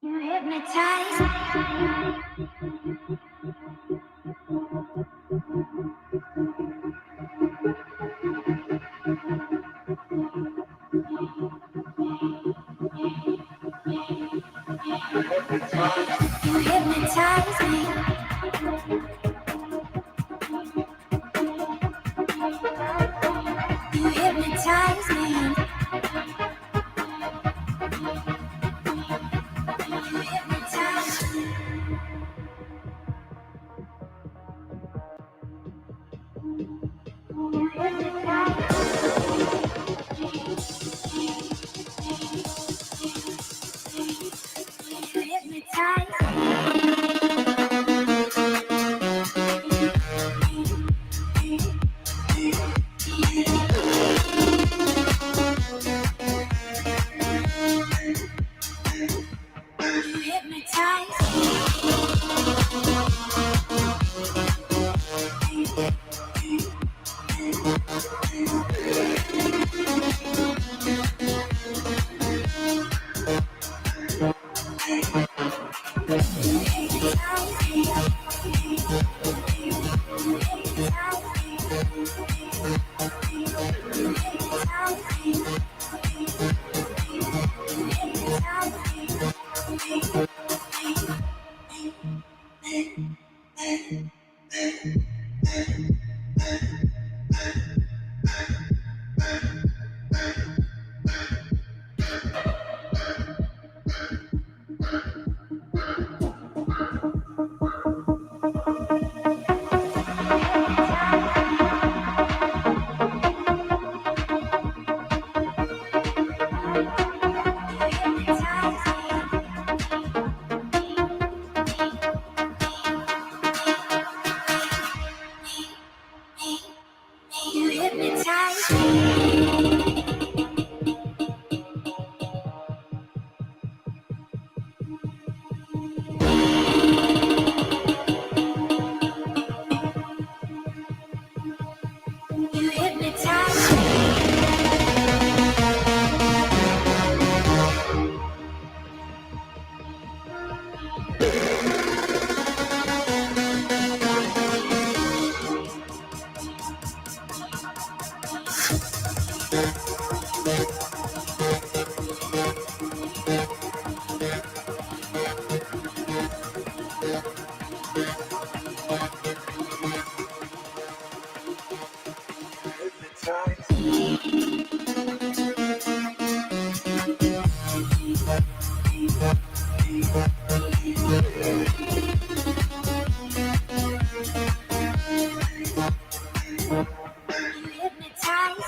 You hypnotize You hypnotize me. You hypnotize me. You hypnotize me. You hypnotize You hypnotize You hypnotize You hypnotize You hypnotize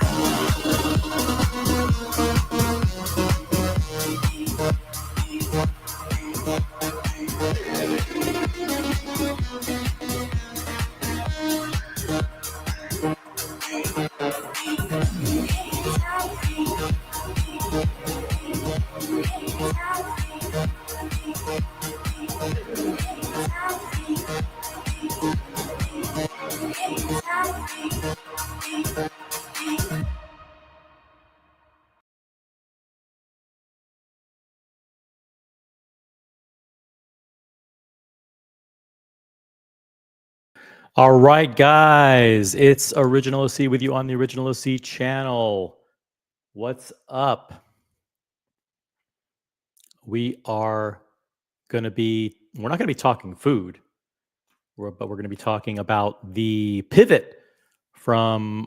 All right, guys, it's Original OC with you on the Original OC channel. What's up? We're not going to be talking food, but we're going to be talking about the pivot from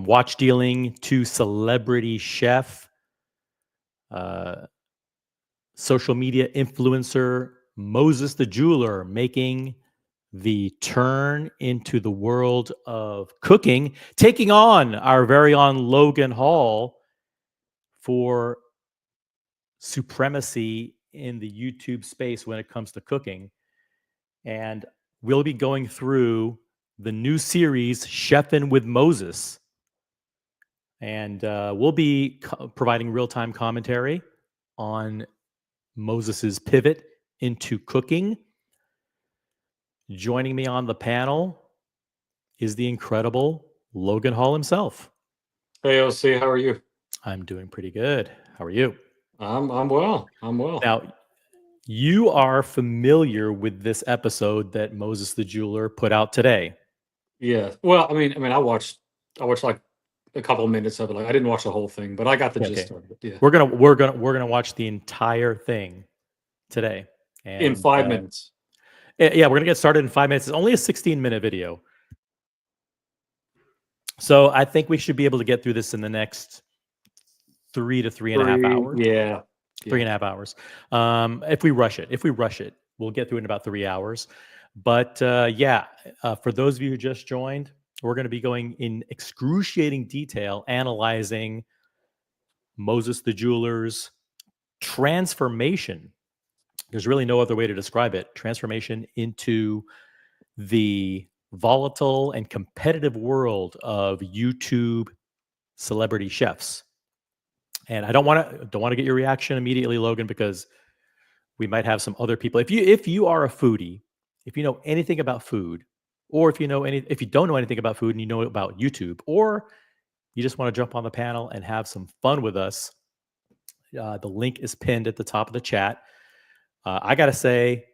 watch dealing to celebrity chef, social media influencer Moses the Jeweler making the turn into the world of cooking, taking on our very own Logan Hall for supremacy in the YouTube space when it comes to cooking. And we'll be going through the new series, Chefin' with Moses. And we'll be providing real-time commentary on Moses's pivot into cooking. Joining me on the panel is the incredible Logan Hall himself. Hey, OC, how are you? I'm doing pretty good. How are you? I'm well. I'm well. Now, You are familiar with this episode that Moses the Jeweler put out today. Yeah. Well, I watched like a couple minutes of it. Like I didn't watch the whole thing, but I got the gist Okay. of it. Yeah. We're gonna watch the entire thing today. In And 5 minutes. yeah, we're gonna get started in 5 minutes. It's only a 16-minute video. So I think we should be able to get through this in the next 3 to 3.5 hours. Yeah. 3.5 hours. If we rush it, we'll get through it in about 3 hours. But for those of you who just joined, we're going to be going in excruciating detail, analyzing Moses the Jeweler's transformation. There's really no other way to describe it. Transformation into the volatile and competitive world of YouTube celebrity chefs. And I don't want to get your reaction immediately, Logan, because we might have some other people. If you are a foodie, if you know anything about food, or if you don't know anything about food and you know about YouTube, or you just want to jump on the panel and have some fun with us, the link is pinned at the top of the chat. I gotta say,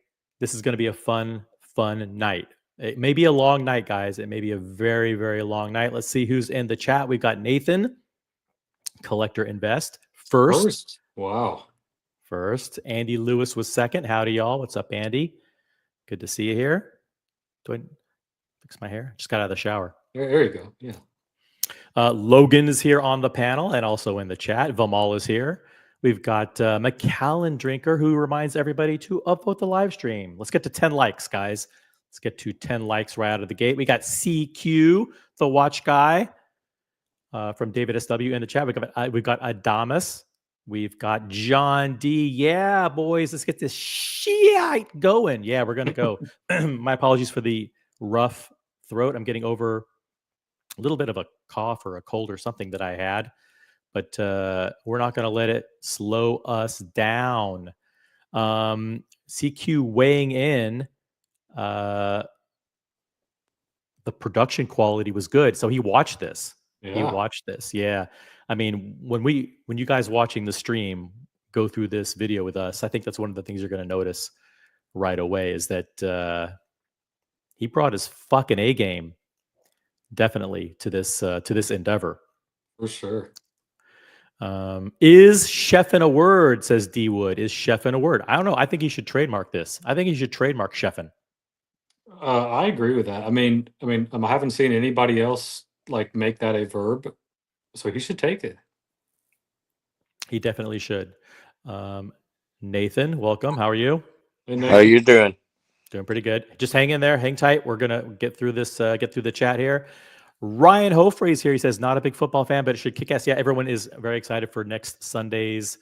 this is going to be a fun night. It may be a long night, guys. It may be a very, very long night. Let's see who's in the chat. We've got Nathan, Collector Invest, first. Wow. First. Andy Lewis was second. Howdy, y'all. What's up, Andy? Good to see you here. Do I fix my hair? Just got out of the shower. There you go. Yeah. Logan is here on the panel and also in the chat. Vamal is here. We've got McAllen Drinker, who reminds everybody to upvote the live stream. Let's get to 10 likes, guys. Let's get to 10 likes right out of the gate. We got CQ, the watch guy, from David SW in the chat. We've got Adamus. We've got John D. Yeah, boys, let's get this shit going. Yeah, we're going to go. My apologies for the rough throat. I'm getting over a little bit of a cough or a cold or something that I had, but we're not going to let it slow us down. CQ weighing in, the production quality was good. So he watched this. Yeah. He watched this. Yeah. I mean, when you guys watching the stream go through this video with us, I think that's one of the things you're going to notice right away is that he brought his fucking A game definitely to this endeavor. For sure. Is chef in a word, says D Wood. Is chef in a word? I don't know. I think he should trademark this. I think he should trademark chefin'. I agree with that. I haven't seen anybody else like make that a verb, so he should take it. He definitely should. Nathan, welcome. How are you? Hey, How you doing? Doing pretty good. Just hang in there. Hang tight. We're gonna get through this. Get through the chat here. Ryan Hofrey is here. He says, not a big football fan, but it should kick ass. Yeah, everyone is very excited for next Sunday's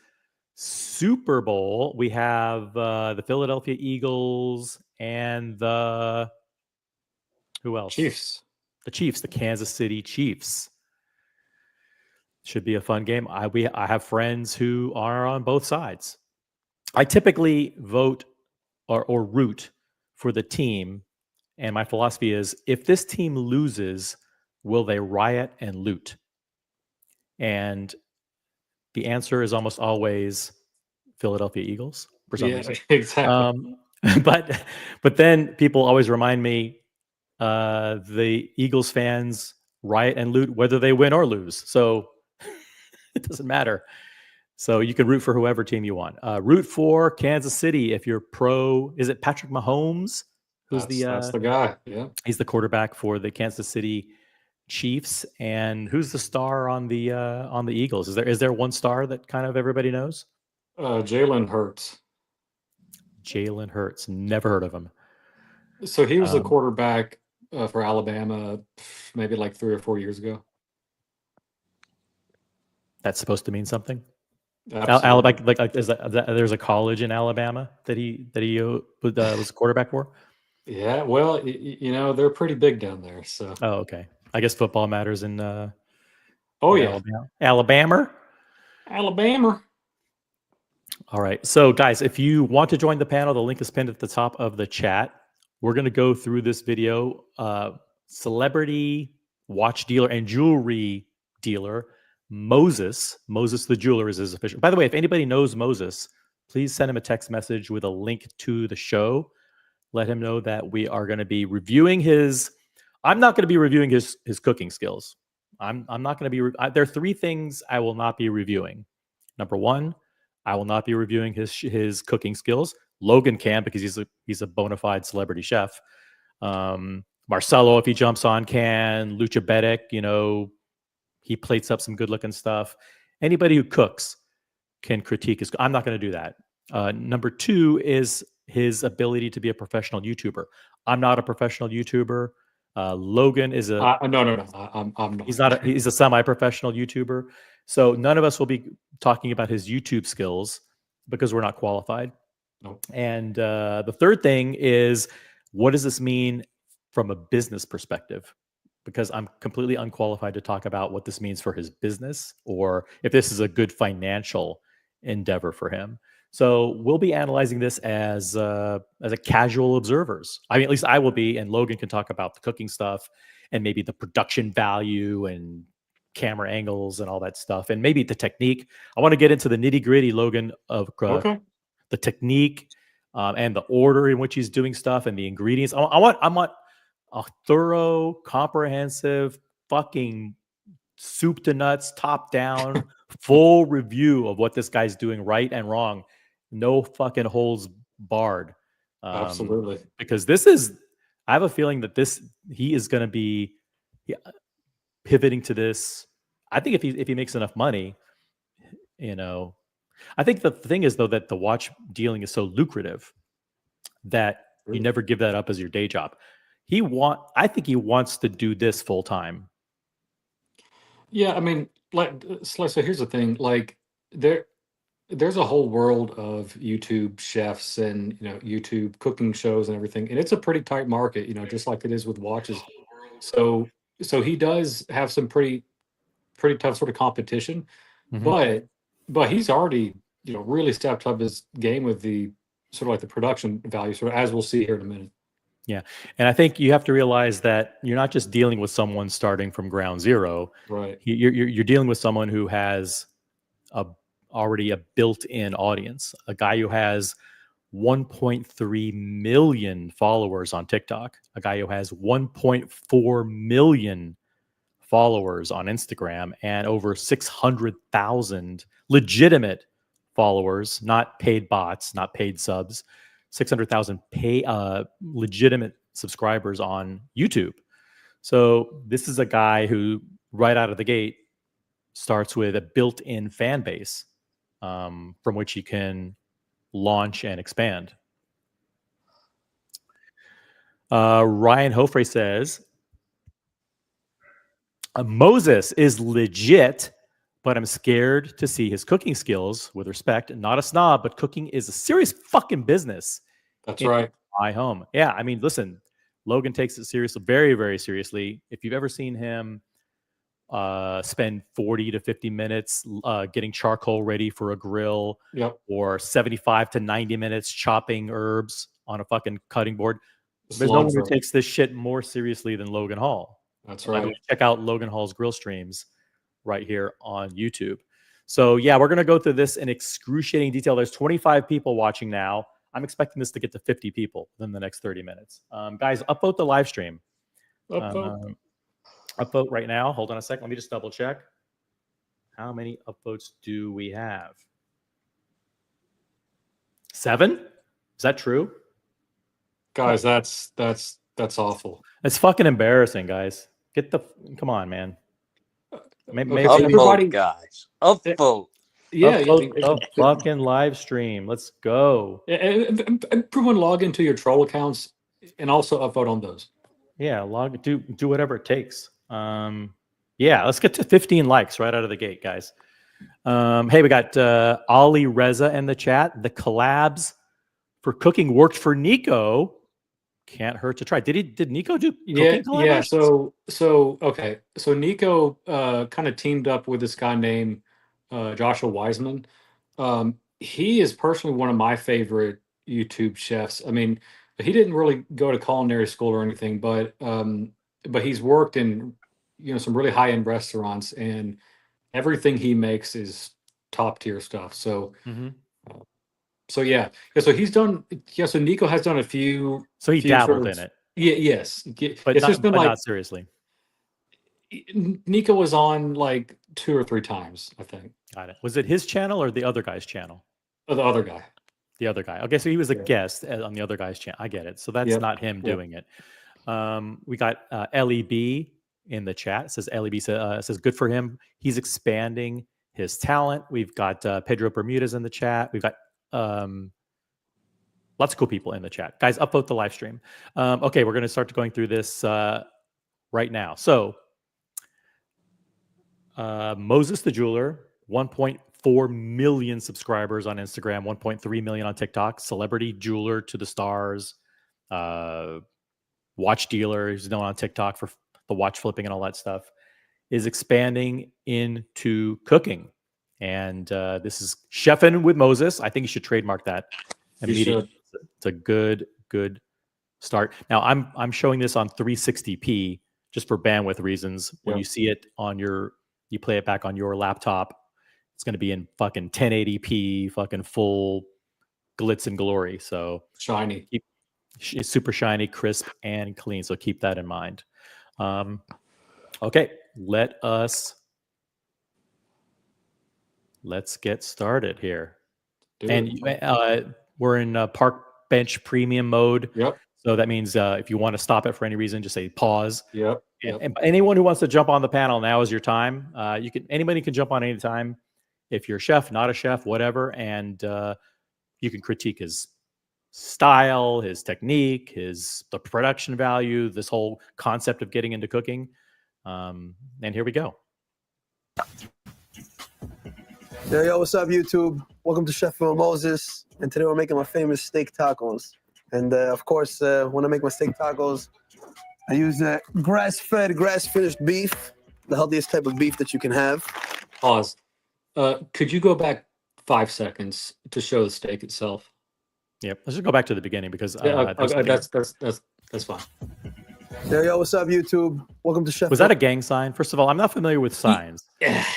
Super Bowl. We have the Philadelphia Eagles and who else? Chiefs. The Chiefs, the Kansas City Chiefs. Should be a fun game. I have friends who are on both sides. I typically vote or root for the team, and my philosophy is if this team loses, will they riot and loot? And the answer is almost always Philadelphia Eagles for some reason. Exactly. But then people always remind me the Eagles fans riot and loot whether they win or lose. So it doesn't matter. So you can root for whoever team you want. Root for Kansas City if you're pro. Is it Patrick Mahomes? That's the guy. Yeah. He's the quarterback for the Kansas City Chiefs. And who's the star on the Eagles? Is there one star that kind of everybody knows? Jalen Hurts. Jalen Hurts. Never heard of him. So he was the quarterback for Alabama maybe like 3 or 4 years ago. That's supposed to mean something. Absolutely. Like there's a college in Alabama that he was a quarterback for. Yeah, well, they're pretty big down there. So. Oh, okay. I guess football matters in. Alabama. All right. So, guys, if you want to join the panel, the link is pinned at the top of the chat. We're going to go through this video. Celebrity watch dealer and jewelry dealer Moses the Jeweler is his official. By the way, if anybody knows Moses, please send him a text message with a link to the show. Let him know that we are going to be reviewing his. I'm not going to be reviewing his cooking skills. I'm not going to be. There are three things I will not be reviewing. Number one, I will not be reviewing his cooking skills. Logan can, because he's a bona fide celebrity chef. Marcelo, if he jumps on, can. Lucha Bedek, he plates up some good looking stuff. Anybody who cooks can critique his. I'm not going to do that. Number two is his ability to be a professional YouTuber. I'm not a professional YouTuber. Logan is no. I'm not. He's not. He's a semi-professional YouTuber. So none of us will be talking about his YouTube skills because we're not qualified. Nope. And the third thing is, what does this mean from a business perspective? Because I'm completely unqualified to talk about what this means for his business or if this is a good financial endeavor for him. So we'll be analyzing this as a casual observers. I mean, at least I will be, and Logan can talk about the cooking stuff and maybe the production value and camera angles and all that stuff, and maybe the technique. I want to get into the nitty gritty, Logan, of Okay. the technique and the order in which he's doing stuff and the ingredients. I want a thorough, comprehensive, fucking soup to nuts, top down, full review of what this guy's doing right and wrong. No fucking holes barred. Absolutely. Because I have a feeling that he is going to be pivoting to this. I think if he makes enough money, I think the thing is though that the watch dealing is so lucrative that you never give that up as your day job. I think he wants to do this full time. Yeah, I mean, so here's the thing, there's a whole world of YouTube chefs and YouTube cooking shows and everything, and it's a pretty tight market, just like it is with watches. So he does have some pretty tough sort of competition, Mhm. but he's already really stepped up his game with the sort of like the production value, sort of as we'll see here in a minute. Yeah. And I think you have to realize that you're not just dealing with someone starting from ground zero. Right. You're dealing with someone who has already a built-in audience, a guy who has 1.3 million followers on TikTok, a guy who has 1.4 million followers on Instagram, and over 600,000 legitimate followers, not paid bots, not paid subs, 600,000 legitimate subscribers on YouTube. So this is a guy who right out of the gate starts with a built-in fan base from which he can launch and expand. Ryan Hofre says, Moses is legit, but I'm scared to see his cooking skills. With respect, not a snob, but cooking is a serious fucking business. That's right. My home. Yeah, I mean, listen, Logan takes it seriously, very, very seriously. If you've ever seen him spend 40 to 50 minutes getting charcoal ready for a grill, Yep. or 75 to 90 minutes chopping herbs on a fucking cutting board, there's no one who takes this shit more seriously than Logan Hall. That's right. Check out Logan Hall's grill streams right here on YouTube. So yeah, we're going to go through this in excruciating detail. There's 25 people watching now. I'm expecting this to get to 50 people within the next 30 minutes. Guys, upvote the live stream. Upvote right now. Hold on a second. Let me just double check. How many upvotes do we have? 7? Is that true? Guys, that's awful. It's fucking embarrassing, guys. Come on, man. Maybe everybody, guys. Upvote. Yeah, the fucking live stream. Let's go. Everyone log into your troll accounts and also upvote on those. Yeah, do whatever it takes. Yeah, let's get to 15 likes right out of the gate, guys. Hey, we got Ali Reza in the chat. The collabs for cooking worked for Nico. Can't hurt to try. Did Nico do cooking collaborations? Yeah. Okay. So Nico kind of teamed up with this guy named Joshua Wiseman. He is personally one of my favorite YouTube chefs. I mean, he didn't really go to culinary school or anything, but he's worked in some really high end restaurants, and everything he makes is top tier stuff. So So yeah. So he's done. Yeah. So Nico has done a few. So he few sort dabbled of- in it, Yeah. Yes. but It's just been like not seriously. Nico was on like 2 or 3 times, I think. Got it. Was it his channel or the other guy's channel? Or the other guy. The other guy. Okay, so he was a Yeah. guest on the other guy's channel. I get it. So that's Yep. not him Yep. doing it. We got LEB in the chat. It says LEB says good for him. He's expanding his talent. We've got Pedro Bermudez in the chat. We've got lots of cool people in the chat. Guys, upvote the live stream. Okay, we're going to start going through this right now. So Moses the Jeweler, 1.4 million subscribers on Instagram, 1.3 million on TikTok, celebrity jeweler to the stars, watch dealer, he's known on TikTok for the watch flipping and all that stuff, is expanding into cooking. And this is Chefing with Moses. I think you should trademark that immediately. It's a good start. Now I'm showing this on 360p just for bandwidth reasons. When you see it on you play it back on your laptop, it's going to be in fucking 1080p, fucking full glitz and glory. So shiny. It's super shiny, crisp, and clean. So keep that in mind. Okay, let's get started here. We're in park bench premium mode. Yep. So that means if you want to stop it for any reason, just say pause. Yep. And anyone who wants to jump on the panel, now is your time. Anybody can jump on any time. If you're a chef, not a chef, whatever, and you can critique his style, his technique, the production value, this whole concept of getting into cooking. And here we go. Yo, what's up, YouTube? Welcome to Chef Moses, and today we're making my famous steak tacos. And of course, when I make my steak tacos, I use grass-fed, grass-finished beef, the healthiest type of beef that you can have. Pause. Could you go back 5 seconds to show the steak itself? Yep. Let's just go back to the beginning because that's fine. Yo, what's up, YouTube? Welcome to Chef. Was that a gang sign? First of all, I'm not familiar with signs.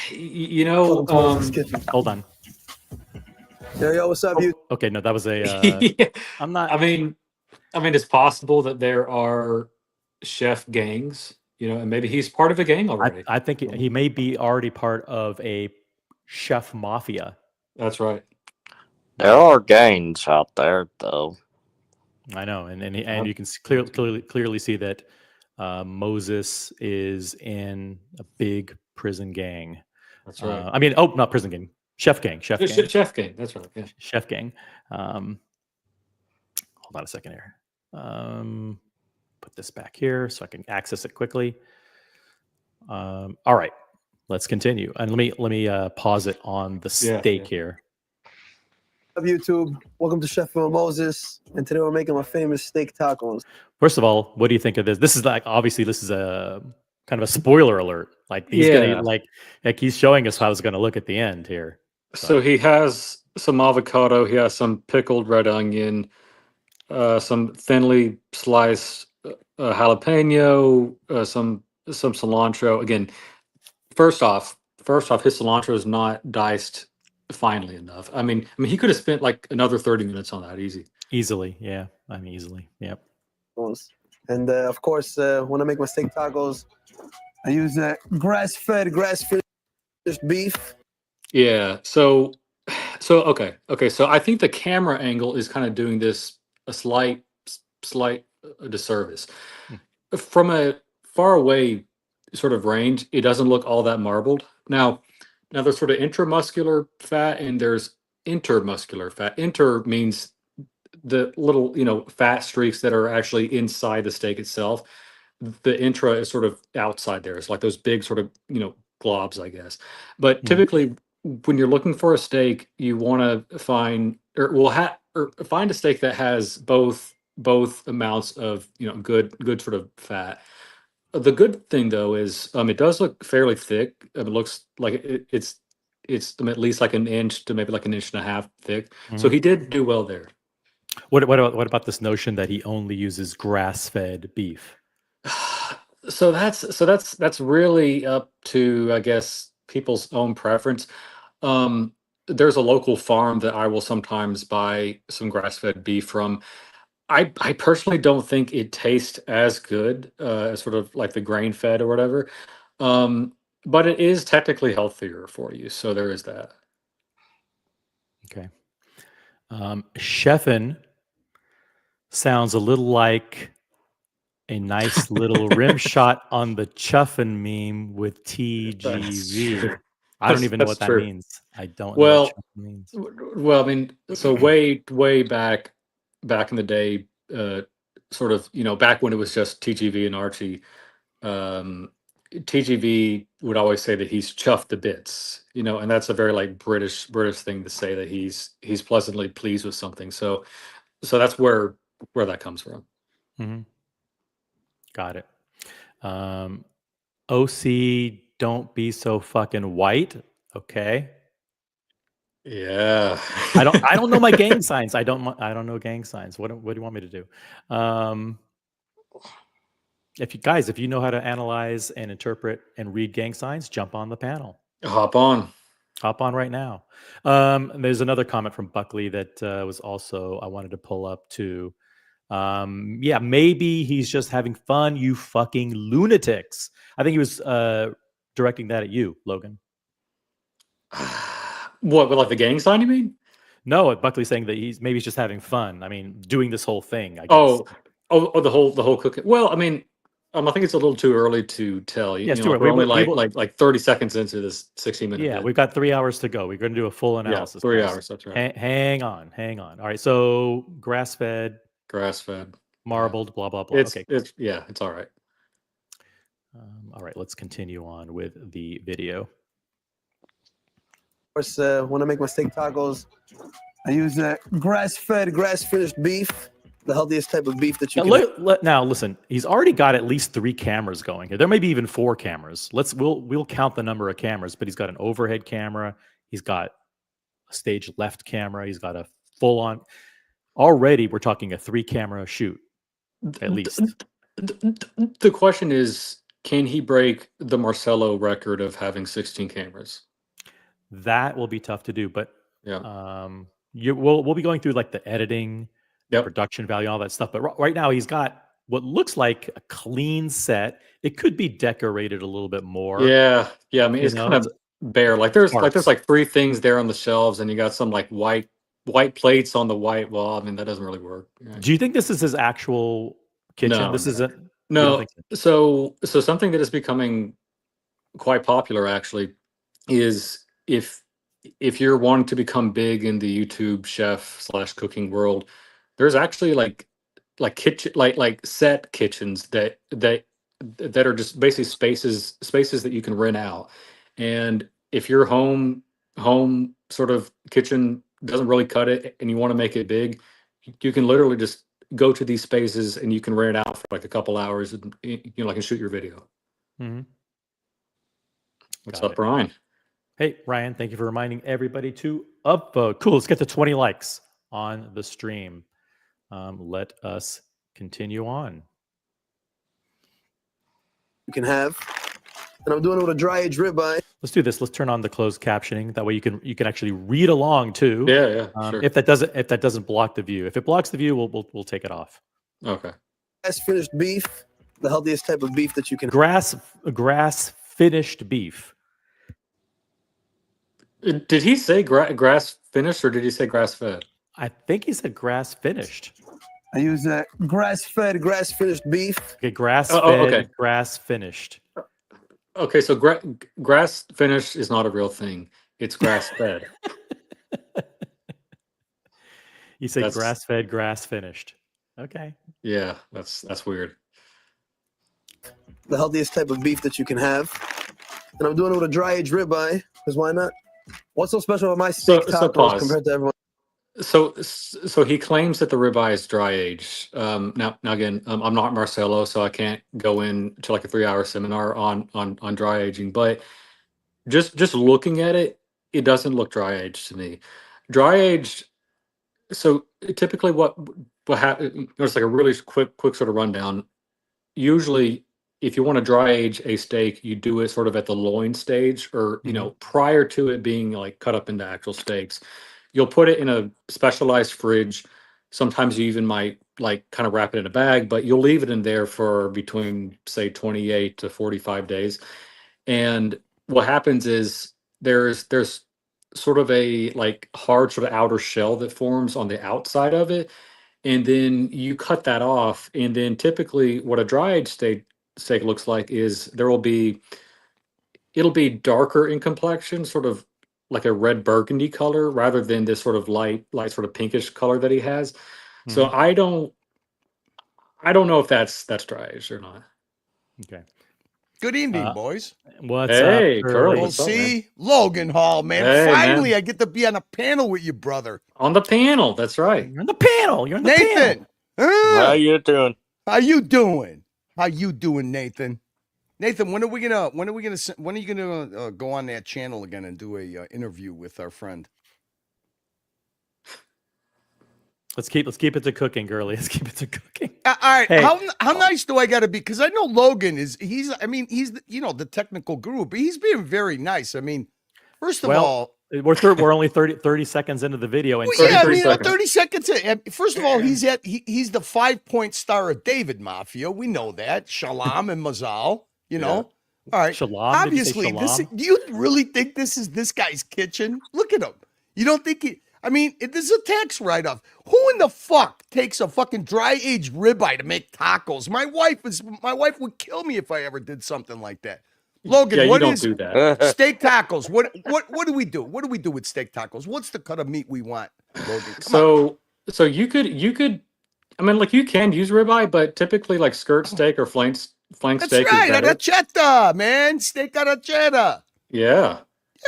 You know, hold on. Yo, what's up, YouTube? Okay, no, that was a. I'm not. I mean, it's possible that there are chef gangs, and maybe he's part of a gang already. I think he may be already part of a chef mafia. That's right. There are gangs out there, though. I know, and you can clearly see that Moses is in a big prison gang. That's right. Not prison gang, chef gang. Chef gang. That's right. Yeah. Chef gang. Hold on a second here. Put this back here so I can access it quickly. All right, let's continue. And let me pause it on the steak here. YouTube, welcome to Chef Moses, and today we're making my famous steak tacos. First of all, what do you think of this? This is obviously this is a kind of a spoiler alert. Like he's gonna like he's showing us how it's gonna look at the end here. So he has some avocado, he has some pickled red onion, some thinly sliced jalapeno, some cilantro. Again, first off, his cilantro is not diced finely enough. I mean, he could have spent like another 30 minutes on that easily. Yeah, easily. Yep. And of course, when I make my steak tacos, I use grass-fed, grass-finished beef. Yeah. So okay. So I think the camera angle is kind of doing this a slight disservice. From a far away sort of range, it doesn't look all that marbled. Now there's sort of intramuscular fat and there's intermuscular fat. Inter means the little, fat streaks that are actually inside the steak itself. The intra is sort of outside there. It's like those big sort of, globs, I guess. But typically when you're looking for a steak, you want to find find a steak that has both amounts of, good sort of fat. The good thing though is it does look fairly thick. It looks like it's at least like an inch to maybe like an inch and a half thick. So he did do well there. What about this notion that he only uses grass-fed beef? So that's really up to, I guess, people's own preference. there's a local farm that I will sometimes buy some grass-fed beef from. I personally don't think it tastes as good as sort of like the grain-fed or whatever. Um, but it is technically healthier for you, so there is that. Okay. Chefin sounds a little like a nice little rim shot on the Chuffin meme with That's true. TGV. I don't even know That's what that true. means. I don't know what Well, Chuffin means. well, I mean, so way back in the day, sort of, back when it was just TGV and Archie, um, TGV would always say that he's chuffed to bits, and that's a very like British thing to say, that he's pleasantly pleased with something. So that's where that comes from. hmm Got it. OC, don't be so fucking white. Okay. Yeah. I don't know my gang signs. I don't know gang signs. What do you want me to do? If you know how to analyze and interpret and read gang signs, jump on the panel. Hop on. Hop on right now. And there's another comment from Buckley that was also I wanted to pull up too. Yeah, maybe he's just having fun, you fucking lunatics. I think he was directing that at you, Logan. What, with like the gang sign, you mean? No, Buckley's saying that he's just having fun. I mean, doing this whole thing, I guess. Oh, the whole cooking. Well, I mean, I think it's a little too early to tell. Yeah, it's You too know, early. we're only We will, like 30 seconds into this 60-minute yeah, bit. we've got 3 hours to go. We're going to do a full Yeah, analysis. 3 guys. hours. That's right. Hang on. All right, so grass-fed, Grass-fed, marbled, blah blah blah. Okay, it's all right. all right. Let's continue on with the video. Of course, when I make my steak tacos, I use grass-fed, grass-finished beef, the healthiest type of beef that you can. Now listen, he's already got at least 3 cameras going here. There may be even 4 cameras. We'll count the number of cameras, but he's got an overhead camera. He's got a stage left camera. He's got a full-on. Already, we're talking a 3-camera shoot, at least. The question is, can he break the Marcelo record of having 16 cameras? That will be tough to do, but Yeah. we'll be going through like the editing, Yep. production value, all that stuff. But right now, he's got what looks like a clean set. It could be decorated a little bit more. Yeah. I mean, it's kind of bare. Like there's 3 things there on the shelves, and you got some like white plates on the white wall. I mean, that doesn't really work. Right? Do you think this is his actual kitchen? No, this isn't. No. So something that is becoming quite popular actually is if you're wanting to become big in the YouTube chef / cooking world, there's actually like kitchen like set kitchens that are just basically spaces that you can rent out. And if your home sort of kitchen doesn't really cut it and you want to make it big, you can literally just go to these spaces and you can rent it out for like a couple hours and like and shoot your video. Mm-hmm. What's up, Ryan? Hey, Ryan, thank you for reminding everybody to upvote. Cool, let's get to 20 likes on the stream. Let us continue on. You can have, and I'm doing it with a dry aged ribeye. Let's do this. Let's turn on the closed captioning. That way you can actually read along too. Yeah, sure. If that doesn't block the view. If it blocks the view, we'll take it off. Okay. Grass finished beef, the healthiest type of beef that you can. Grass finished beef. Did he say grass finished or did he say grass fed? I think he said grass finished. I use grass-fed, grass-finished beef. Okay, grass-fed, grass finished. Okay, so grass finished is not a real thing. It's grass-fed. You say grass-fed, grass finished. Okay. Yeah, that's weird. The healthiest type of beef that you can have, and I'm doing it with a dry aged ribeye. Because why not? What's so special about my steak tacos compared to everyone? So he claims that the ribeye is dry aged. Now again, I'm not Marcelo, so I can't go into like a 3-hour seminar on dry aging. But just looking at it, it doesn't look dry aged to me. Dry aged. So typically, what happens? It's like a really quick sort of rundown. Usually, if you want to dry age a steak, you do it sort of at the loin stage, or Mhm. prior to it being like cut up into actual steaks. You'll put it in a specialized fridge. Sometimes you even might like kind of wrap it in a bag, but you'll leave it in there for between say 28 to 45 days. And what happens is there's sort of a like hard sort of outer shell that forms on the outside of it, and then you cut that off. And then typically what a dry aged steak looks like is it'll be darker in complexion, sort of like a red burgundy color rather than this sort of light sort of pinkish color that he has. So Mhm. I don't know if that's dry aged or not. Okay. Good evening, Uh, boys. what's up, Hey, Curly, Curly? Well, what's up, man? see, Logan Hall, man. Hey, Finally, man. I get to be on a panel with you, brother. On the panel, that's right. You're on the panel. You're on the Nathan, panel. How you doing? how you doing? How you doing, Nathan? Nathan, when are you gonna go on that channel again and do a interview with our friend? Let's keep it to cooking, girly. Let's keep it to cooking. All right, Hey. how nice do I got to be? Because I know Logan he's the technical guru, but he's being very nice. I mean, first of Well, all, we're only 30 seconds into the video, and well, yeah, I 33 mean, seconds. 30 seconds in. First of all, he's the 5-point star of David Mafia. We know that. Shalom and Mazal, you know. All right. Shalom. Did you say Obviously, shalom? do you really think this is this guy's kitchen? Look at him. You don't think this is a tax write-off. Who in the fuck takes a fucking dry-aged ribeye to make tacos? My wife would kill me if I ever did something like that. Logan, Yeah, you what don't is do that. steak tacos? What do we do? What do we do with steak tacos? What's the cut of meat we want, Logan? Come on. So you could I mean, like you can use ribeye, but typically like skirt steak or flank That's steak right, is better. arrachetta, man. Steak arrachetta. Yeah.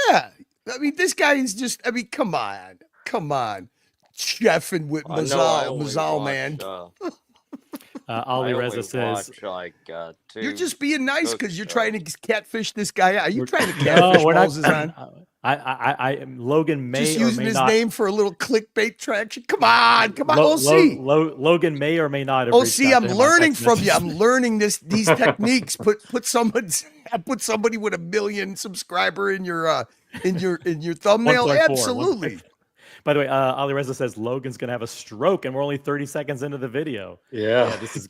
Yeah. I mean, this guy is just, come on. Chefing with I know I only Mazal, watch, man. Ali I Reza only says, watch like You're two just being nice cook because you're shows. trying to catfish this guy out. Are you We're- trying to "No, catfish we're not." Moses on? Logan may Just or using may his not. name for a little clickbait traction. Come on. OC. Logan may or may not have. Oh, reached see, out to I'm him on learning text from you. message. I'm learning these techniques. Put somebody with 1 million subscriber in your thumbnail. 1.4. Absolutely. By the way, Ali Reza says Logan's gonna have a stroke, and we're only 30 seconds into the video. Yeah. This is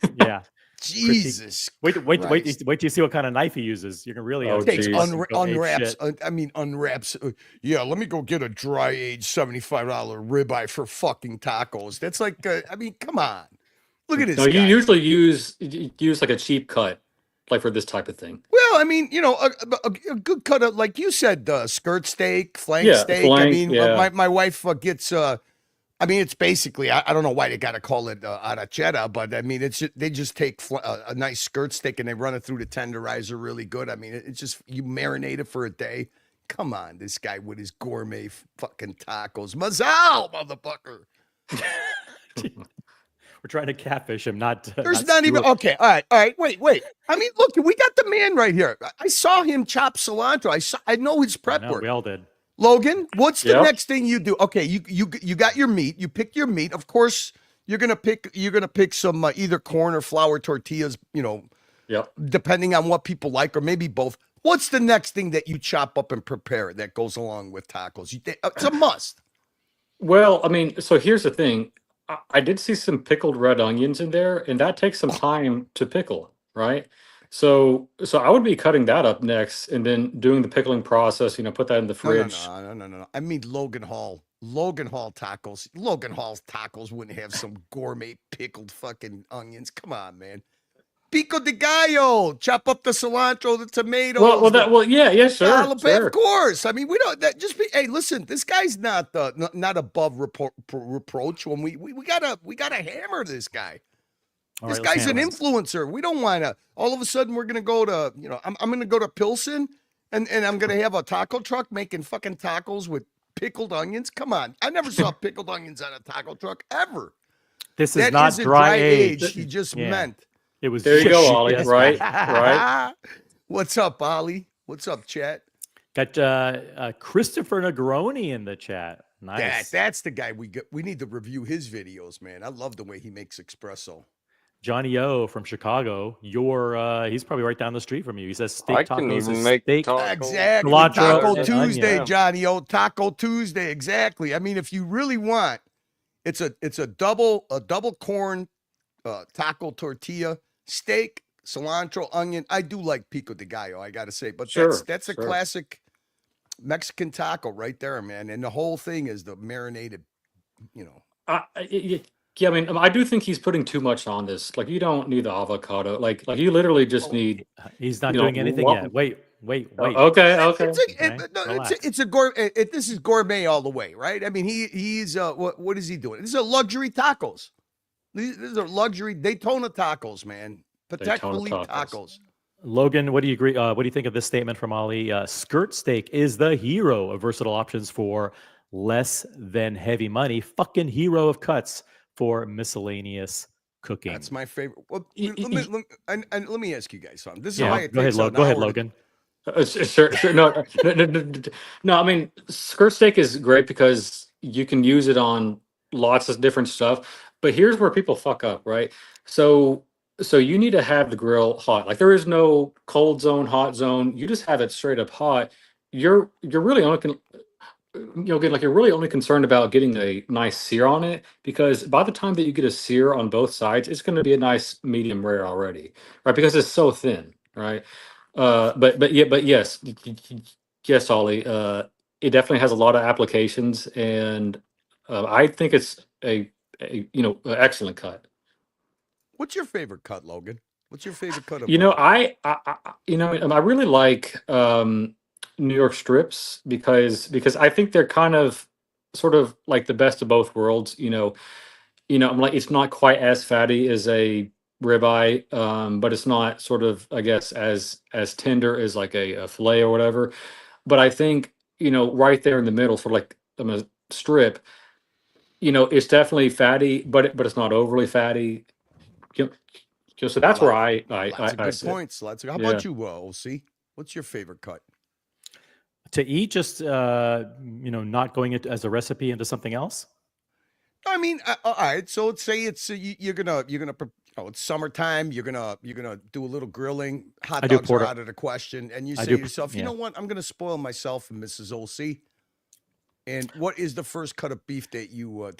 Jesus. Wait Christ. till you see what kind of knife he uses. You can really Oh, Takes geez. unwraps. Unwraps. Yeah, let me go get a dry aged $75 ribeye for fucking tacos. That's like, come on. Look at this No, you guy. usually use like a cheap cut, like for this type of thing. Well, a good cut of, like you said, skirt steak, flank Yeah, steak. flank, yeah. My wife gets. It's basically. I don't know why they got to call it arrachetta, but they just take a nice skirt steak and they run it through the tenderizer really good. It's just you marinate it for a day. Come on, this guy with his gourmet fucking tacos. Mazal, motherfucker. We're trying to catfish him, not. There's not even okay. All right. Wait. Look, we got the man right here. I saw him chop cilantro. I know his prep work. We all did. Logan, what's the Yep. next thing you do? Okay, you got your meat. You pick your meat. Of course, you're gonna pick some either corn or flour tortillas. Yep. Depending on what people like, or maybe both. What's the next thing that you chop up and prepare that goes along with tacos? It's a must. Well, so here's the thing. I did see some pickled red onions in there, and that takes some time to pickle, right? So I would be cutting that up next, and then doing the pickling process. Put that in the fridge. No. I mean Logan Hall. Logan Hall tacos. Logan Hall's tacos wouldn't have some gourmet pickled fucking onions. Come on, man. Pico de gallo. Chop up the cilantro, the tomatoes. Yeah, sure, Jalapeno, sure. of course. We don't. Hey, listen. This guy's not above reproach. When we gotta hammer this guy. All This right, let's guy's an handle it. influencer. We don't want to. All of a sudden, we're gonna go to. I'm gonna go to Pilsen, and I'm gonna have a taco truck making fucking tacos with pickled onions. Come on, I never saw pickled onions on a taco truck ever. This is That not isn't dry age. age. He just Yeah. meant. It was. There you go, Ollie. Yes, Right. What's up, Ollie? What's up, chat? Got Christopher Negroni in the chat. Nice. That's the guy we need to review his videos, man. I love the way he makes espresso. Johnny O from Chicago, he's probably right down the street from you. He says steak I can tacos even is make steak. tacos. Exactly. cilantro, Taco and Tuesday, onion. Johnny O. Taco Tuesday. Exactly. I mean, if you really want, it's a double corn taco tortilla, steak, cilantro, onion. I do like Pico de Gallo, I gotta say, but that's a classic Mexican taco right there, man. And the whole thing is the marinated, Yeah, I mean, I do think he's putting too much on this. Like, you don't need the avocado. Like you literally just need. He's not you know, doing anything what- yet. Wait. Okay. It's a gourmet. This is gourmet all the way, right? I mean, he's what is he doing? These are luxury tacos. These are luxury Daytona tacos, man. Patek Philippe tacos. Logan, what do you agree? What do you think of this statement from Ali? Skirt steak is the hero of versatile options for less than heavy money. Fucking hero of cuts for miscellaneous cooking. That's my favorite. Well, let me ask you guys something. This is Yeah, why it go ahead, takes an go ahead, hour to- Logan. Sure. No. I mean, skirt steak is great because you can use it on lots of different stuff. But here's where people fuck up, right? So you need to have the grill hot. Like, there is no cold zone, hot zone. You just have it straight up hot. You're really only you're really only concerned about getting a nice sear on it, because by the time that you get a sear on both sides, it's going to be a nice medium rare already, right? Because it's so thin, right? But yes, yes, Ollie. It definitely has a lot of applications, and I think it's a excellent cut. What's your favorite cut, Logan? What's your favorite cut of? I really like New York strips because I think they're kind of sort of like the best of both worlds. I'm like, it's not quite as fatty as a ribeye, but it's not sort of, I guess, as tender as like a fillet or whatever. But I think right there in the middle, sort of like a strip, it's definitely fatty, but it's not overly fatty. So that's where I good sit. points. How about you, OC? What's your favorite cut? To eat, just not going it as a recipe into something else. I mean, all right. So let's say it's you're gonna it's summertime. You're gonna do a little grilling. Hot dogs are out of the question, and you say to yourself, you know what? I'm gonna spoil myself and Mrs. OC. And what is the first cut of beef that you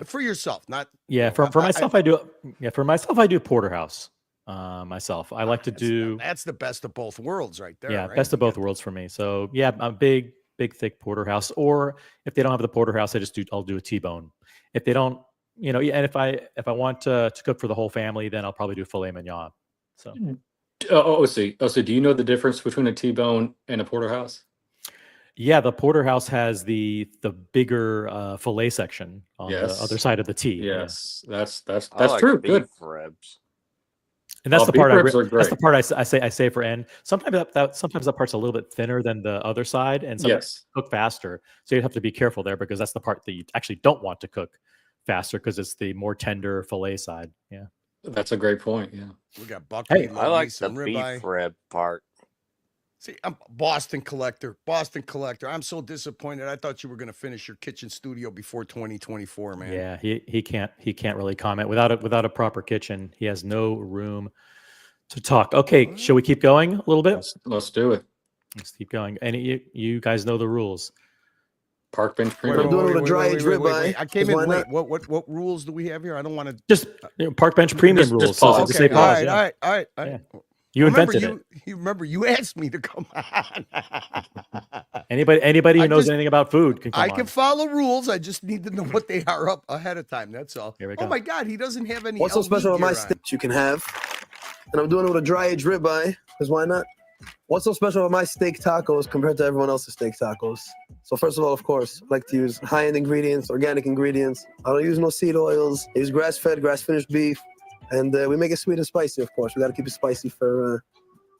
for yourself? Not for myself, I do. Yeah, for myself, I do porterhouse. Myself, I like to do. That's the best of both worlds, right there. Yeah, right? best of both worlds for me. So yeah, I'm big, thick porterhouse. Or if they don't have the porterhouse, I'll do a T-bone. If they don't, and if I want to cook for the whole family, then I'll probably do filet mignon. So. OC, do you know the difference between a T-bone and a porterhouse? Yeah, the porterhouse has the bigger fillet section on the other side of the T. Yes, yeah. that's like true. Beef Good ribs. And that's the part that's the part I say for end. Sometimes that part's a little bit thinner than the other side, and sometimes cook faster. So you have to be careful there, because that's the part that you actually don't want to cook faster, because it's the more tender fillet side. Yeah, that's a great point. Yeah, we got buckwheat. I like the ribeye. beef rib part. See, I'm Boston Collector. I'm so disappointed. I thought you were going to finish your kitchen studio before 2024, man. Yeah, he can't really comment without a proper kitchen. He has no room to talk. Okay, shall we keep going a little bit? Let's do it. Let's keep going. And you guys know the rules. Park bench I'm premium. doing it with a dry aged ribeye. I came in late. What rules do we have here? I don't want to just park bench premium rules. Just pause. Say pause. All right. Yeah. You invented it. You remember you asked me to come on. Anybody who knows anything about food can come on. I can follow rules. I just need to know what they are up ahead of time. That's all. Here we go. Oh my God, he doesn't have any. What's so LB special about my gear steak you can have? And I'm doing it with a dry aged ribeye, because why not? What's so special about my steak tacos compared to everyone else's steak tacos? So first of all, of course, I like to use high-end ingredients, organic ingredients. I don't use no seed oils. I use grass-fed, grass-finished beef. And we make it sweet and spicy, of course. We got to keep it spicy for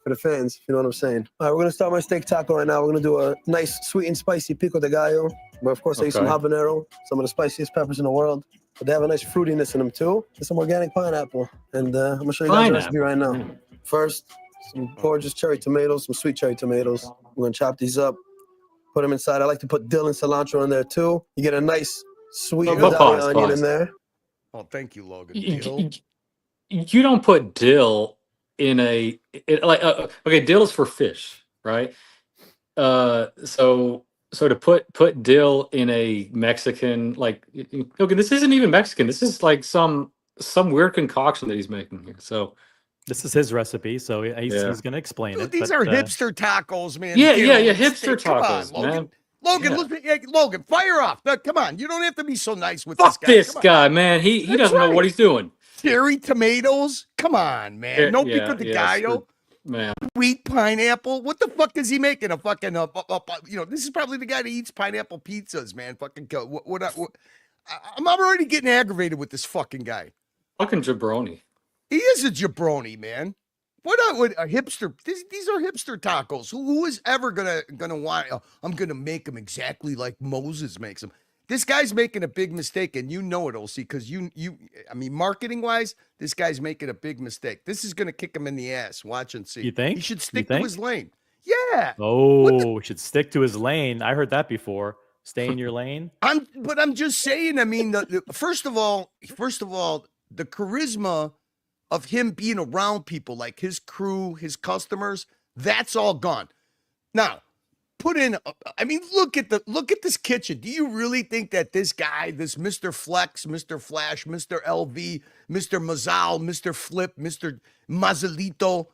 the fans, if you know what I'm saying. All right, we're going to start my steak taco right now. We're going to do a nice sweet and spicy pico de gallo. But of course, I use some habanero, some of the spiciest peppers in the world. But they have a nice fruitiness in them too. And some organic pineapple. And I'm going to show you guys the recipe right now. First, some gorgeous cherry tomatoes, some sweet cherry tomatoes. We're going to chop these up, put them inside. I like to put dill and cilantro in there too. You get a nice sweet Italian onion in there. Oh, thank you, Logan. you don't put dill in okay, dill is for fish, right? So to put dill in a Mexican, okay, this isn't even Mexican. This is like some weird concoction that he's making here. So This is his recipe, so Yeah. he's going to explain Dude, it. these but, are hipster tacos, man. Yeah, Dill yeah, and hipster steak. Come on, tacos, Logan. man. Logan, Yeah. Logan, fire off. Come on, you don't have to be so nice with Fuck this guy. this Come on. guy, man. He That's doesn't know right. what he's doing. Cherry tomatoes. Come on, man. No pico de gallo. Man. Sweet pineapple. What the fuck is he making? A fucking this is probably the guy that eats pineapple pizzas, man. Fucking I'm already getting aggravated with this fucking guy. Fucking jabroni. He is a jabroni, man. What a hipster? These are hipster tacos. Who is ever gonna want? I'm gonna make them exactly like Moses makes them. This guy's making a big mistake, and you know it, OC, because I mean, marketing wise, this guy's making a big mistake. This is gonna kick him in the ass. Watch and see. You think? He should stick to his lane. Yeah. Oh, should stick to his lane. I heard that before. Stay in your lane. I'm just saying. I mean, first of all, the charisma of him being around people like his crew, his customers, that's all gone. Now, put in. I mean, look at this kitchen. Do you really think that this guy, this Mr. Flex, Mr. Flash, Mr. LV, Mr. Mazal, Mr. Flip, Mr. Mazalito,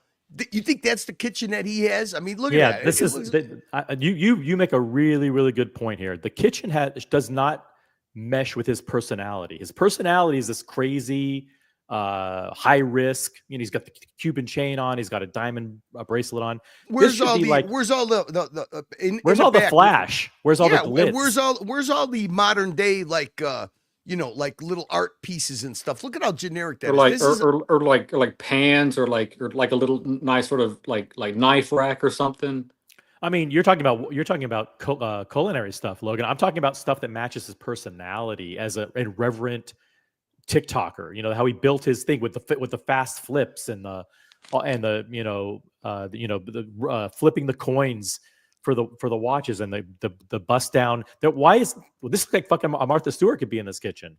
you think that's the kitchen that he has? I mean, look at that. You make a really, really good point here. The kitchen does not mesh with his personality. His personality is this crazy, high risk. You know, he's got the Cuban chain on. He's got a diamond bracelet on. Where's all the flash? Where's all the glitz? Where's all the modern day like little art pieces and stuff? Look at how generic that is. Or like pans or like a little nice sort of like knife rack or something. I mean, you're talking about culinary stuff, Logan. I'm talking about stuff that matches his personality as an irreverent TikToker. You know how he built his thing with the fast flips and the flipping the coins for the watches and the bust down. This looks like fucking Martha Stewart could be in this kitchen.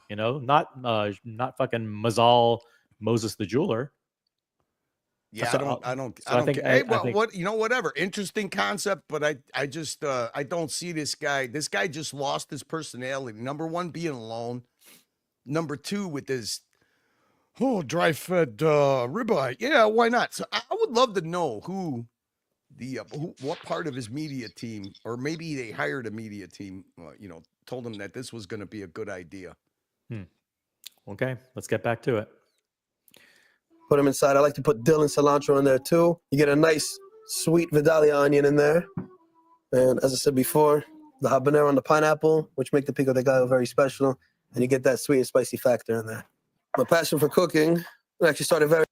You know, not fucking Moses the jeweler. Yeah, I don't care. Whatever. Interesting concept, but I just I don't see this guy. This guy just lost his personality. Number one, being alone. Number two, with his dry-fed ribeye. Yeah, why not? So I would love to know what part of his media team, or maybe they hired a media team, told him that this was going to be a good idea. Okay, let's get back to it. Put them inside. I like to put dill and cilantro in there too. You get a nice sweet Vidalia onion in there. And as I said before, the habanero and the pineapple, which make the pico de gallo very special. And you get that sweet and spicy factor in there. My passion for cooking actually started very...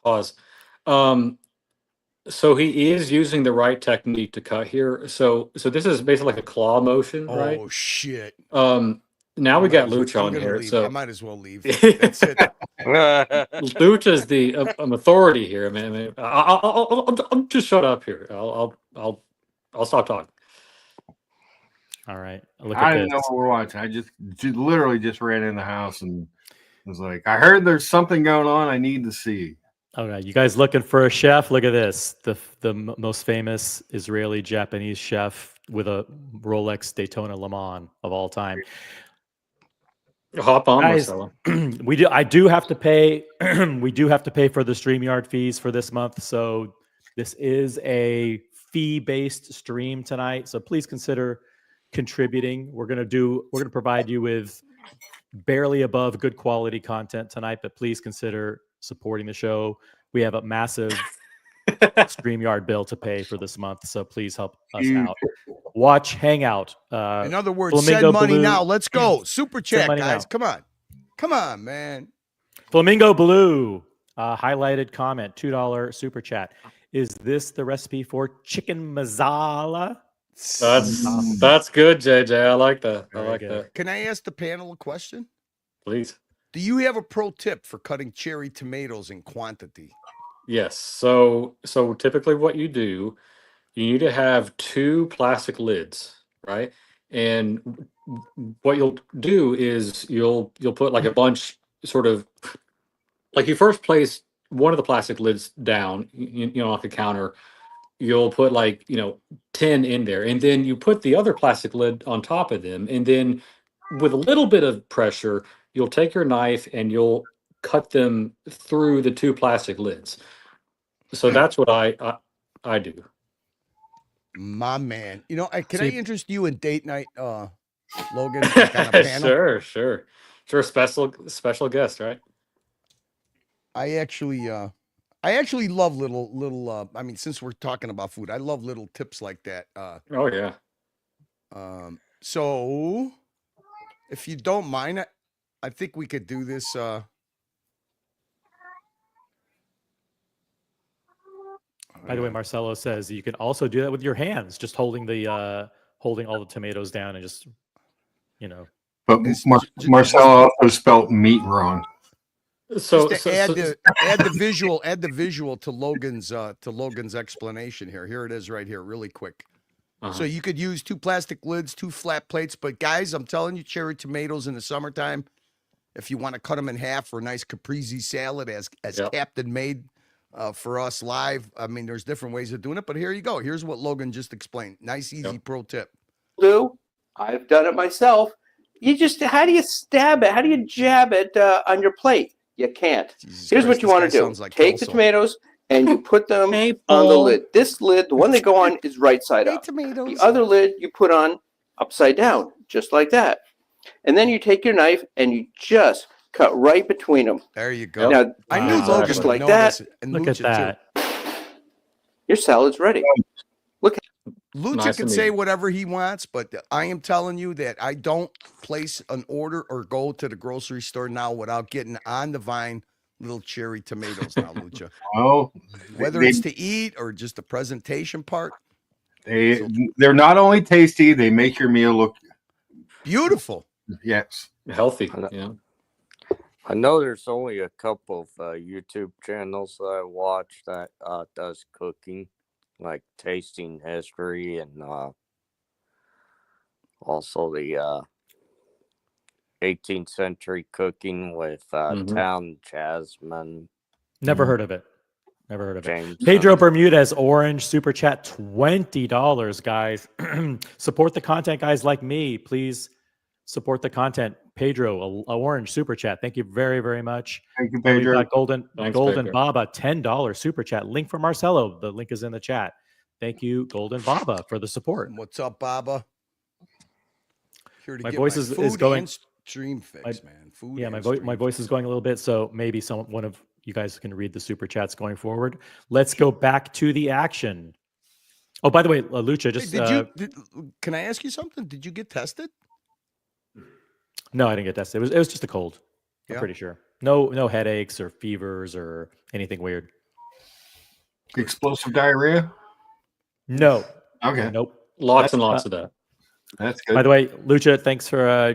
Pause. So he is using the right technique to cut here. So this is basically like a claw motion, right? Oh, shit. Now we got Lucha on here. Leave. So I might as well leave. That's it. Lucha's the authority here. I mean, I'll just shut up here. I'll stop talking. All right. I didn't know what we're watching. I just literally just ran in the house and was like, I heard there's something going on. I need to see. All right, you guys looking for a chef? Look at this. The most famous Israeli-Japanese chef with a Rolex Daytona Le Mans of all time. Hop on, guys, Marcelo. I do have to pay. We do have to pay for the StreamYard fees for this month. So this is a fee-based stream tonight. So please consider contributing. We're gonna provide you with barely above good quality content tonight, but please consider supporting the show. We have a massive StreamYard bill to pay for this month, so please help us out. Watch Hangout. In other words, Flamingo send money Blue. now. Let's go. Super chat, guys. Now. Come on, man. Flamingo Blue, highlighted comment, $2 super chat. Is this the recipe for chicken masala? That's good, JJ. I like that. I like that. Can I ask the panel a question? Please. Do you have a pro tip for cutting cherry tomatoes in quantity? Yes. So typically what you do, you need to have 2 plastic lids, right? And what you'll do is you'll put like a bunch sort of like you first place one of the plastic lids down, off the counter. You'll put like 10 in there, and then you put the other plastic lid on top of them, and then with a little bit of pressure, you'll take your knife and you'll cut them through the two plastic lids. So that's what I do. My man. Can I See- interest you in date night, Logan, like on a panel? Sure. Special guest, right? I actually love little I mean, since we're talking about food, I love little tips like that. Oh yeah. So if you don't mind, I think we could do this. By the way, Marcelo says you can also do that with your hands, just holding all the tomatoes down and just, But Marcelo also spelt meat wrong. So, just to add the visual to Logan's explanation here. Here it is right here, really quick. So you could use 2 plastic lids, 2 flat plates, but guys, I'm telling you, cherry tomatoes in the summertime, if you want to cut them in half for a nice caprese salad, as Captain made for us live. I mean, there's different ways of doing it, but here you go. Here's what Logan just explained. Nice, easy pro tip. I've done it myself. How do you stab it? How do you jab it on your plate? You can't. Here's what you want to do. Take the tomatoes and you put them on the lid. This lid, the one they go on, is right side up. The other lid you put on upside down, just like that. And then you take your knife and you just cut right between them. There you go. Now, I knew Logan just would like know that. this, and look at Lucha, that. Your salad's ready. Look at Lucha Nice can and say easy. whatever he wants, but I am telling you that I don't place an order or go to the grocery store now without getting on the vine little cherry tomatoes now, Lucha. Well, Whether it's to eat or just the presentation part. they're not only tasty, they make your meal look beautiful. Yes. Healthy. Yeah. I know there's only a couple of YouTube channels that I watch that does cooking, like Tasting History, and also the 18th Century Cooking with Town Jasmine. Never heard of it. Never heard of James, it. Pedro Bermudez, orange super chat, $20, guys. Support the content, guys like me. Please support the content. Pedro, a orange super chat. Thank you very, very much. Thank you, And we've Pedro. got Golden Pedro. Baba, $10 super chat. Link for Marcelo. The link is in the chat. Thank you, Golden Baba, for the support. What's up, Baba? Here to My get voice my is food going. and stream fix, man. Food. Yeah, and my voice is going a little bit, so maybe one of you guys can read the super chats going forward. Let's go back to the action. Oh, by the way, Lucha, just can I ask you something? Did you get tested? No, I didn't get tested. It was just a cold. I'm pretty sure. No headaches or fevers or anything weird. Explosive diarrhea? No. Okay. Nope. Lots and lots of that. That's good. By the way, Lucha, thanks for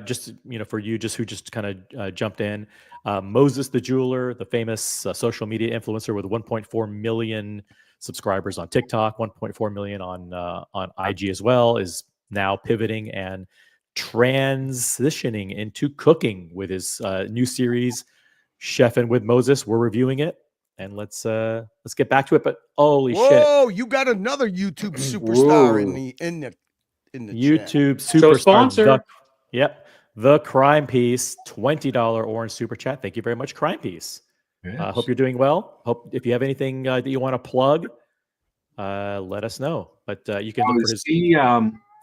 for you who just kind of jumped in. Moses the Jeweler, the famous social media influencer with 1.4 million subscribers on TikTok, 1.4 million on IG as well, is now pivoting and transitioning into cooking with his new series, Chefing with Moses. We're reviewing it, and let's get back to it. But holy shit! Whoa, you got another YouTube superstar in the YouTube chat. superstar. Sponsor. The Crime Piece, $20 orange super chat. Thank you very much, Crime Piece. Yes. Hope you're doing well. Hope if you have anything that you want to plug, let us know. But you can look for his.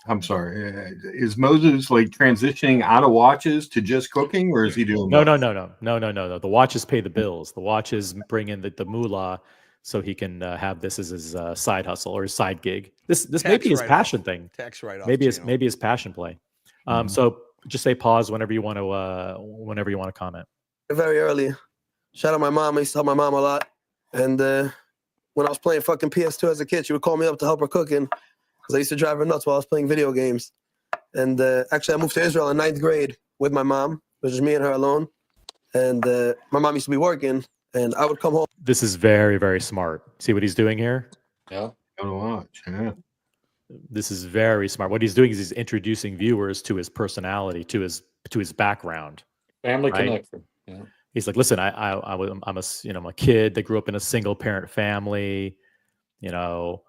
I'm sorry. Is Moses like transitioning out of watches to just cooking, or is he doing No. both? The watches pay the bills. The watches bring in the moolah, so he can have this as his side hustle or his side gig. This may be his passion thing. Tax write-off. Maybe his passion play. So just say pause whenever you want to comment. Very early. Shout out my mom. I used to help my mom a lot. And when I was playing fucking PS2 as a kid, she would call me up to help her cooking because I used to drive her nuts while I was playing video games. And actually, I moved to Israel in 9th grade with my mom. It was just me and her alone. And my mom used to be working, and I would come home. This is very, very smart. See what he's doing here? Yeah. Go to watch. Yeah. This is very smart. What he's doing is he's introducing viewers to his personality, to his background. Family Right. connection. Yeah. he's like, listen, I'm a kid that grew up in a single parent family. You know,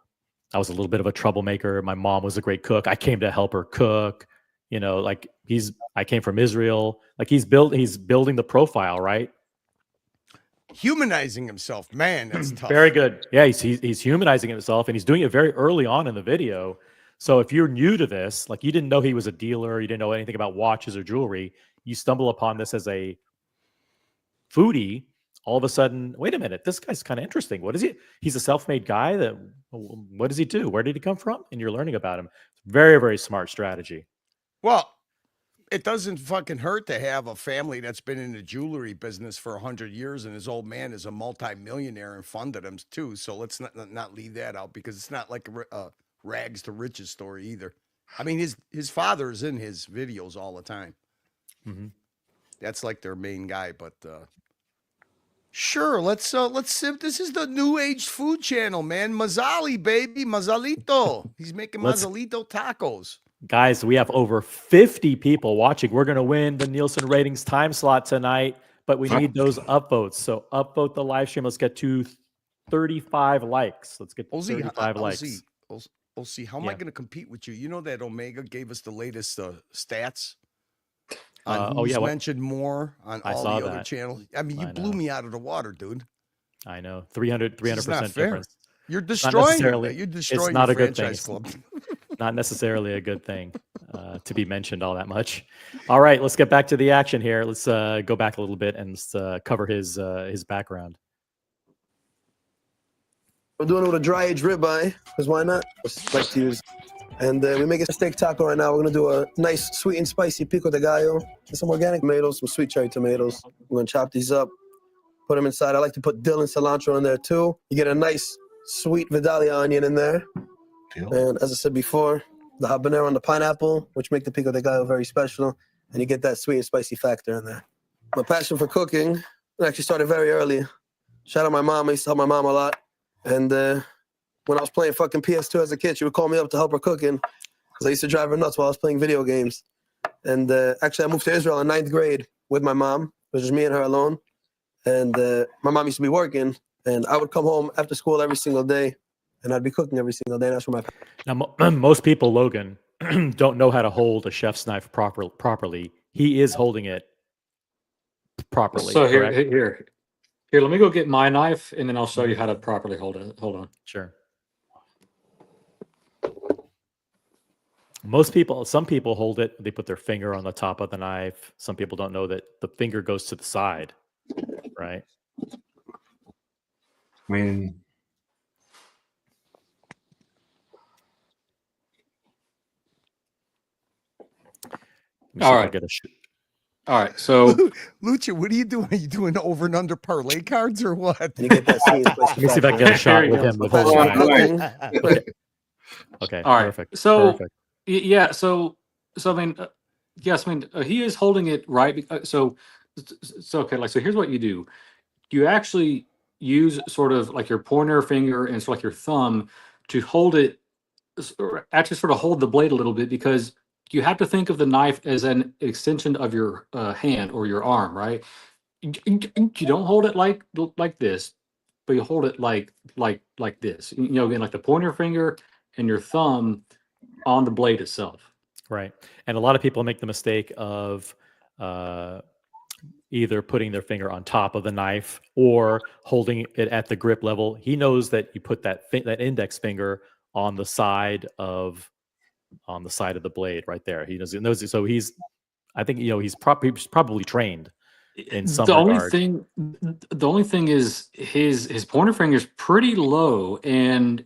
I was a little bit of a troublemaker. My mom was a great cook. I came to help her cook. You know, like I came from Israel. Like he's building the profile, right? Humanizing himself, man, that's tough. Very good. Yeah, he's humanizing himself, and he's doing it very early on in the video. So if you're new to this, like you didn't know he was a dealer, you didn't know anything about watches or jewelry, you stumble upon this as a foodie. All of a sudden, wait a minute, this guy's kind of interesting. What is he? He's a self-made guy. What does he do? Where did he come from? And you're learning about him. Very, very smart strategy. Well, it doesn't fucking hurt to have a family that's been in the jewelry business for 100 years, and his old man is a multi-millionaire and funded him too. So let's not leave that out, because it's not like a rags to riches story either. I mean, his father is in his videos all the time. Mm-hmm. That's like their main guy. But sure, let's sip. This is the new age food channel, man. Mazali, baby, Mazalito. He's making Mazalito tacos. Guys, we have over 50 people watching. We're going to win the Nielsen ratings time slot tonight, but we need those upvotes. So upvote the live stream. Let's get to 35 likes. Let's get to 35 likes. OC, how am I going to compete with you? You know that Omega gave us the latest stats on who's mentioned more on all the other channels. I mean, you blew me out of the water, dude. I know. 300% difference. You're destroying it. You're it's destroying not your a good franchise thing. club. Not necessarily a good thing to be mentioned all that much. All right, let's get back to the action here. Let's go back a little bit and cover his background. We're doing it with a dry aged ribeye, because why not? Just like to use. And we make a steak taco right now. We're gonna do a nice sweet and spicy pico de gallo. And some organic tomatoes, some sweet cherry tomatoes. We're gonna chop these up, put them inside. I like to put dill and cilantro in there too. You get a nice sweet Vidalia onion in there. And as I said before, the habanero and the pineapple, which make the pico de gallo very special. And you get that sweet and spicy factor in there. My passion for cooking actually started very early. Shout out my mom. I used to help my mom a lot. And when I was playing fucking PS2 as a kid, she would call me up to help her cooking, because I used to drive her nuts while I was playing video games. And actually, I moved to Israel in 9th grade with my mom. It was just me and her alone. And my mom used to be working, and I would come home after school every single day, and I'd be cooking every single day. That's what my Now, most people, Logan, don't know how to hold a chef's knife properly. He is holding it properly. So correct? here, let me go get my knife, and then I'll show you how to properly hold it. Hold on. Sure. Some people hold it. They put their finger on the top of the knife. Some people don't know that the finger goes to the side, right? I mean, all right. All right, so Lucha, what are you doing? Are you doing over and under parlay cards or what? You get that Let me see if I can get a shot with him. With holding Okay. Okay. All right. Perfect. So perfect. yeah, so I mean, yes, I mean he is holding it right. So okay, like so. Here's what you do: you actually use sort of like your pointer finger and sort of like your thumb to hold it. Actually, sort of hold the blade a little bit, because you have to think of the knife as an extension of your hand or your arm, right? You don't hold it like this, but you hold it like this. You know, again, like the pointer finger and your thumb on the blade itself. Right. And a lot of people make the mistake of either putting their finger on top of the knife or holding it at the grip level. He knows that you put that index finger on the side of the blade right there. He knows it. So I think he's probably trained in some regard. The only thing is his pointer finger is pretty low, and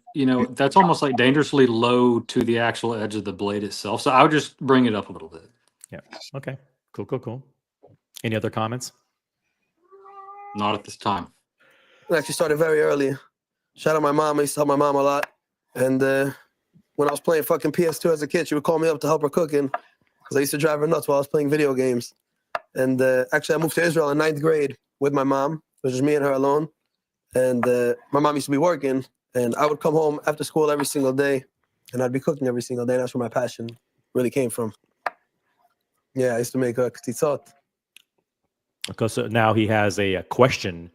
that's almost like dangerously low to the actual edge of the blade itself. So I would just bring it up a little bit. Yeah. Okay. Cool. Any other comments? Not at this time. It actually started very early. Shout out my mom. I used to help my mom a lot. And when I was playing fucking PS2 as a kid, she would call me up to help her cooking, because I used to drive her nuts while I was playing video games. And actually, I moved to Israel in 9th grade with my mom. It was just me and her alone. And my mom used to be working, and I would come home after school every single day, and I'd be cooking every single day. That's where my passion really came from. Yeah, I used to make ktitzot. because now he has a question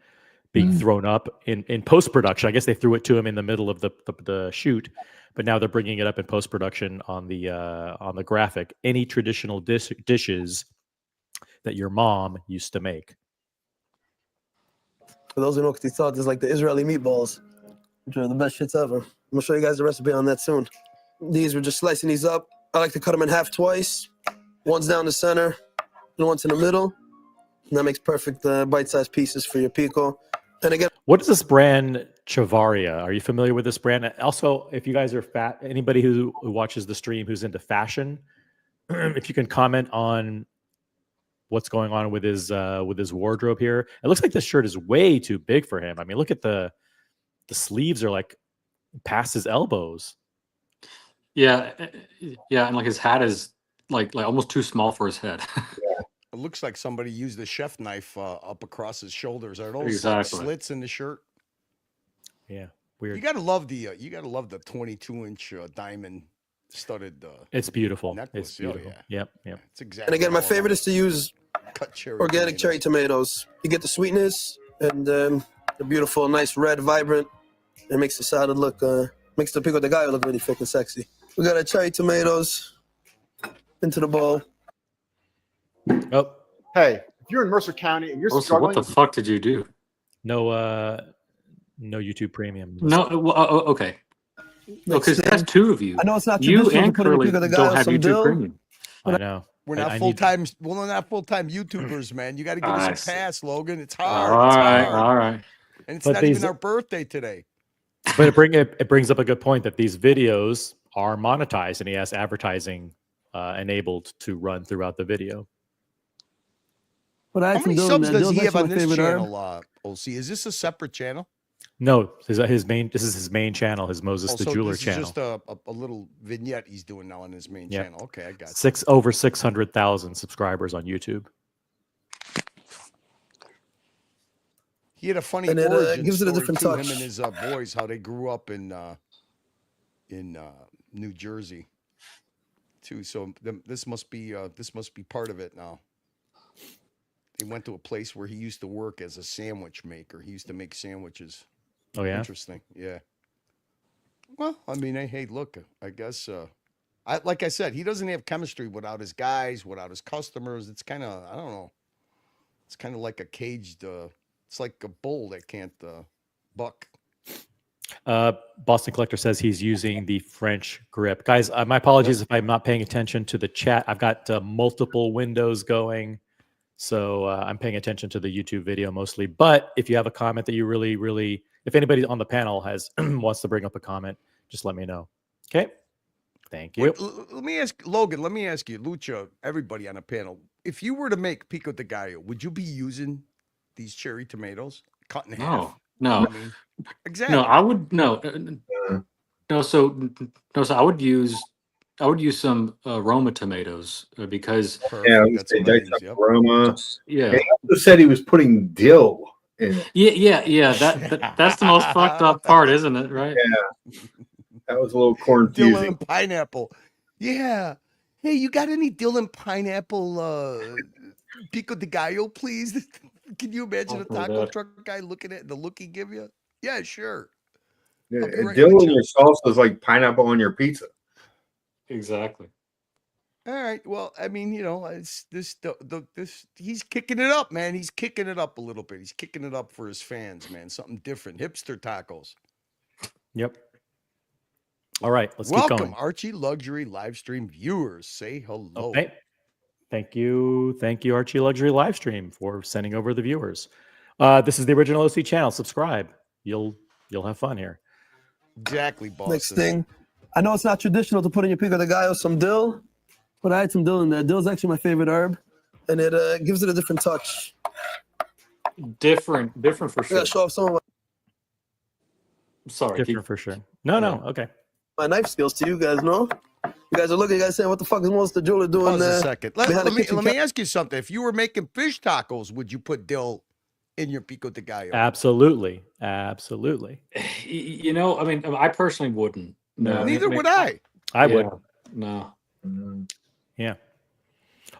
being thrown up in post production. I guess they threw it to him in the middle of the shoot, but now they're bringing it up in post production on the graphic. Any traditional dishes that your mom used to make? For those who know ktitzot, is like the Israeli meatballs, which are the best shits ever. I'm gonna show you guys the recipe on that soon. These, we're just slicing these up. I like to cut them in half twice. One's down the center, and one's in the middle. And that makes perfect bite-sized pieces for your pico. And again, What is this brand, Chavaria? Are you familiar with this brand? Also, if you guys are anybody who watches the stream who's into fashion, if you can comment on what's going on with his wardrobe here. It looks like this shirt is way too big for him. I mean, look at the sleeves are like past his elbows. Yeah, and like his hat is like almost too small for his head. It looks like somebody used a chef knife up across his shoulders. Are those Exactly. slits in the shirt? Yeah, weird. You gotta love the 22-inch diamond studded. It's beautiful. Necklace. It's beautiful. Oh, yeah. Yep. It's exactly. And again, my how I favorite love is to use cut cherry organic cherry tomatoes. You get the sweetness and the beautiful, nice red, vibrant. It makes the salad look, makes the pico de gallo look really thick and sexy. We got our cherry tomatoes into the bowl. Oh, Hey, if you're in Mercer County and you're Also, struggling, what the fuck did you do? no YouTube Premium. No, okay. Because Next that's thing, two of you. I know it's not You traditional and to put in a Curly pico de don't gallo have some YouTube dill. Premium. I know. We're not I full need- time. Well, we're not full time YouTubers, man. You got to give I us see. a pass, Logan. It's All hard. It's right, hard. all right. And it's But not these- even our birthday today. But it brings up a good point that these videos are monetized and he has advertising enabled to run throughout the video. But I How had some many dill in subs there. does Dill's he have actually on my this favorite herb. channel, OC? Is this a separate channel? No, his main. This is his main channel. His Moses the so Jeweler this channel. is just a little vignette he's doing now on his main Yep. channel. Okay, I got you. Over 600,000 subscribers on YouTube. He had a funny And it, origin gives it a story different too. touch. Him and his boys, how they grew up in New Jersey, too. So this must be part of it now. They went to a place where he used to work as a sandwich maker. He used to make sandwiches. Oh yeah. Interesting. Yeah. Well, I mean, hey, look, I guess, like I said, he doesn't have chemistry without his guys, without his customers. It's kind of, I don't know. It's kind of like a caged, it's like a bull that can't buck. Boston Collector says he's using the French grip. Guys, my apologies if I'm not paying attention to the chat. I've got multiple windows going. So I'm paying attention to the YouTube video mostly. But if you have a comment that you really, if anybody on the panel has wants to bring up a comment, just let me know. Okay. Thank you. Let me ask Logan. Let me ask you, Lucha, everybody on the panel. If you were to make pico de gallo, would you be using these cherry tomatoes cut in half? No. I mean, exactly. No, I would no. So I would use some Roma tomatoes because Perfect. Yeah, That's what I use, yep. aroma. yeah. He also said he was putting dill in it. Yeah. That's the most fucked up part, isn't it? Right? Yeah. That was a little confusing. Dill and pineapple. Yeah. Hey, you got any dill and pineapple pico de gallo, please? Can you imagine a taco truck guy looking at the look he give you? Yeah, sure. Yeah, I'll be right dill with in you. your salsa is like pineapple on your pizza. Exactly. All right. Well, I mean, it's this he's kicking it up, man. He's kicking it up a little bit. He's kicking it up for his fans, man. Something different. Hipster tacos. Yep. All right, let's keep Welcome, going. Archie Luxury live stream viewers. Say hello. Okay. Thank you, Archie Luxury Livestream, for sending over the viewers. This is the original OC channel. Subscribe. You'll have fun here. Exactly, boss. Next thing, I know it's not traditional to put in your pico de gallo some dill, but I had some dill in there. Dill is actually my favorite herb, and it gives it a different touch. Different for I sure. gotta show off some of Sorry. Different for sure. No. Okay. my knife skills to you guys, no? You guys are looking, you guys saying, what the fuck is Most the Jeweler doing Pause there? a second. behind Let the me kitchen ask you something. If you were making fish tacos, would you put dill in your pico de gallo? Absolutely. I mean, I personally wouldn't. No, Neither would I. I would. No. Yeah.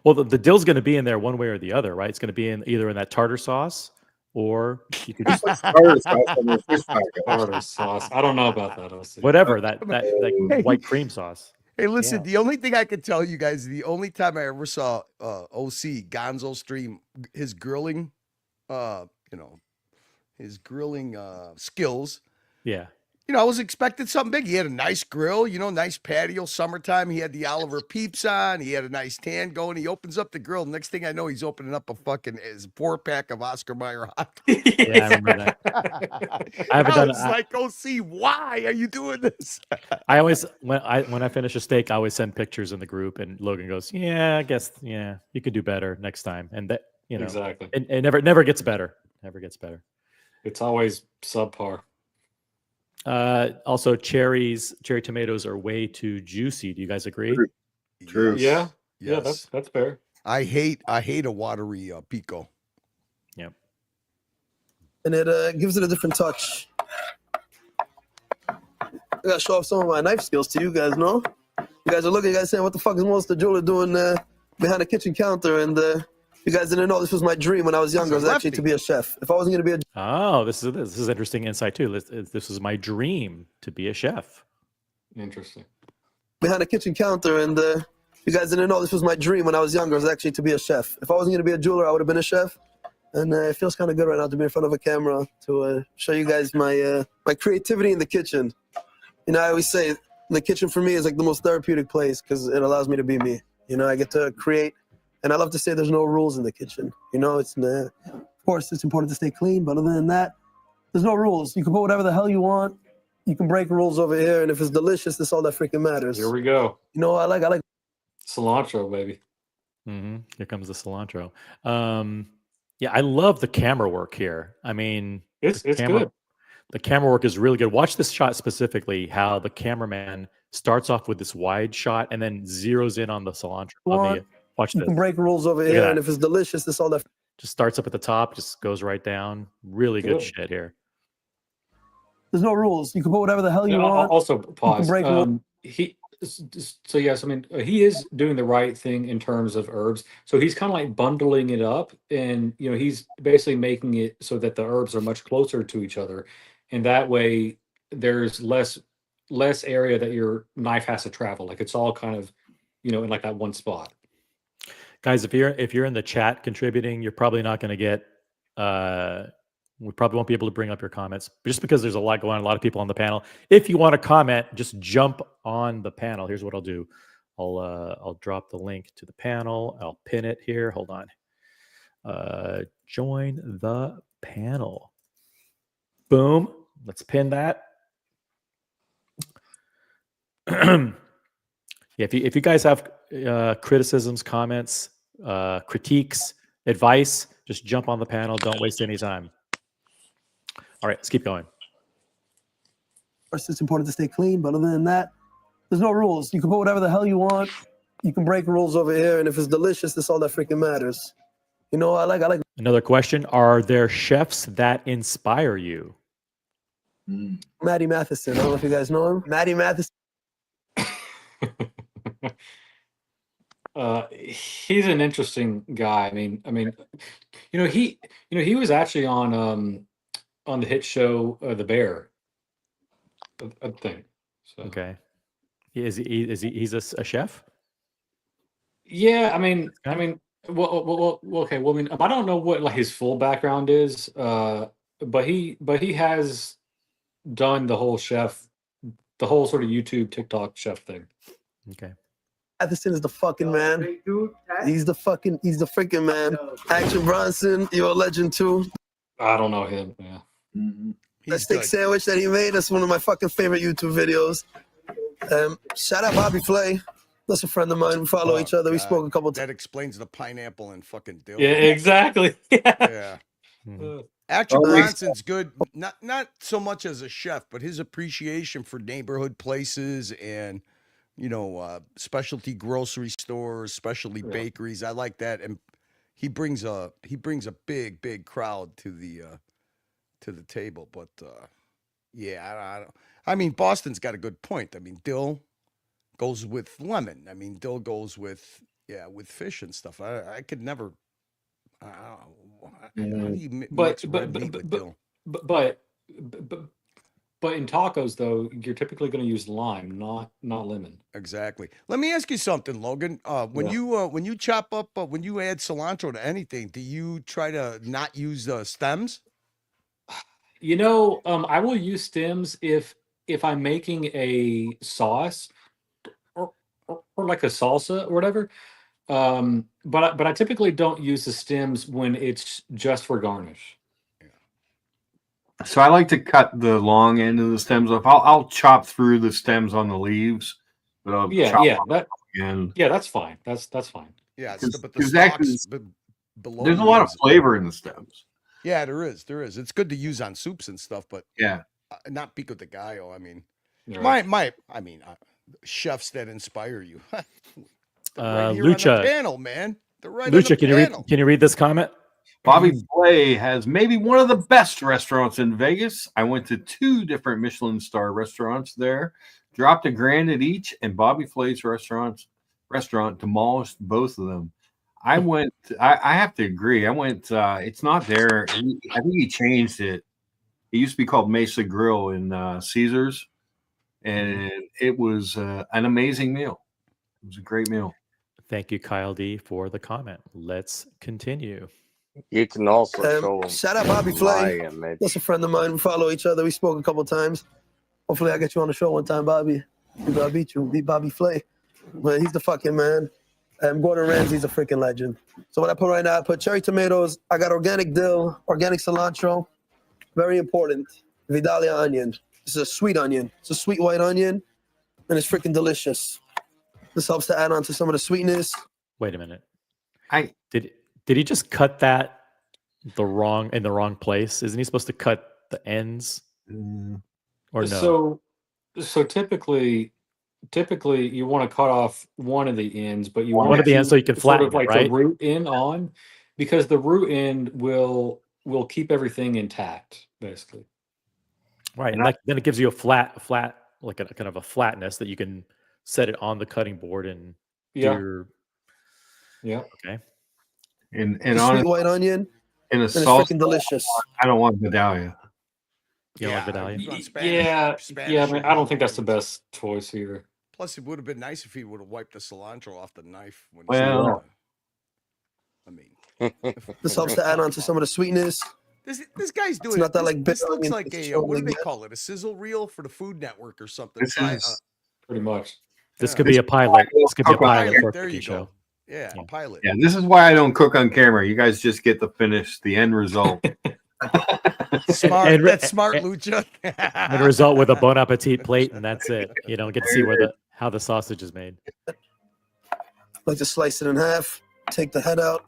Well, the dill's going to be in there one way or the other, right? It's going to be in either in that tartar sauce, or you could just Tartar sauce on your fish taco. Tartar sauce. I don't know about that. I'll see. whatever that Hey. white cream sauce. Hey, listen, Yeah. the only thing I could tell you guys, the only time I ever saw OC Gonzo stream his grilling, his grilling skills. Yeah. I was expecting something big. He had a nice grill, nice patio, summertime. He had the Oliver Peeps on. He had a nice tan going. He opens up the grill. Next thing I know, he's opening up a fucking 4-pack of Oscar Mayer hot. Yeah, I remember that. I haven't done it. Like, OC, why are you doing this? I always when I finish a steak, I always send pictures in the group, and Logan goes, "Yeah, I guess you could do better next time." And that Exactly. it never gets better. Never gets better. It's always subpar. Also, cherry tomatoes are way too juicy. Do you guys agree? True. Yeah. Yes. Yeah, that's fair. I hate a watery Pico. Yep. And it gives it a different touch. I gotta show off some of my knife skills to you guys, no? You guys are looking, you guys saying, what the fuck is Monster Jeweler doing behind the kitchen counter? And you guys didn't know this was my dream when I was younger, was actually to be a chef. If I wasn't gonna be a Oh, this is interesting insight too. This is my dream to be a chef. Interesting. behind the kitchen counter, and you guys didn't know this was my dream when I was younger, was actually to be a chef. If I wasn't gonna be a jeweler, I would have been a chef. And it feels kind of good right now to be in front of a camera to show you guys my my creativity in the kitchen. I always say the kitchen for me is like the most therapeutic place because it allows me to be me. I get to create, and I love to say there's no rules in the kitchen. It's of course it's important to stay clean, but other than that, there's no rules. You can put whatever the hell you want. You can break rules over here, and if it's delicious, that's all that freaking matters. Here we go. I like cilantro, baby. Mm-hmm. Here comes the cilantro. Yeah, I love the camera work here. I mean, it's good. The camera work is really good. Watch this shot specifically, how the cameraman starts off with this wide shot and then zeroes in on the cilantro. Watch you this. can break rules over here, and if it's delicious, that's all that. Just starts up at the top, just goes right down. Really good shit here. There's no rules. You can put whatever the hell you want. Also, pause. Break So yes, I mean he is doing the right thing in terms of herbs. So he's kind of like bundling it up, and he's basically making it so that the herbs are much closer to each other, and that way there's less area that your knife has to travel. Like it's all kind of in like that one spot. Guys, if you're in the chat contributing, you're probably not going to get. We probably won't be able to bring up your comments just because there's a lot going on, a lot of people on the panel. If you want to comment, just jump on the panel. Here's what I'll do. I'll drop the link to the panel. I'll pin it here. Hold on. Join the panel. Boom. Let's pin that. Yeah, if you guys have criticisms, comments, critiques, advice, just jump on the panel. Don't waste any time. All right, let's keep going. First, it's important to stay clean, but other than that, there's no rules. You can put whatever the hell you want. You can break rules over here, and if it's delicious, that's all that freaking matters. I like. Another question: are there chefs that inspire you? Matty Matheson. I don't know if you guys know him. Matty Matheson. He's an interesting guy. I mean, he was actually on the hit show The Bear, I think. So. Okay. He's a chef? Yeah, I mean, well, okay. Well, I mean, I don't know what like his full background is, but he has done the whole sort of YouTube, TikTok chef thing. Okay. Matheson is the fucking man. He's the freaking man. Action Bronson, you're a legend too. I don't know him. Yeah. Mm-hmm. That steak sandwich that he made, that's one of my fucking favorite YouTube videos. Shout out Bobby Flay. That's a friend of mine. We follow each other. We spoke a couple times. That explains the pineapple and fucking dill. Yeah, exactly. Yeah. Action Bronson's good. Not so much as a chef, but his appreciation for neighborhood places and specialty grocery stores, specialty bakeries. I like that, and he brings a big crowd to the table. But I mean, Boston's got a good point. I mean, dill goes with lemon. I mean, dill goes with Yeah, with fish and stuff. I could never. How do you But mix red meat with dill? but but in tacos though, you're typically going to use lime, not lemon. Exactly. Let me ask you something, Logan. When you chop up, when you add cilantro to anything, do you try to not use the stems? I will use stems if I'm making a sauce or like a salsa or whatever. But I typically don't use the stems when it's just for garnish. So I like to cut the long end of the stems off. I'll chop through the stems on the leaves, but I'll chop off the end. Yeah, that's fine. That's fine. Yeah, but the stalks below. There's a lot of flavor in the stems. Yeah, there is. It's good to use on soups and stuff, but yeah, not pico de gallo. I mean, right. chefs that inspire you. Lucha, on the panel, man. They're right Lucha, on the panel. Can you read this comment? Bobby Flay has maybe one of the best restaurants in Vegas. I went to 2 different Michelin star restaurants there, dropped $1,000 at each, and Bobby Flay's restaurant demolished both of them. I went. I have to agree. I went. It's not there. I think he changed it. It used to be called Mesa Grill in Caesars, and it was an amazing meal. It was a great meal. Thank you, Kyle D, for the comment. Let's continue. You can also show shout out Bobby Flay. That's a friend of mine. We follow each other. We spoke a couple of times. Hopefully, I get you on the show one time, Bobby. I beat you. Beat Bobby Flay. But he's the fucking man. Gordon Ramsay's a freaking legend. So what I put right now, I put cherry tomatoes. I got organic dill, organic cilantro. Very important. Vidalia onion. This is a sweet onion. It's a sweet white onion, and it's freaking delicious. This helps to add on to some of the sweetness. Wait a minute. Did he just cut that in the wrong place? Isn't he supposed to cut the ends? Or no? So typically you want to cut off one of the ends, but you want one of the ends so you can flatten like it, right? the root end on, because the root end will keep everything intact, basically. Right, and then it gives you a flat, like a kind of a flatness that you can set it on the cutting board and do your. Yeah. Okay. And sweet white onion. In a sauce, sauce, it's freaking delicious. I don't want Vidalia. You don't like Vidalia? Yeah. I mean, I don't think that's the best choice either. Plus, it would have been nice if he would have wiped the cilantro off the knife. This helps to add on to some of the sweetness. This guy's doing it's not that like this looks like a what do they call it? A sizzle reel for the Food Network or something. This is pretty much. This could be a pilot. This could be a pilot for a there you show. go. Yeah, a pilot. Yeah, this is why I don't cook on camera. You guys just get the end result. Smart. That's smart, Lucha. And a result with a Bon Appetit plate, and that's it. You don't get to see how the sausage is made. Like to slice it in half, take the head out.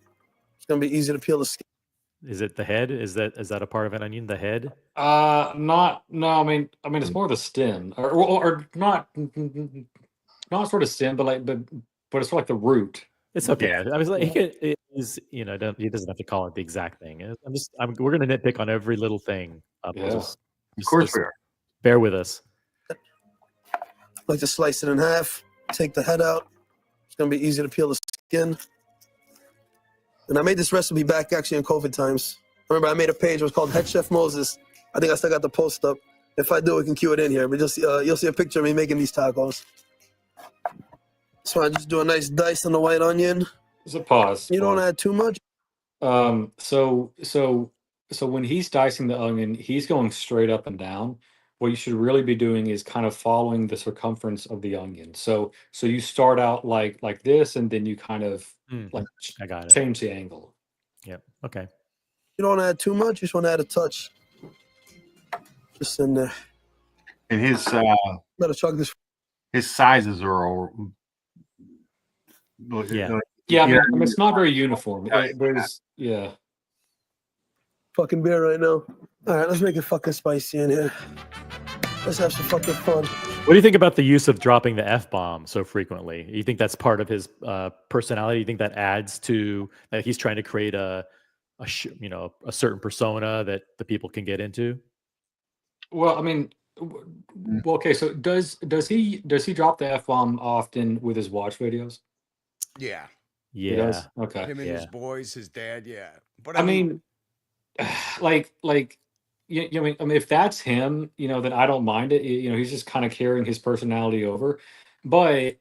It's gonna be easy to peel the skin. Is it the head? Is that a part of an onion? The head? No. I mean, it's more the stem, or not sort of stem, but it's sort of like the root. It's okay. I was like, he doesn't have to call it the exact thing. We're gonna nitpick on every little thing. Of course we are. Bear with us. Like to slice it in half, take the head out. It's gonna be easy to peel the skin. And I made this recipe back actually in COVID times. Remember, I made a page. It was called Head Chef Moses. I think I still got the post up. If I do, we can cue it in here. But you'll see a picture of me making these tacos. So I just do a nice dice on the white onion. There's a pause. You don't add too much. So when he's dicing the onion, he's going straight up and down. What you should really be doing is kind of following the circumference of the onion. So you start out like this, and then you kind of I got it. Change the angle. Yep. Okay. You don't add too much. You just want to add a touch. Just in there. And his his sizes are all. Yeah. I mean, it's not very uniform. There's fucking beer right now. All right, let's make it fucking spicy in here. Let's have some fucking fun. What do you think about the use of dropping the F-bomb so frequently? You think that's part of his personality? You think that adds to that he's trying to create a certain persona that the people can get into? Well, I mean, okay. So does he drop the F-bomb often with his watch videos? Yeah. He Yeah. does? Okay. Him and Yeah. his boys, his dad, yeah. But I mean, like, I mean, if that's him, then I don't mind it. He's just kind of carrying his personality over. But,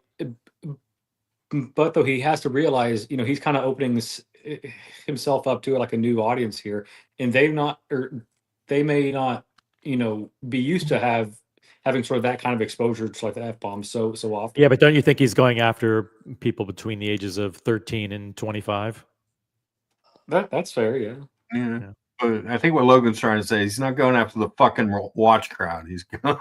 but though he has to realize, he's kind of opening himself up to like a new audience here, and they may not, be used to having sort of that kind of exposure to like the F bomb so often. Yeah, but don't you think he's going after people between the ages of 13 and 25? That's fair, yeah. Yeah. Yeah. But I think what Logan's trying to say is he's not going after the fucking watch crowd. He's going.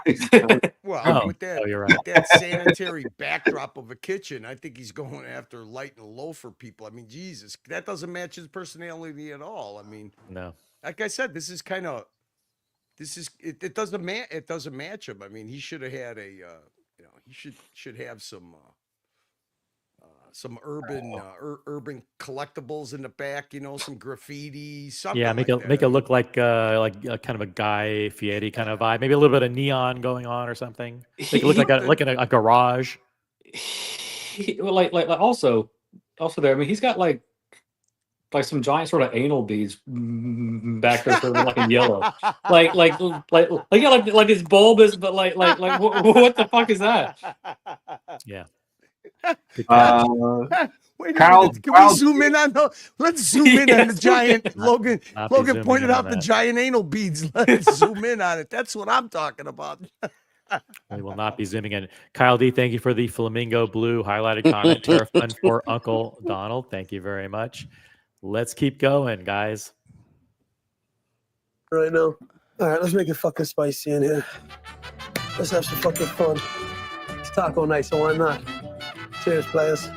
well, with that, you're right. with that sanitary backdrop of a kitchen, I think he's going after light and low for people. I mean, Jesus, that doesn't match his personality at all. I mean, No. like I said, it doesn't match him. I mean, he should have had he should have some urban collectibles in the back, some graffiti, something. Yeah, like make that. it look like kind of a Guy Fieri kind of vibe. Maybe a little bit of neon going on or something. Make it look like a garage. Well, like also there. I mean, he's got like some giant sort of anal beads back there, sort of like in yellow, like it's bulbous, but like what the fuck is that? Yeah. Wait a minute. Can we zoom in on the? Let's zoom in on the giant. Logan pointed out the giant anal beads. Let's zoom in on it. That's what I'm talking about. We will not be zooming in. Kyle D, thank you for the flamingo blue highlighted comment. Tariff fund for Uncle Donald. Thank you very much. Let's keep going, guys. Right now. All right, let's make it fucking spicy in here. Let's have some fucking fun. It's taco night, so why not? Cheers, players.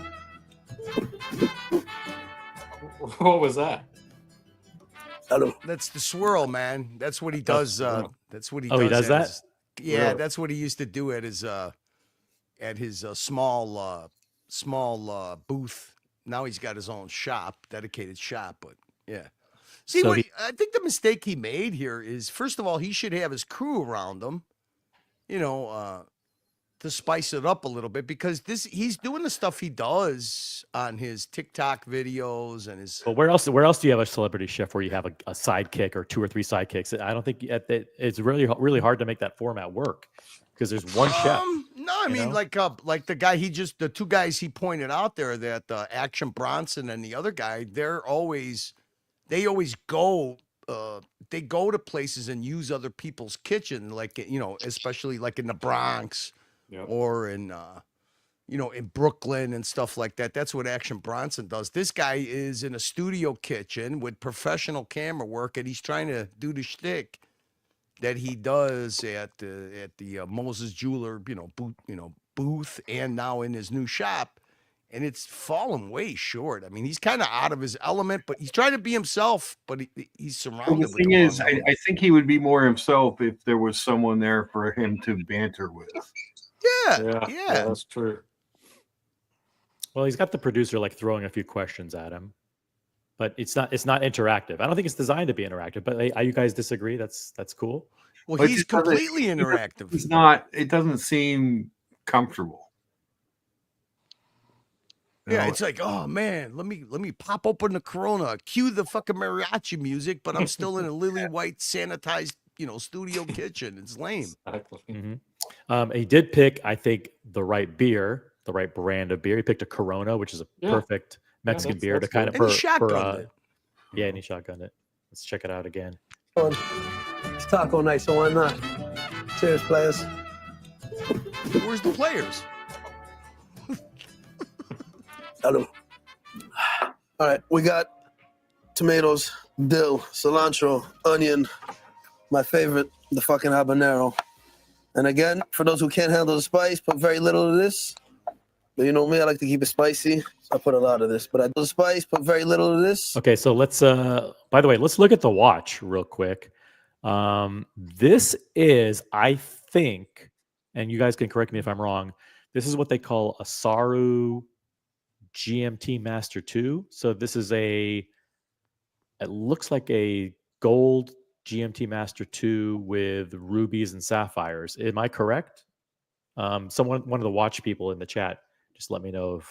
What was that? Hello. That's the swirl, man. That's what he does. That's what he does. Oh, he does that? Yeah, Really? that's what he used to do at his small booth. Now he's got his own shop, dedicated shop. But yeah, see, So I think the mistake he made here is, first of all, he should have his crew around him, to spice it up a little bit, because he's doing the stuff he does on his TikTok videos and his. But where else do you have a celebrity chef where you have a sidekick or two or three sidekicks? I don't think it's really hard to make that format work because there's one chef. No, I mean, like the guy the two guys he pointed out there, that Action Bronson and the other guy, they always go. They go to places and use other people's kitchen, like especially like in the Bronx. Yep. Or in in Brooklyn and stuff like that. That's what Action Bronson does. This guy is in a studio kitchen with professional camera work, and he's trying to do the shtick that he does at the Moses Jeweler, booth, and now in his new shop. And it's fallen way short. I mean, he's kind of out of his element, but he's trying to be himself. But he's surrounded. The thing is, I think he would be more himself if there was someone there for him to banter with. Yeah, that's true. Well, he's got the producer like throwing a few questions at him, but it's not interactive. I don't think it's designed to be interactive. But you guys disagree? That's cool. Well, he's completely interactive. It's not. It doesn't seem comfortable. Yeah, it's like, oh man, let me pop open the Corona, cue the fucking mariachi music, but I'm still in a lily white sanitized, studio kitchen. It's lame. Exactly. Mm-hmm. He did pick, I think, the right beer, the right brand of beer. He picked a Corona, which is a perfect Mexican beer to kind of and he shotgunned it. Yeah, and he shotgunned it. Let's check it out again. Fun. It's taco night, so why not? Cheers, players. Where's the players? Hello. All right, we got tomatoes, dill, cilantro, onion, my favorite, the fucking habanero. And again, for those who can't handle the spice, put very little of this. But you know me, I like to keep it spicy, so I put a lot of this. But I do spice, put very little of this. Okay, so let's by the way, let's look at the watch real quick. This is, I think, and you guys can correct me if I'm wrong, this is what they call a Saru GMT Master 2. So this is it looks like a gold GMT Master 2 with rubies and sapphires. Am I correct? One of the watch people in the chat, just let me know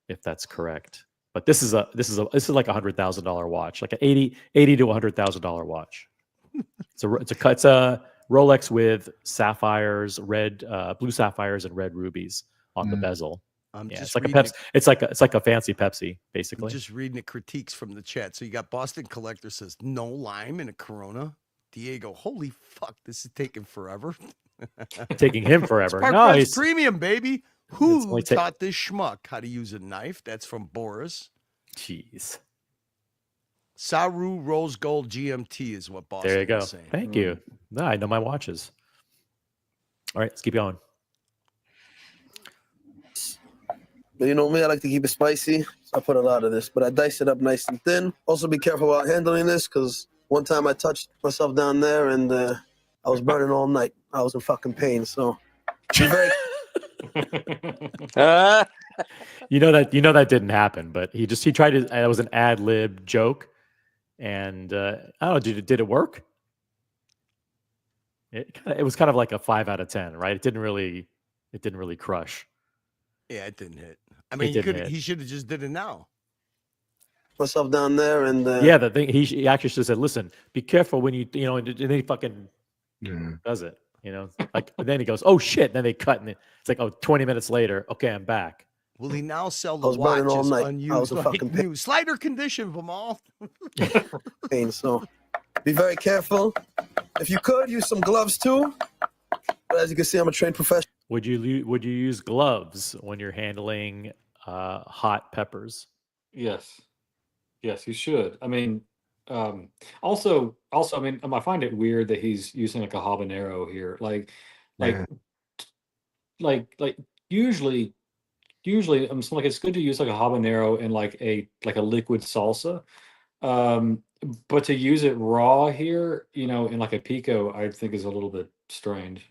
if that's correct. But this is like $100,000 watch, like an $80 to $100,000 watch. It's a Rolex with sapphires, blue sapphires and red rubies on the bezel. It's like a Pepsi. It's like a fancy Pepsi, basically. I'm just reading the critiques from the chat. So you got Boston Collector says no lime in a Corona. Diego, holy fuck, this is taking forever. Taking him forever. It's No, he's premium, baby. Who taught this schmuck how to use a knife? That's from Boris. Jeez. Saru Rose Gold GMT is what Boston There you go. was saying. Thank you. No, I know my watches. All right, let's keep going. But you know me, I like to keep it spicy. So I put a lot of this, but I dice it up nice and thin. Also be careful about handling this, because one time I touched myself down there and I was burning all night. I was in fucking pain. So be very You know that didn't happen, but he tried to. It was an ad lib joke, and I don't know. Did it work? It was kind of like a 5 out of 10, right? It didn't really crush. Yeah, it didn't hit. I mean, he should have just did it now. myself down there and yeah, the thing he actually should have said, "Listen, be careful when and then he fucking does it." Like and then he goes, "Oh shit!" And then they cut, and it's like, "Oh, 20 minutes later, okay, I'm back." Will he now sell the watches unused, like new slider condition from all? Pain. So be very careful. If you could use some gloves too, but as you can see, I'm a trained professional. Would you use gloves when you're handling hot peppers? Yes, you should. I mean, also, I mean, I find it weird that he's using like a habanero here. Like usually, so like it's good to use like a habanero in like a liquid salsa. But to use it raw here, in like a pico, I think is a little bit strange.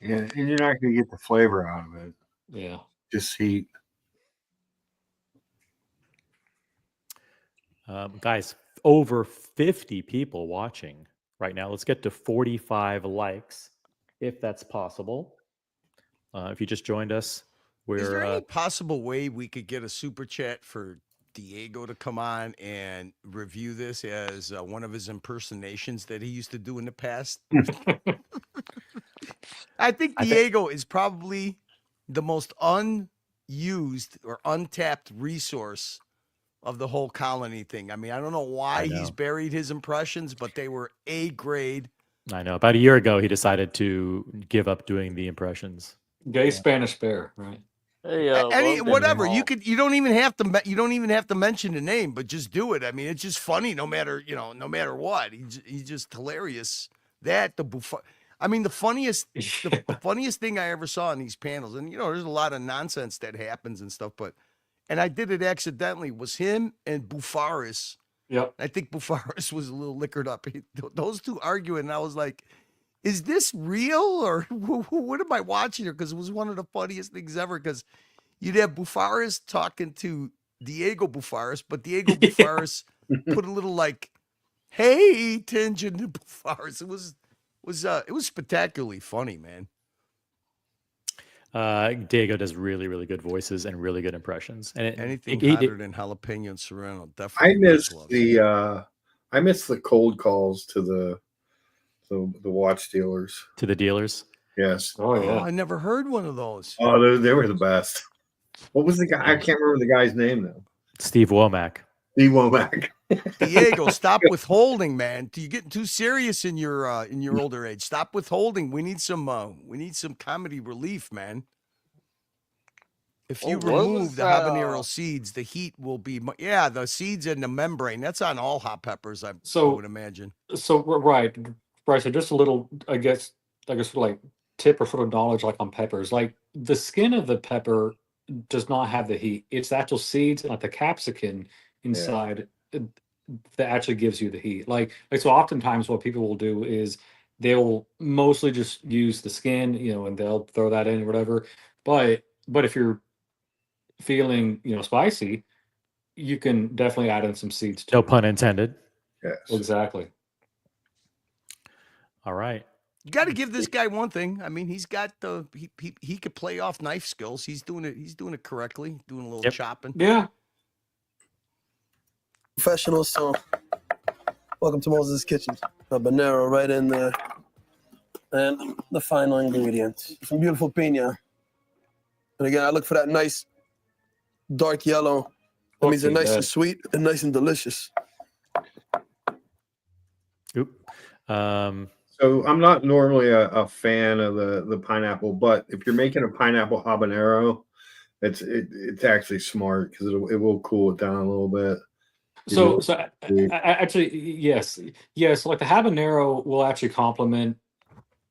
Yeah, and you're not going to get the flavor out of it. Yeah. Just heat. Guys, over 50 people watching right now. Let's get to 45 likes, if that's possible. If you just joined us, is there any possible way we could get a super chat for Diego to come on and review this as one of his impersonations that he used to do in the past? I think Diego is probably the most unused or untapped resource of the whole colony thing. I mean, I don't know why he's buried his impressions, but they were A grade. I know. About a year ago, he decided to give up doing the impressions. Gay Spanish bear, right? Hey, whatever you could. You don't even have to. You don't even have to mention the name, but just do it. I mean, it's just funny, no matter what. He's just hilarious. I mean, the funniest thing I ever saw in these panels, and there's a lot of nonsense that happens and stuff, and I did it accidentally, was him and Boufaris. Yep. I think Boufaris was a little liquored up. Those two arguing, and I was like, is this real or what am I watching here? Because it was one of the funniest things ever. Because you'd have Boufaris talking to Diego Boufaris, but Diego Boufaris put a little like, "Hey," tinge into Boufaris. It was spectacularly funny, man. Diego does really, really good voices and really good impressions. And anything hotter than jalapeno and serrano, definitely. I miss the cold calls to the watch dealers. To the dealers? Yes. Oh, yeah. I never heard one of those. Oh, they were the best. What was the guy? I can't remember the guy's name now. Steve Womack. Steve Womack. Diego, stop withholding, man. You're getting too serious in your older age. Stop withholding. We need some comedy relief, man. If you remove the habanero seeds, the heat will be the seeds and the membrane. That's on all hot peppers, I would imagine. So right. So just a little, I guess like tip or sort of knowledge like on peppers. Like the skin of the pepper does not have the heat. It's the actual seeds and like the capsicum inside that actually gives you the heat. Like so oftentimes what people will do is they'll mostly just use the skin, and they'll throw that in or whatever. But if you're feeling, spicy, you can definitely add in some seeds too. No pun intended. Yes. Exactly. All right. You got to give this guy one thing. I mean, he's got the he could play off knife skills. He's doing it. He's doing it correctly. Doing a little chopping. Yeah. Professional. So, welcome to Moses' Kitchen. Habanero right in there, and the final ingredient, some beautiful piña. And again, I look for that nice dark yellow. That means they're nice and sweet and nice and delicious. Oop. So I'm not normally a fan of the pineapple, but if you're making a pineapple habanero, it's actually smart because it will cool it down a little bit. So actually, yes. Like the habanero will actually complement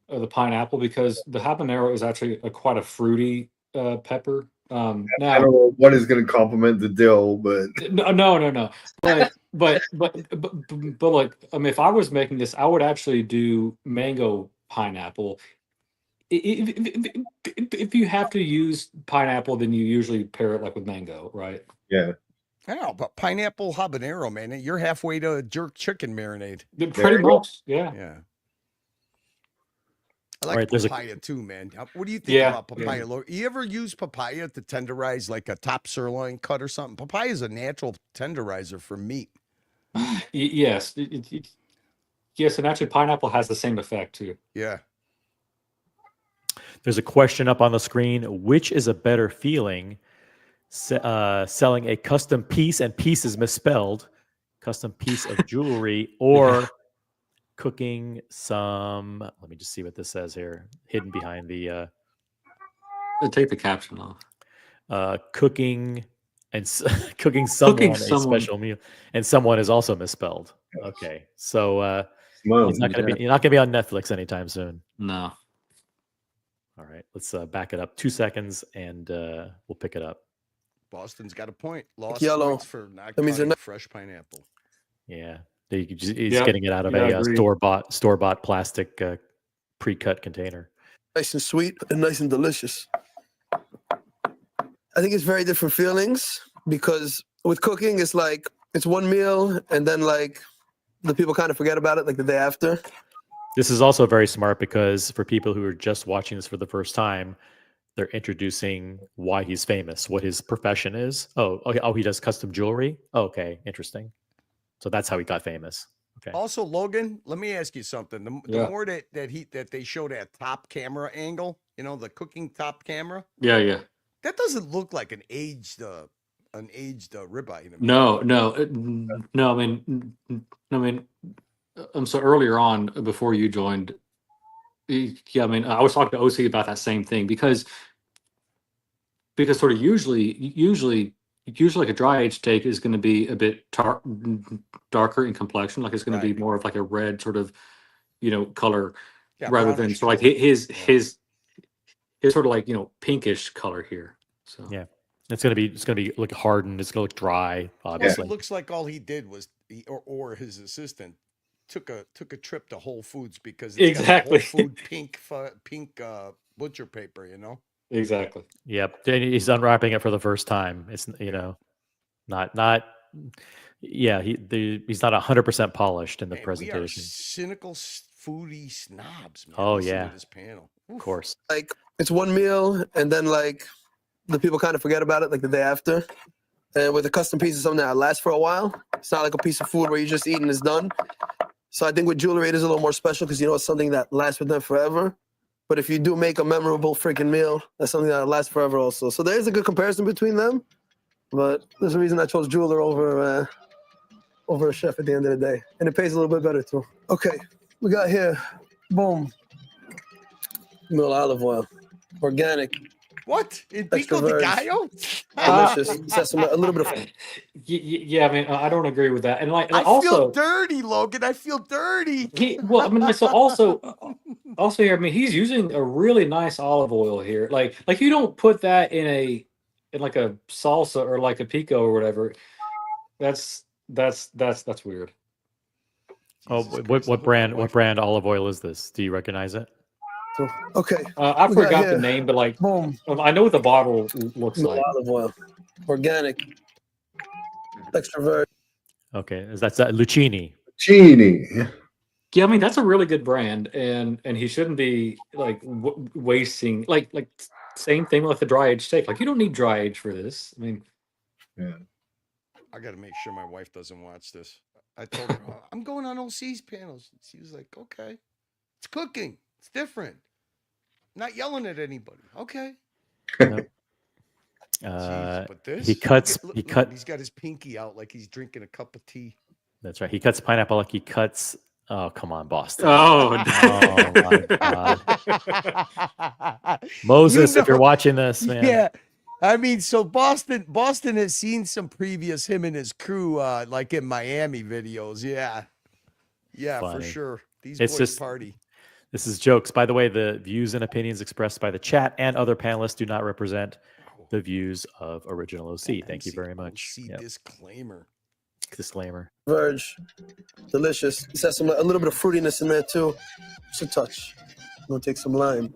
the pineapple because the habanero is actually quite a fruity pepper. Now, I don't know what is going to complement the dill, but no. But like, I mean, if I was making this, I would actually do mango pineapple. If you have to use pineapple, then you usually pair it like with mango, right? Yeah. I know, but pineapple habanero, man, you're halfway to jerk chicken marinade. Pretty much, yeah. Yeah. I like papaya too, man. What do you think about papaya? Yeah. You ever use papaya to tenderize like a top sirloin cut or something? Papaya is a natural tenderizer for meat. Yes. Yes, and actually pineapple has the same effect too. Yeah. There's a question up on the screen. Which is a better feeling? Selling a custom piece and piece is misspelled, custom piece of jewelry, or cooking some, let me just see what this says here, hidden behind the take the caption off. Cooking and cooking someone a special meal, and someone is also misspelled. Okay, so you're not going to be on Netflix anytime soon. No. All right, let's back it up 2 seconds and we'll pick it up. Boston's got a point. Lost Yellow. points for not cutting fresh pineapple. Yeah, he's getting it out of a store-bought plastic pre-cut container. Nice and sweet and nice and delicious. I think it's very different feelings because with cooking, it's like it's one meal and then like the people kind of forget about it like the day after. This is also very smart because for people who are just watching this for the first time, they're introducing why he's famous, what his profession is. Oh, okay. Oh, he does custom jewelry. Oh, okay, interesting. So that's how he got famous. Okay. Also, Logan, let me ask you something. The more that they show that top camera angle, the cooking top camera. Yeah. That doesn't look like an aged ribeye. No. I mean, so earlier on, before you joined, I mean, I was talking to OC about that same thing because sort of usually like a dry aged steak is going to be a bit darker in complexion, like it's going to be more of like a red sort of color rather than so like his sort of like pinkish color here. So yeah, it's gonna be look hardened. It's gonna look dry. Obviously, it looks like all he did was or his assistant took a trip to Whole Foods because it's got Whole Food pink butcher paper, Exactly. Yep. He's unwrapping it for the first time. It's he's not 100% polished in the presentation. We are cynical foodie snobs, man. Oh Listen yeah. to this panel. Of course. Like it's one meal and then like the people kind of forget about it like the day after. And with a custom piece of something that lasts for a while, it's not like a piece of food where you just eat and it's done. So I think with jewelry it is a little more special because it's something that lasts with them forever. But if you do make a memorable freaking meal, that's something that lasts forever also. So there is a good comparison between them. But there's a reason I chose jeweler over a chef at the end of the day. And it pays a little bit better too. Okay, we got here, boom, mill olive oil, organic. What? In Pico de Gallo? Delicious. Sesame, a little bit of. Yeah, I mean, I don't agree with that. And like, I also feel dirty, Logan. I feel dirty. Well, I mean, so also here, I mean, he's using a really nice olive oil here. Like you don't put that in like a salsa or like a pico or whatever. That's weird. Oh, what brand olive oil is this? Do you recognize it? Okay. I forgot the name, but like, boom. I know what the bottle looks like. Olive oil, organic, extra virgin. Okay, that's that Lucchini. Lucchini. Yeah, I mean that's a really good brand, and he shouldn't be like wasting like same thing with the dry aged steak. Like you don't need dry age for this. I mean, Yeah. I got to make sure my wife doesn't watch this. I told her, "Oh, I'm going on OC's panels." She was like, okay. It's cooking. It's different. Not yelling at anybody. Okay. Nope. Jeez, but this he cuts. He's got his pinky out like he's drinking a cup of tea. That's right. He cuts pineapple like he cuts. Oh, come on, Boston. oh, my God. Moses, if you're watching this, man. Yeah. I mean, so Boston has seen some previous him and his crew like in Miami videos. Yeah. Yeah, Funny. for sure. These It's boys just- party. This is jokes. By the way, the views and opinions expressed by the chat and other panelists do not represent the views of Original OC. Thank you very much. OC Yep. Disclaimer. Verge, delicious. It has a little bit of fruitiness in there too. Just a touch. I'm gonna take some lime.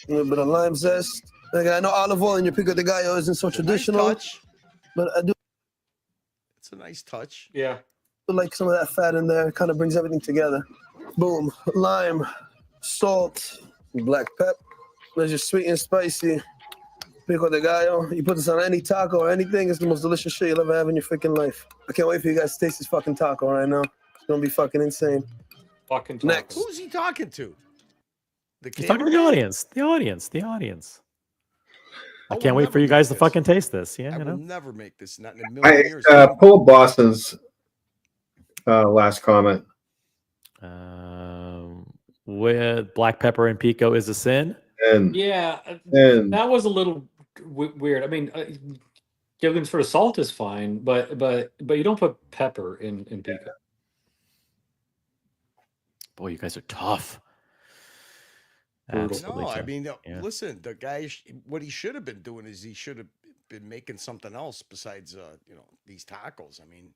A little bit of lime zest. Like, I know olive oil in your pico de gallo isn't so traditional, Nice touch. but I do It's a nice touch. yeah. like some of that fat in there. It kind of brings everything together. Boom, lime, salt, black pep. There's your sweet and spicy pico de gallo. You put this on any taco or anything, it's the most delicious shit you'll ever have in your freaking life. I can't wait for you guys to taste this fucking taco right now. It's gonna be fucking insane. Fucking Next. Who's he talking to? The He's talking to the audience. The audience. I I can't will wait for never you guys make to fucking this. taste this. Yeah, I you will know. never make this. Not in a million years. Pull Boston's last comment. With black pepper and pico is a sin. And Yeah, and that was a little weird. I mean, Gilligan's sort of salt is fine, but you don't put pepper in pico. Boy, you guys are tough. Brutal. Absolutely No, I tough. mean, Yeah. listen, the guy, what he should have been doing is he should have been making something else besides, these tacos. I mean,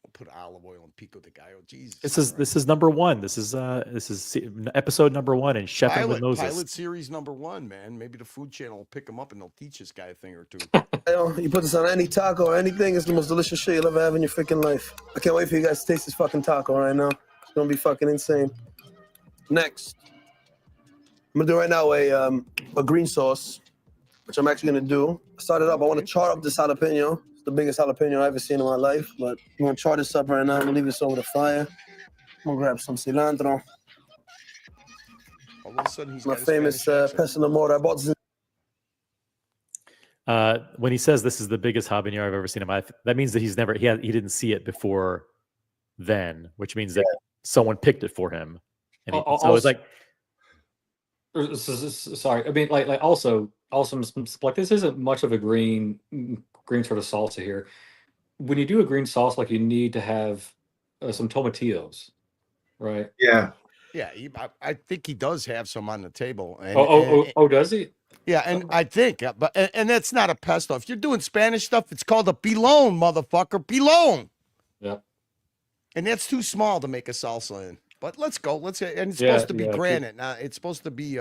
we'll put olive oil and pico de gallo. Jesus. This is number one. This is episode number one in Chefing with Moses. Pilot series number 1, man. Maybe the Food Channel will pick him up and they'll teach this guy a thing or two. You put this on any taco or anything, it's the most delicious shit you'll ever have in your freaking life. I can't wait for you guys to taste this fucking taco right now. It's gonna be fucking insane. Next, I'm gonna do right now a green sauce, which I'm actually gonna do. I started up. I want to char up this jalapeno. It's the biggest jalapeno I've ever seen in my life. But I'm gonna char this up right now. I'm gonna leave this over the fire. I'm gonna grab some cilantro. All of a sudden, he's My got his famous Spanish accent. pesto mora. I bought this. When he says this is the biggest habanero I've ever seen in my life, that means that he didn't see it before then, which means that someone picked it for him. And so it's like, sorry, I mean, like also like this isn't much of a green sort of salsa here. When you do a green sauce, like you need to have some tomatillos, right? yeah, Yeah, I think he does have some on the table. And, Does he? Yeah, and I think, and that's not a pesto. If you're doing Spanish stuff, it's called a pilon, motherfucker, pilon. Yep. And that's too small to make a salsa in. But let's go. And it's supposed to be granite. Now it's supposed to be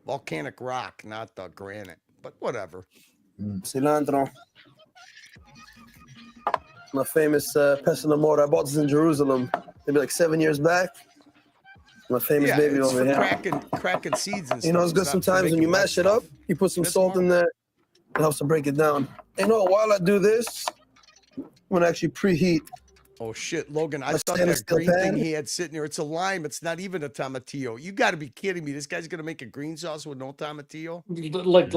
volcanic rock, not granite. But whatever. Cilantro. My famous pesto mora. I bought this in Jerusalem maybe like 7 years back. My famous baby it's over for here. cracking seeds and stuff. You know, it's good not for sometimes when you making mash it wet up, stuff. you put some That's salt in smart. there. It helps to break it down. While I do this, I'm gonna actually preheat. Oh shit, Logan! I My thought stainless that steel green thing pan. he had sitting there. It's a lime. It's not even a tomatillo. You got to be kidding me! This guy's gonna make a green sauce with no tomatillo. Like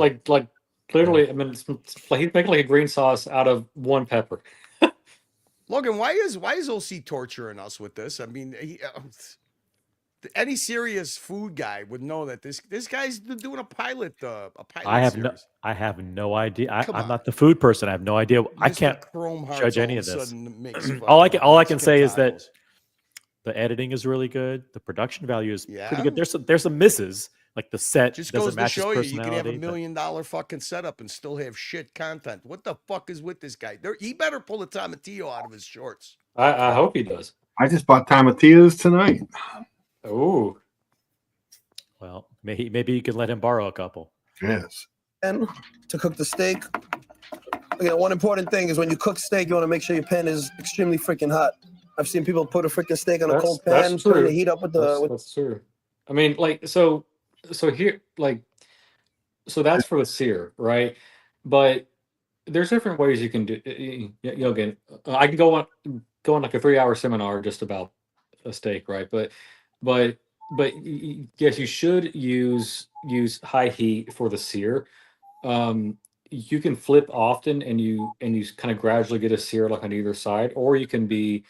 literally, I mean, it's like he's making like a green sauce out of one pepper. Logan, why is OC torturing us with this? I mean, any serious food guy would know that this guy's doing a pilot. I have no idea. I'm not the food person. I have no idea. I can't judge any of this. All I can say is that the editing is really good. The production value is pretty good. There's some misses, like the set just doesn't goes to match his show you can have personality. $1 million fucking setup and still have shit content. What the fuck is with this guy? He better pull a tomatillo out of his shorts. I hope he does. I just bought tomatillos tonight. Oh, well, maybe you could let him borrow a couple. Yes. And to cook the steak. Again, one important thing is when you cook steak, you want to make sure your pan is extremely freaking hot. I've seen people put a freaking steak on a That's cold pan, that's turn the true. heat up with the That's true. I mean, like, so here, like, so that's for the sear, right? But there's different ways you can do. Again, I can go on like a 3 hour seminar just about a steak, right? But yes, you should use high heat for the sear. You can flip often, and you kind of gradually get a sear like on either side, or you can be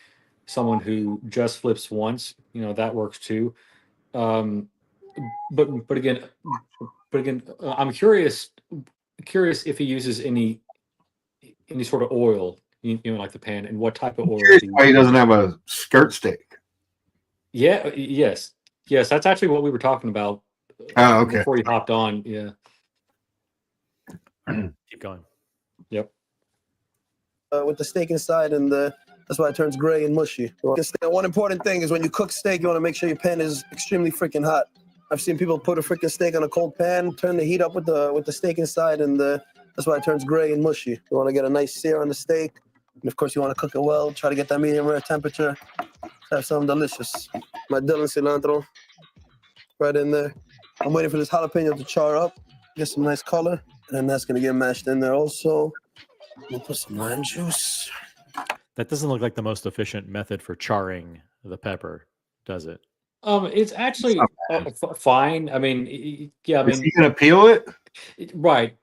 someone who just flips once. That works too. Um, but again, I'm curious if he uses any sort of oil, like the pan, and what type of oil Curious he why he uses. doesn't have a skirt steak. Yeah, yes, that's actually what we were talking about Oh, okay. before you hopped on. Yeah. Keep going. Yep. with the steak inside, and that's why it turns gray and mushy. One important thing is when you cook steak, you want to make sure your pan is extremely freaking hot. I've seen people put a freaking steak on a cold pan, turn the heat up with the steak inside, and that's why it turns gray and mushy. You want to get a nice sear on the steak, and of course you want to cook it well. Try to get that medium rare temperature. Have something delicious. My dill and cilantro right in there. I'm waiting for this jalapeno to char up, get some nice color, and then that's gonna get mashed in there also. We'll put some lime juice. That doesn't look like the most efficient method for charring the pepper, does it? It's actually fine. I mean, yeah. I Is mean, he gonna peel it? right.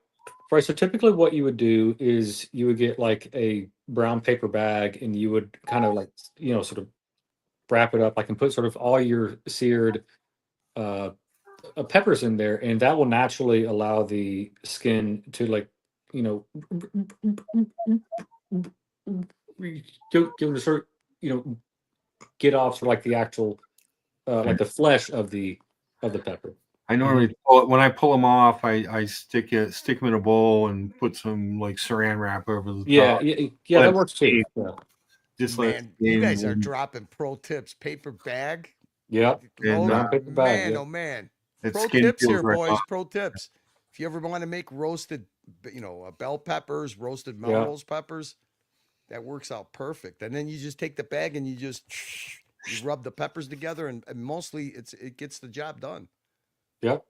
So typically, what you would do is you would get like a brown paper bag, and you would kind of like sort of wrap it up, like, and put sort of all your seared peppers in there, and that will naturally allow the skin to, like, give them to sort of get off sort of like the actual like the flesh of the pepper. I normally pull it when I pull them off. I stick them in a bowl and put some like saran wrap over the top. Yeah, that works too. Yeah. Just Man, you guys are dropping pro tips. Paper bag. Yep. Oh, Paper bag, man, yeah. oh man. That Pro skin tips peels here, right boys. off. Pro tips. If you ever want to make roasted, bell peppers, roasted Melrose peppers, that works out perfect. And then you just take the bag and you rub the peppers together, and mostly it gets the job done. Yep.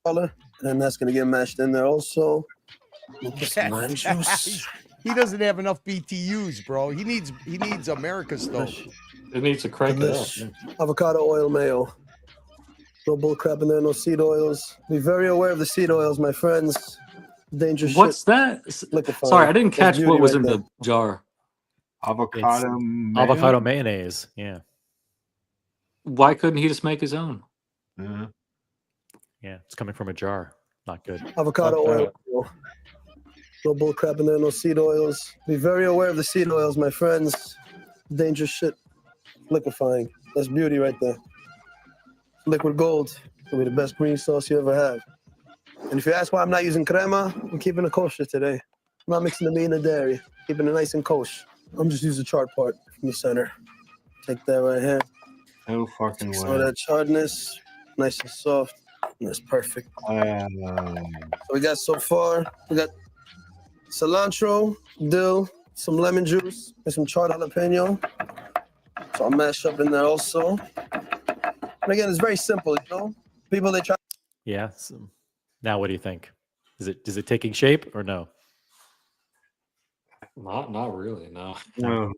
Color, and that's gonna get mashed in there also. We'll put some lime juice. He doesn't have enough BTUs, bro. He needs America's stuff. It needs to crank it up. Yeah. Avocado oil mayo. No bull crap in there, no seed oils. Be very aware of the seed oils, my friends. Dangerous What's shit. that? Liquefying. Sorry, I didn't That's catch what was beauty in right the jar. Avocado Mayonnaise. Yeah. Why couldn't he just make his own? Yeah, it's coming from a jar. Not good. Avocado oil. No bull crap in there, no seed oils. Be very aware of the seed oils, my friends. Dangerous shit. Liquefying. That's beauty right there. Liquid gold. It'll be the best green sauce you ever have. And if you ask why I'm not using crema, I'm keeping it kosher today. I'm not mixing the meat and the dairy. Keeping it nice and kosher. I'm just using the charred part from the center. Take that right here. No fucking Some of way. that charredness, nice and soft. And that's perfect. So we got we got cilantro, dill, some lemon juice, and some charred jalapeno. So I'll mash up in there also. And again, it's very simple, People, they try. Yeah. So now, what do you think? Is it taking shape or no? Not really. No. No,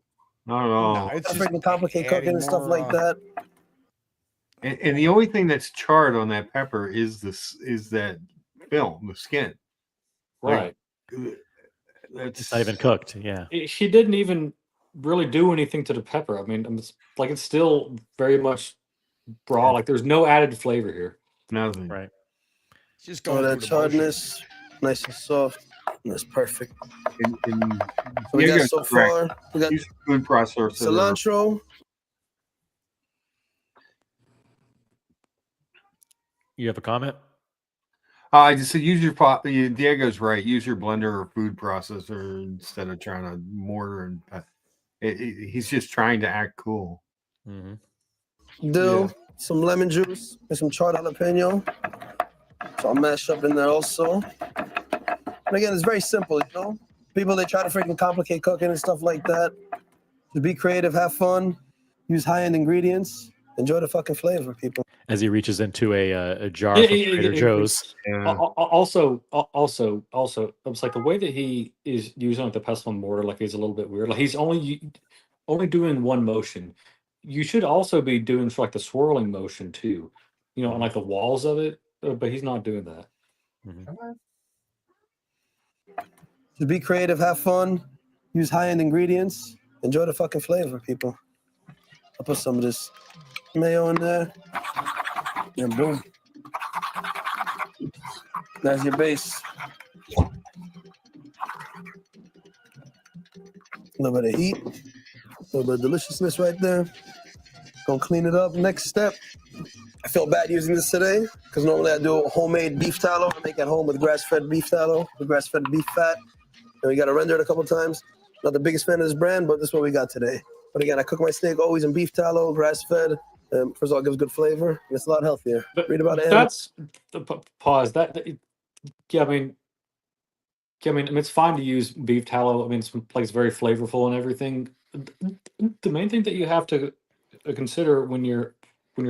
not at all. No, it's just freaking complicate cooking and stuff like that. And the only thing that's charred on that pepper is that film, the skin. Right. It's not even cooked. Yeah. She didn't even really do anything to the pepper. I mean, it's still very much raw. Like, there's no added flavor here. Nothing. Right. It's just All going that through the charredness, nice and soft. And that's perfect. And So we got so far, we got use food processor. cilantro. You have a comment? I just said use your Diego's right. Use your blender or food processor instead of trying to mortar and. He's just trying to act cool. Dill, some lemon juice, and some charred jalapeno. So I'll mash up in there also. And again, it's very simple, People, they try to freaking complicate cooking and stuff like that. So be creative, have fun, use high-end ingredients, enjoy the fucking flavor, people. As he reaches into a jar Yeah, from yeah, Trader yeah, Joe's. Also, it's like the way that he is using like the pestle and mortar, like is a little bit weird. Like he's only doing one motion. You should also be doing like the swirling motion too, you know, on like the walls of it. But he's not doing that. So be creative, have fun, use high-end ingredients, enjoy the fucking flavor, people. I'll put some of this mayo in there, and boom. That's your base. A little bit of heat, a little bit of deliciousness right there. Gonna clean it up. Next step. I feel bad using this today because normally I do homemade beef tallow. I make at home with grass-fed beef tallow, with grass-fed beef fat. And we got to render it a couple times. Not the biggest fan of this brand, but this is what we got today. But again, I cook my steak always in beef tallow, grass-fed. First of all, it gives good flavor, and it's a lot healthier. But Read about it. that's pause. Yeah, I mean, it's fine to use beef tallow. I mean, it's very flavorful and everything. The main thing that you have to consider when you're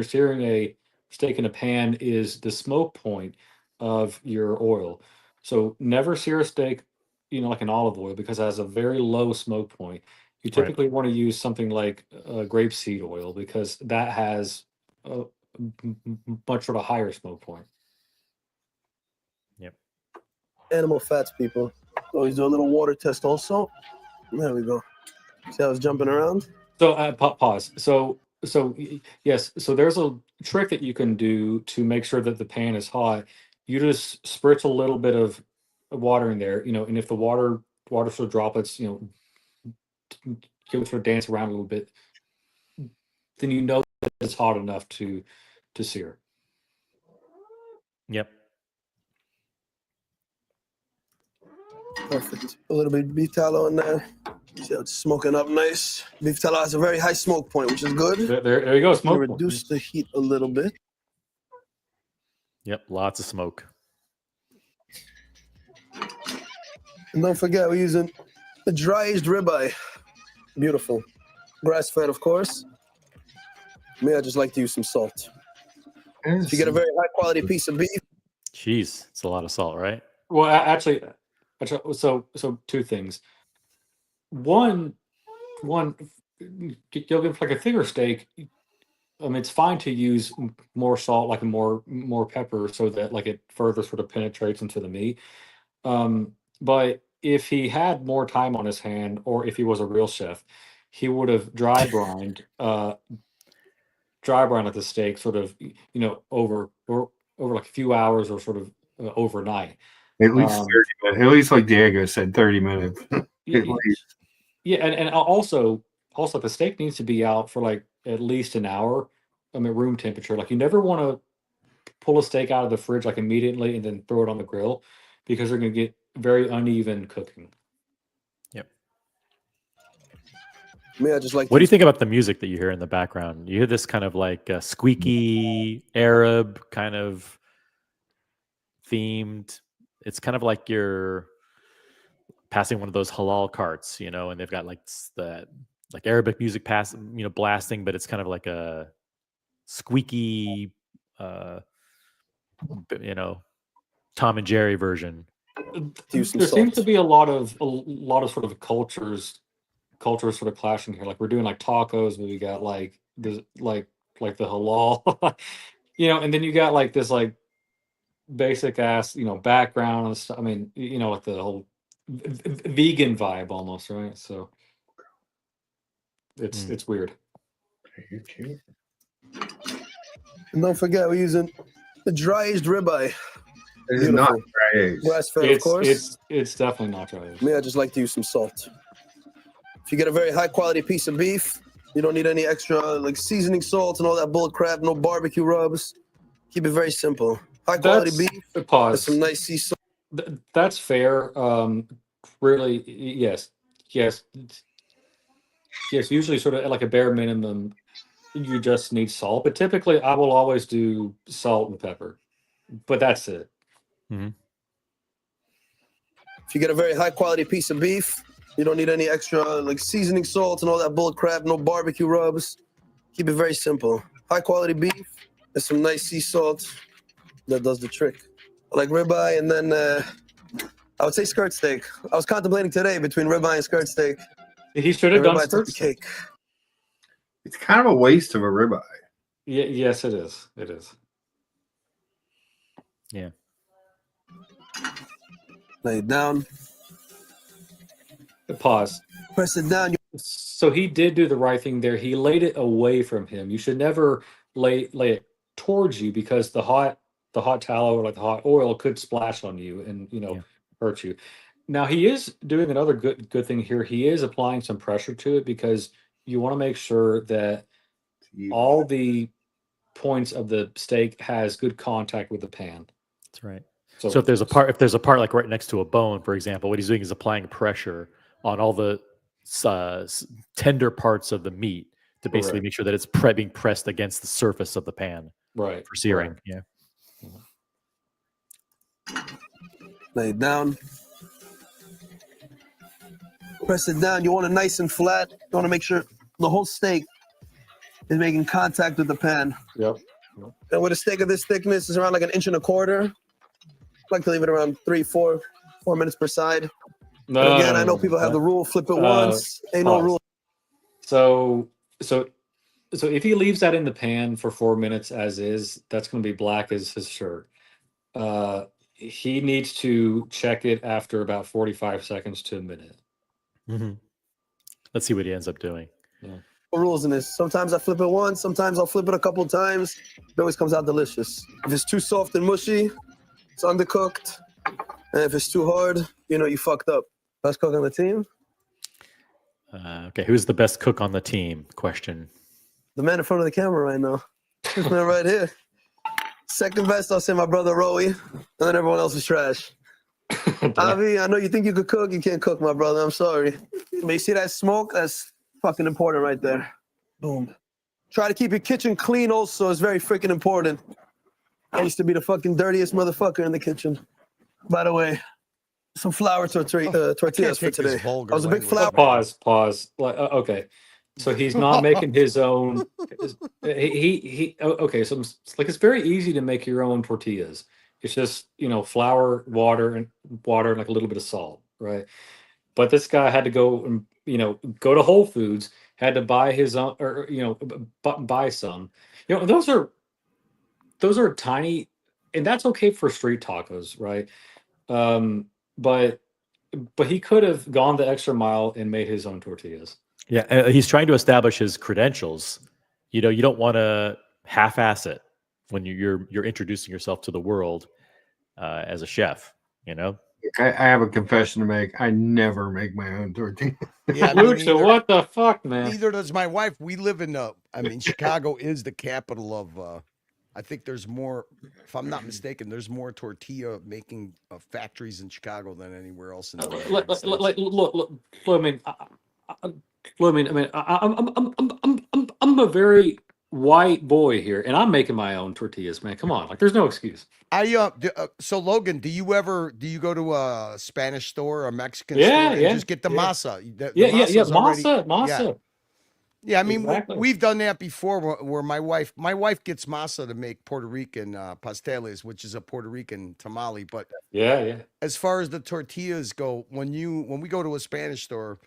searing a steak in a pan is the smoke point of your oil. So never sear a steak, you know, like an olive oil because it has a very low smoke point. You Right. typically want to use something like grapeseed oil because that has a much sort of higher smoke point. Yep. Animal fats, people. Always do a little water test also. There we go. See how it's jumping around? So pause. Yes. So there's a trick that you can do to make sure that the pan is hot. You just spritz a little bit of water in there, you know, and if the water sort of droplets, you know, give it sort of dance around a little bit, then you know that it's hot enough to sear. Yep. Perfect. A little bit of beef tallow in there. See how it's smoking up nice. Beef tallow has a very high smoke point, which is good. There you go. Smoke point. Reduce the heat a little bit. Yep. Lots of smoke. And don't forget, we're using a dry-aged ribeye. Beautiful. Grass-fed, of course. Me, I just like to use some salt. If you get a very high-quality piece of beef. Jeez, it's a lot of salt, right? Well, actually, so two things. One, you'll give like a thicker steak. It's fine to use more salt, like more pepper, so that like it further sort of penetrates into the meat. But if he had more time on his hand, or if he was a real chef, he would have dry brined at the steak, sort of, you know, over like a few hours or sort of overnight. At least 30 minutes. At least like Diego said, 30 minutes. At least. Yeah, and also the steak needs to be out for like at least an hour. Room temperature. Like you never want to pull a steak out of the fridge like immediately and then throw it on the grill because they're going to get very uneven cooking. Yep. Me, I just like. What do you think about the music that you hear in the background? You hear this kind of like squeaky Arab kind of themed. It's kind of like you're passing one of those halal carts, you know, and they've got like the Arabic music blasting, but it's kind of like a squeaky, you know, Tom and Jerry version. There seems to be a lot of sort of cultures sort of clashing here. Like we're doing like tacos, but we got like the halal, you know, and then you got like this like basic ass, you know, background and stuff. You know, like the whole vegan vibe almost, right? So it's weird. And don't forget, we're using the dry-aged ribeye. It is not dry-aged. Grass-fed, of course. It's definitely not dry-aged. Me, I just like to use some salt. If you get a very high-quality piece of beef, you don't need any extra like seasoning salts and all that bull crap. No barbecue rubs. Keep it very simple. High-quality beef. Pause. Some nice sea salt. That's fair. Really, yes. Usually, sort of like a bare minimum, you just need salt. But typically, I will always do salt and pepper. But that's it. Mm-hmm. If you get a very high-quality piece of beef, You don't need any extra like seasoning salts and all that bull crap. No barbecue rubs. Keep it very simple. High quality beef and some nice sea salt. That does the trick. I like ribeye, and then I would say skirt steak. I was contemplating today between ribeye and skirt steak. He should have And done ribeye took skirt the steak. cake. It's kind of a waste of a ribeye. Yeah, yes, it is. It is. Yeah. Lay it down. Pause. Press it down. So he did do the right thing there. He laid it away from him. You should never lay it towards you, because the hot tallow or like the hot oil could splash on you and hurt you. Now he is doing another good thing here. He is applying some pressure to it, because you want to make sure that all the points of the steak has good contact with the pan. That's right. So if there's a part like right next to a bone, for example, what he's doing is applying pressure on all the tender parts of the meat to basically Correct. make sure that it's being pressed against the surface of the pan, Right, for searing. right. Yeah. Lay it down. Press it down. You want it nice and flat. You want to make sure the whole steak is making contact with the pan. Yep. And with a steak of this thickness, is around like 1.25 inches. I like to leave it around 4 minutes per side. No, But again, no, I know no, people have no. the rule: flip it once. Ain't no Pause. rule. So if he leaves that in the pan for 4 minutes as is, that's going to be black as his shirt. He needs to check it after about 45 seconds to a minute. Mm-hmm. Let's see what he ends up doing. Yeah. Rules in this. Sometimes I flip it once. Sometimes I'll flip it a couple times. It always comes out delicious. If it's too soft and mushy, it's undercooked. And if it's too hard, you fucked up. Best cook on the team? Okay, who's the best cook on the team? Question. The man in front of the camera right now. This man right here. Second best, I'll say my brother Roey. And then everyone else is trash. Avi, I know you think you could cook. You can't cook, my brother. I'm sorry. But you see that smoke? That's fucking important right there. Boom. Try to keep your kitchen clean also. It's very freaking important. I used to be the fucking dirtiest motherfucker in the kitchen. By the way, some flour tortillas for today. I was a big flour. Pause. Okay, so he's not making his own. Okay. So it's very easy to make your own tortillas. It's just flour, water, and like a little bit of salt, right? But this guy had to go and go to Whole Foods, had to buy his own, or buy some. Those are tiny, and that's okay for street tacos, right? But he could have gone the extra mile and made his own tortillas. Yeah, he's trying to establish his credentials. You don't want to half-ass it when you're introducing yourself to the world as a chef. I have a confession to make. I never make my own tortilla. Yeah, Lucha, what the fuck, man? Neither does my wife. We live in Chicago is the capital of. I think there's more, if I'm not mistaken, there's more tortilla making factories in Chicago than anywhere else in the world. I'm a very white boy here, and I'm making my own tortillas, man. Come on, there's no excuse. So Logan, do you go to a Spanish store or a Mexican Yeah, store and yeah, just get the yeah. masa? The Yeah, masa's already- masa. Yeah, I mean, Exactly. we've done that before where my wife gets masa to make Puerto Rican pasteles, which is a Puerto Rican tamale. But Yeah. as far as the tortillas go, when we go to a Spanish store,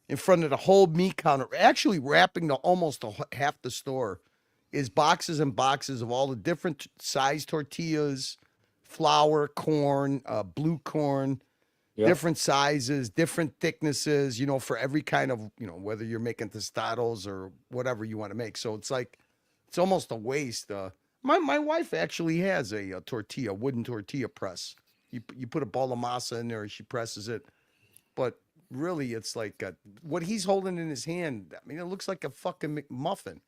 in front of the whole meat counter, actually wrapping almost half the store, is boxes and boxes of all the different size tortillas, flour, corn, blue corn. Yep. Different sizes, different thicknesses, for every kind of, whether you're making tostados or whatever you want to make. So it's almost a waste. My wife actually has a wooden tortilla press. You put a ball of masa in there and she presses it. But really, it's like what he's holding in his hand. I mean, it looks like a fucking muffin.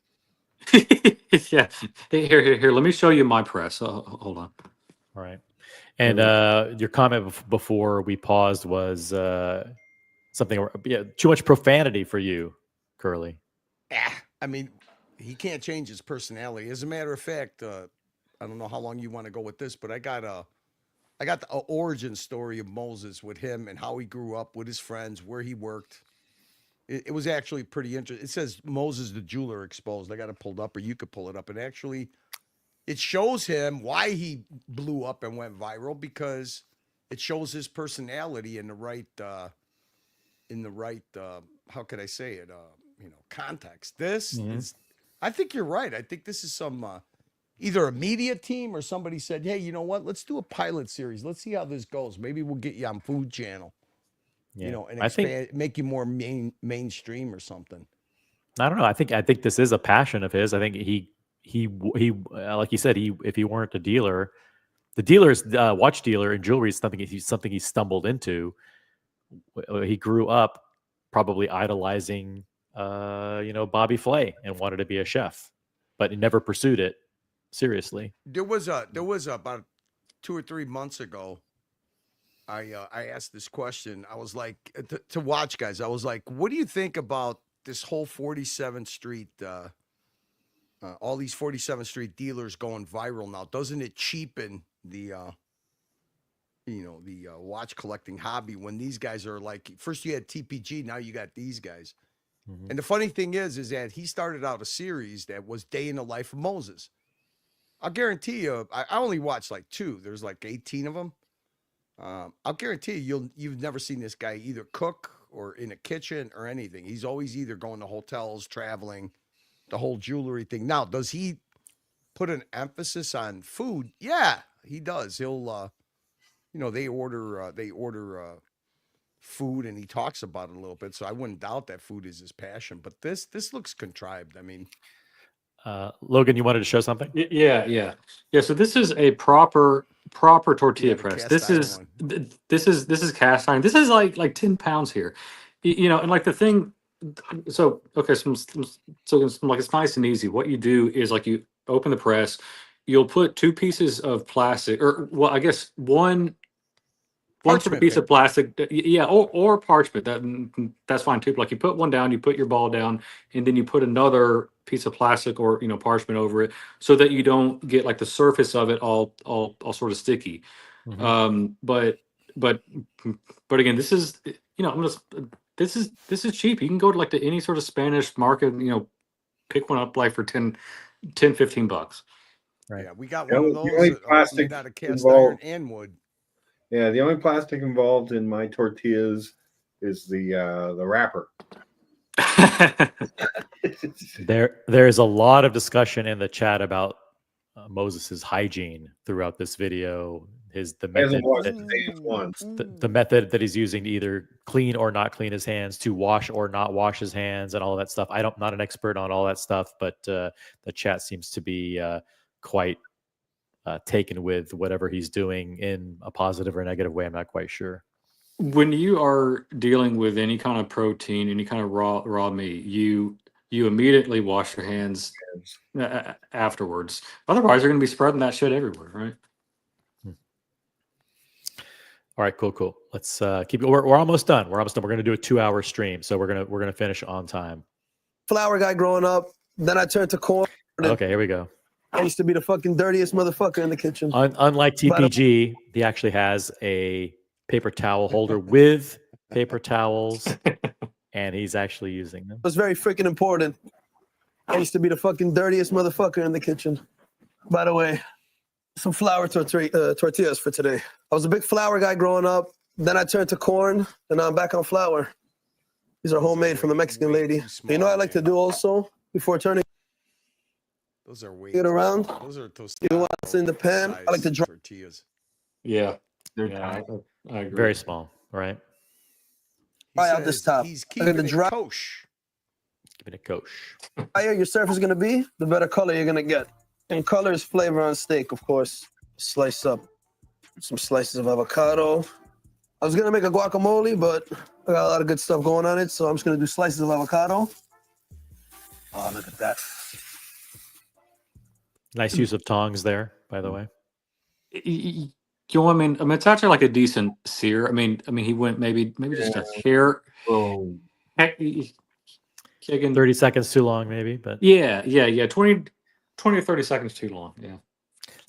Yeah. Here. Let me show you my press. Hold on. All right. And your comment before we paused was something. Yeah, too much profanity for you, Curly. I mean, he can't change his personality. As a matter of fact, I don't know how long you want to go with this, but I got I got the origin story of Moses with him and how he grew up with his friends, where he worked. It was actually pretty interesting. It says Moses the jeweler exposed. I got it pulled up, or you could pull it up. And actually, it shows him why he blew up and went viral, because it shows his personality in the right how could I say it? Context. This is, I think you're right. I think this is some either a media team or somebody said, hey, you know what? Let's do a pilot series. Let's see how this goes. Maybe we'll get you on Food Channel. Yeah. And expand, make you more mainstream or something. I don't know. I think this is a passion of his. I think he like you said, if he weren't a dealer, the dealer's watch dealer in jewelry is something he stumbled into. He grew up probably idolizing, Bobby Flay and wanted to be a chef, but he never pursued it seriously. There was about 2 or 3 months ago. I asked this question. I was like, to watch guys. I was like, what do you think about this whole 47th Street? All these 47th Street dealers going viral now. Doesn't it cheapen the watch collecting hobby when these guys are like, first you had TPG, now you got these guys. Mm-hmm. And the funny thing is that he started out a series that was Day in the Life of Moses. I'll guarantee you, I only watched like 2. There's like 18 of them. I'll guarantee you've never seen this guy either cook or in a kitchen or anything. He's always either going to hotels, traveling, the whole jewelry thing. Now, does he put an emphasis on food? Yeah, he does. He'll, they order food, and he talks about it a little bit. So I wouldn't doubt that food is his passion. But this looks contrived. I mean, Logan, you wanted to show something? Yeah. So this is a proper tortilla press. This is cast iron. This is like 10 pounds here, and like the thing. So okay, so like it's nice and easy. What you do is like you open the press, you'll put 2 pieces of plastic, or well, I guess one sort of piece of plastic, or parchment. That's fine too. Like you put one down, you put your ball down, and then you put another piece of plastic or parchment over it, so that you don't get like the surface of it all sort of sticky. Mm-hmm. But again, this is this is cheap. You can go to like to any sort of Spanish market, pick one up like for 10, 15 bucks. Right. Yeah, we got one of those plastic made out of cast iron and wood. Yeah, the only plastic involved in my tortillas is the wrapper. There is a lot of discussion in the chat about Moses's hygiene throughout this video. The method that he's using to either clean or not clean his hands, to wash or not wash his hands, and all that stuff. I'm not an expert on all that stuff, but the chat seems to be quite taken with whatever he's doing in a positive or negative way. I'm not quite sure. When you are dealing with any kind of protein, any kind of raw meat, you immediately wash your hands afterwards. Otherwise, you're going to be spreading that shit everywhere, right? All right, cool. Let's keep it. We're almost done. We're going to do a 2-hour stream, so we're gonna finish on time. Flour guy growing up. Then I turned to corn. Okay, here we go. I used to be the fucking dirtiest motherfucker in the kitchen. Unlike TPG, he actually has a paper towel holder with paper towels, and he's actually using them. It was very freaking important. I used to be the fucking dirtiest motherfucker in the kitchen. By the way, some flour tortillas for today. I was a big flour guy growing up. Then I turned to corn, and now I'm back on flour. These are homemade from the Mexican lady. You know what I like to do also before turning Those are way it around? Those are You know what's in the pan? I like to dry tortillas. Yeah. Yeah, I agree. very small, right? out this top. He's I'm gonna keeping it dry kosher. Keeping it kosher. higher your surface is gonna be, the better color you're gonna get. And color is flavor on steak, of course. Slice up some slices of avocado. I was gonna make a guacamole, but I got a lot of good stuff going on it, so I'm just gonna do slices of avocado. Oh, look at that. Nice use of tongs there, by the way. I mean, it's actually like a decent sear. I mean, he went maybe just a hair. Oh, Chicken. 30 seconds too long, maybe, but Yeah. 20 or 30 seconds too long. Yeah.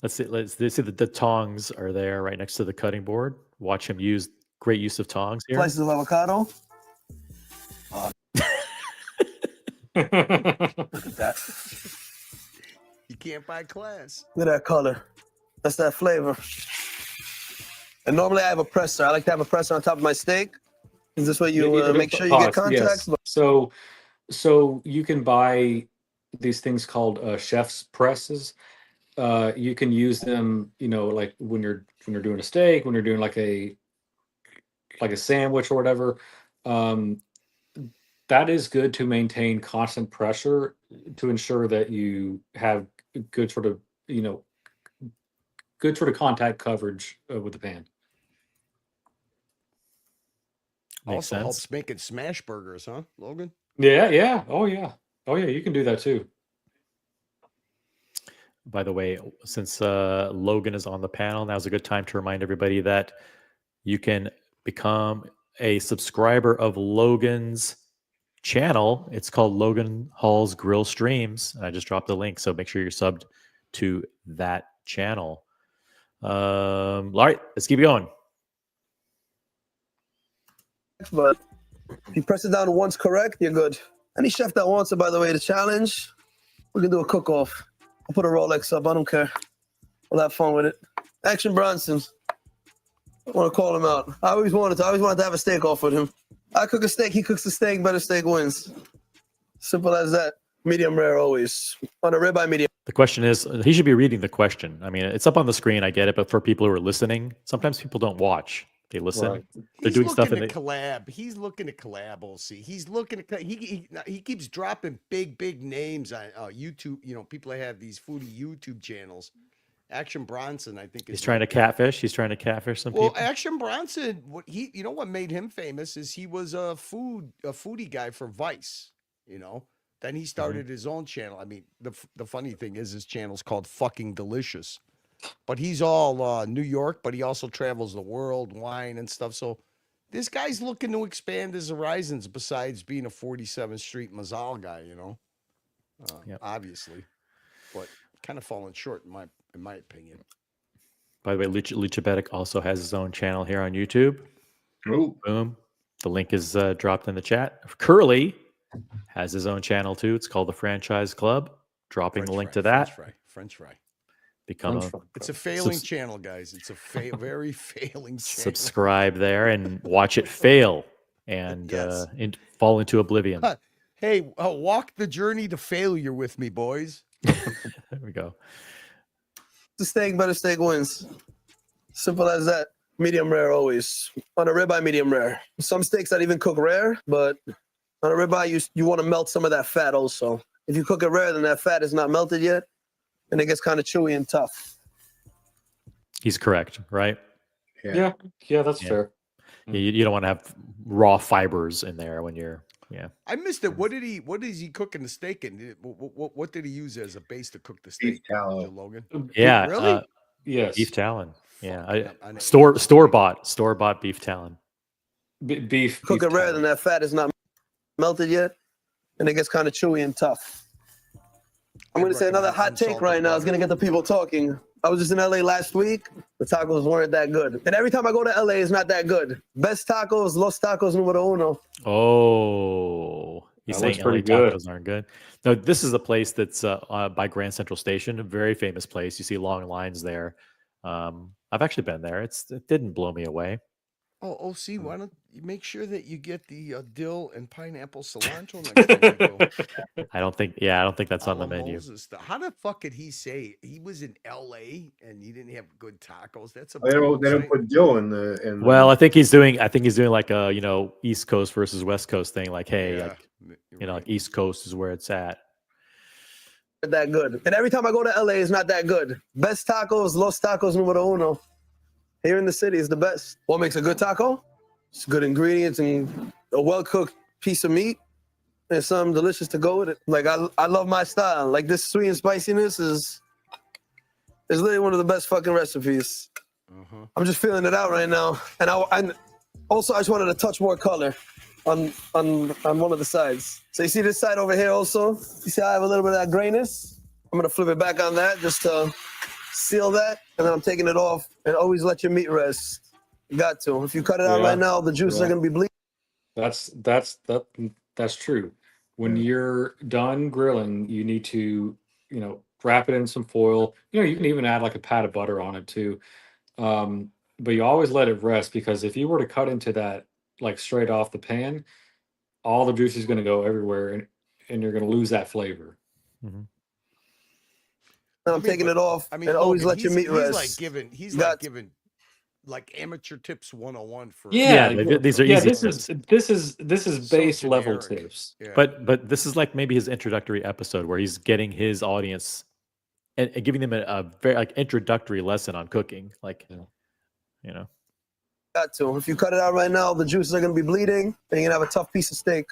Let's see that the tongs are there right next to the cutting board. Watch him use great use of tongs here. Slices of avocado. Look at that. You can't buy class. Look at that color. That's that flavor. And normally I have a presser. I like to have a presser on top of my steak. Is this way you make sure you get contact? Yes. So you can buy these things called chef's presses. You can use them, like when you're doing a steak, when you're doing like a sandwich or whatever. That is good to maintain constant pressure to ensure that you have good sort of contact coverage with the pan. Makes Also sense. helps making smash burgers, huh, Logan? Yeah. Oh yeah. You can do that too. By the way, since Logan is on the panel, now's a good time to remind everybody that you can become a subscriber of Logan's channel. It's called Logan Hall's Grill Streams. I just dropped the link, so make sure you're subbed to that channel. All right, let's keep going. But if you press it down once correct, you're good. Any chef that wants it, by the way, the challenge, we can do a cook-off. I'll put a Rolex up. I don't care. We'll have fun with it. Action Bronson. I want to call him out. I always wanted to have a steak off with him. I cook a steak, he cooks the steak, better steak wins. Simple as that. Medium rare always. On a ribeye, medium. The question is, he should be reading the question. I mean, it's up on the screen. I get it, but for people who are listening, sometimes people don't watch. They listen. Right. They're doing stuff in the collab. He's looking to collab. OC. He's looking to. He keeps dropping big names on YouTube. People that have these foodie YouTube channels. Action Bronson, I think, He's trying to catfish. He's trying to catfish some people. Well, Action Bronson, what made him famous is he was a foodie guy for Vice. Then he started his own channel. I mean, the funny thing is his channel's called Fucking Delicious. But he's all New York, but he also travels the world, wine and stuff. So this guy's looking to expand his horizons besides being a 47th Street Mazal guy, obviously. But kind of falling short in my opinion. By the way, Lucha Bedic also has his own channel here on YouTube. Oh, boom. The link is dropped in the chat. Curly has his own channel too. It's called The Franchise Club. Dropping the link to that. French fry. It's a failing channel, guys. It's a very failing channel. Subscribe there and watch it fail and fall into oblivion. Hey, walk the journey to failure with me, boys. There we go. The steak, better steak wins. Simple as that. Medium rare always. On a ribeye, medium rare. Some steaks that even cook rare, but on a ribeye, you want to melt some of that fat also. If you cook it rare, then that fat is not melted yet, and it gets kind of chewy and tough. He's correct, right? Yeah, that's fair. You don't want to have raw fibers in there when you're. Yeah. I missed it. What is he cooking the steak in? What did he use as a base to cook the steak? Beef tallow. Logan. Yeah. Really? Yes. Beef talon. Yeah. Store bought beef talon. Beef. Cook it rare, then that fat is not melted yet, and it gets kind of chewy and tough. I'm going to say another hot take right now. It's going to get the people talking. I was just in LA last week. The tacos weren't that good. And every time I go to LA, it's not that good. Best tacos, Los Tacos número uno. Oh, he's saying LA good. tacos aren't good. No, this is a place that's by Grand Central Station, a very famous place. You see long lines there. I've actually been there. It didn't blow me away. Oh, see, why don't you make sure that you get the dill and pineapple cilantro next time you go? I don't think that's on the menu. Moses, how the fuck could he say he was in LA and he didn't have good tacos? That's a they don't put dill in the. Well, I think he's doing like a East Coast versus West Coast thing. Like, hey, like East Coast is where it's at. That good. And every time I go to LA, it's not that good. Best tacos, Los Tacos número uno. Here in the city is the best. What makes a good taco? It's good ingredients and a well-cooked piece of meat and something delicious to go with it. Like I love my style. Like this sweet and spiciness is literally one of the best fucking recipes. I'm just feeling it out right now. And also I just wanted to touch more color on one of the sides. So you see this side over here also? You see I have a little bit of that grayness? I'm gonna flip it back on that just to seal that, and then I'm taking it off. And always let your meat rest. You got to. If you cut it out Yeah, right now, the juices are yeah. gonna be bleeding. That's true. When you're done grilling, you need to, wrap it in some foil. You can even add like a pat of butter on it too. But you always let it rest, because if you were to cut into that like straight off the pan, all the juice is going to go everywhere, and you're going to lose that flavor. And I'm taking it off. I mean, and always Logan, let your meat rest. He's like giving like amateur tips 101 for Yeah, these are easy. This is base level tips. Yeah. But this is like maybe his introductory episode where he's getting his audience and giving them a very like introductory lesson on cooking. Like, Got to. If you cut it out right now, the juices are gonna be bleeding, and you're gonna have a tough piece of steak.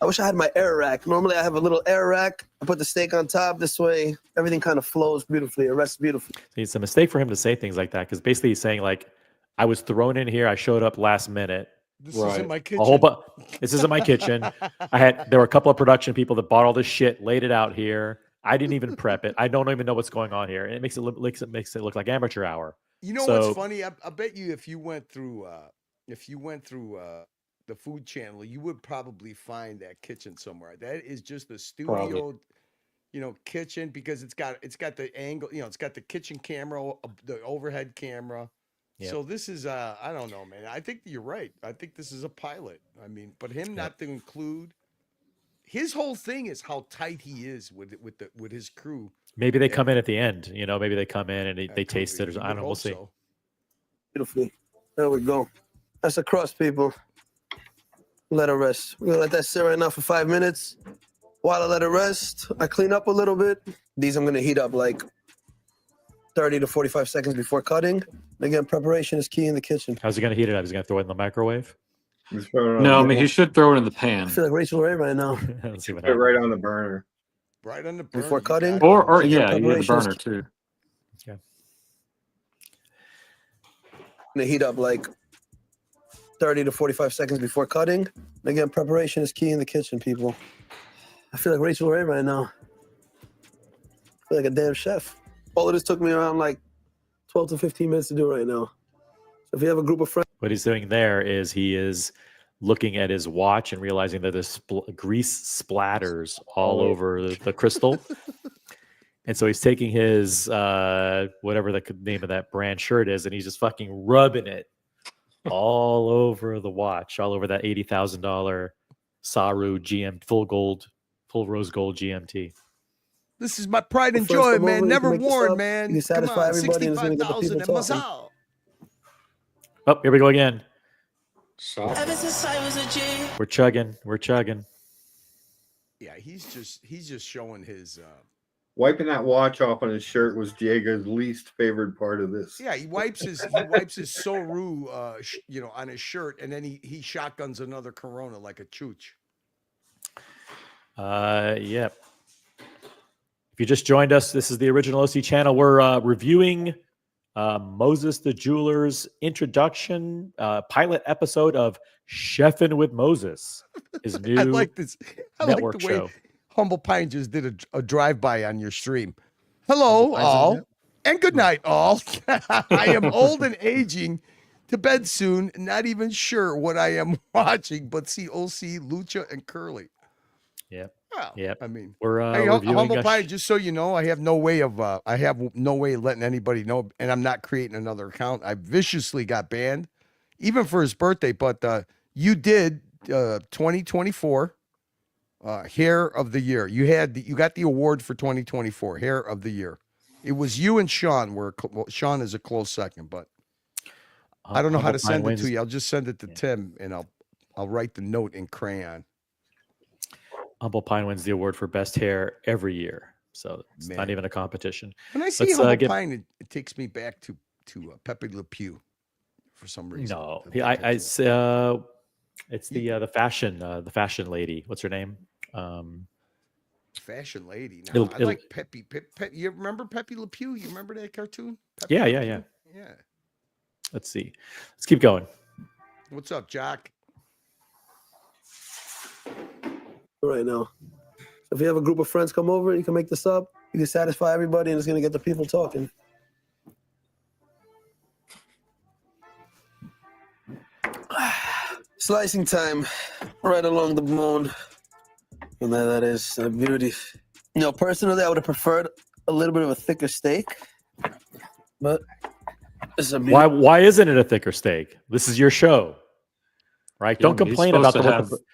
I wish I had my air rack. Normally I have a little air rack. I put the steak on top. This way, everything kind of flows beautifully. It rests beautifully. it's a mistake for him to say things like that, because basically he's saying like, I was thrown in here. I showed up last minute. This isn't my kitchen. This isn't my kitchen. There were a couple of production people that bought all this shit, laid it out here. I didn't even prep it. I don't even know what's going on here. And it makes it look like amateur hour. You know what's funny? I bet you if you went through the Food Channel, you would probably find that kitchen somewhere. That is just the studio, kitchen, because it's got the angle, it's got the kitchen camera, the overhead camera. Yep. So this is I don't know, man. I think you're right. I think this is a pilot. I mean, but him not to include his whole thing is how tight he is with his crew. Maybe they come in at the end. Maybe they come in and they taste it, or I don't know. We'll see. So. Beautifully. There we go. That's a crust, people. Let it rest. We're gonna let that sit right now for 5 minutes. While I let it rest, I clean up a little bit. These I'm gonna heat up like 30 to 45 seconds before cutting. Again, preparation is key in the kitchen. How's he gonna heat it up? He's gonna throw it in the microwave? No, I mean he should throw it in the pan. I feel like Rachel Ray right now. Let's see what Put it happens. right on the burner. Right on the burner. Before cutting? Or yeah, you have the burner too. Yeah. I'm gonna heat up like 30 to 45 seconds before cutting. Again, preparation is key in the kitchen, people. I feel like Rachel Ray right now. I feel like a damn chef. All of this took me around like 12 to 15 minutes to do right now. So if you have a group of friends. What he's doing there is he is looking at his watch and realizing that there's grease splatters all over the crystal. And so he's taking his, whatever the name of that brand shirt is, and he's just fucking rubbing it all over the watch, all over that $80,000 Saru full rose gold GMT. This is my pride and joy, man. Never worn, man. You can satisfy everybody and it's gonna get the people talking. Oh, here we go again. Ever since I was a G. We're chugging. Yeah, he's just showing his Wiping that watch off on his shirt was Diego's least favorite part of this. Yeah, he wipes his Soru on his shirt, and then he shotguns another Corona like a chooch. Yep. If you just joined us, this is the Original OC channel. We're reviewing Moses the Jeweler's introduction pilot episode of Chefin' with Moses, his new I like this. I network like the way show. Humble Pine just did a drive-by on your stream. Hello, all, and good night, all. I am old and aging, to bed soon, not even sure what I am watching, but see OC, Lucha, and Curly. Yep. Well, Yep. I mean, we're Humble Pie, just so you know, I have no way of letting anybody know, and I'm not creating another account. I viciously got banned, even for his birthday. But you did 2024 Hair of the Year. You got the award for 2024 Hair of the Year. It was you and Sean. Sean is a close second, but I don't know how to send it to you. I'll just send it to Tim, and I'll write the note in crayon. Humble Pine wins the award for best hair every year, so it's not even a competition. When I see Humble Pine, it takes me back to Pepe Le Pew for some reason. No, it's the fashion lady. What's her name? Fashion lady. No, I like Pepe. You remember Pepe Le Pew? You remember that cartoon? Pepe Yeah. Yeah. Let's see. Let's keep going. What's up, Jock? Right now. If you have a group of friends come over, you can make this up. You can satisfy everybody, and it's gonna get the people talking. Slicing time, right along the bone. And there that is, a beauty. You know, personally, I would have preferred a little bit of a thicker steak, but it's a beauty. Why isn't it a thicker steak? This is your show, right? Yeah, Don't I mean, he's complain about supposed the to what the. have-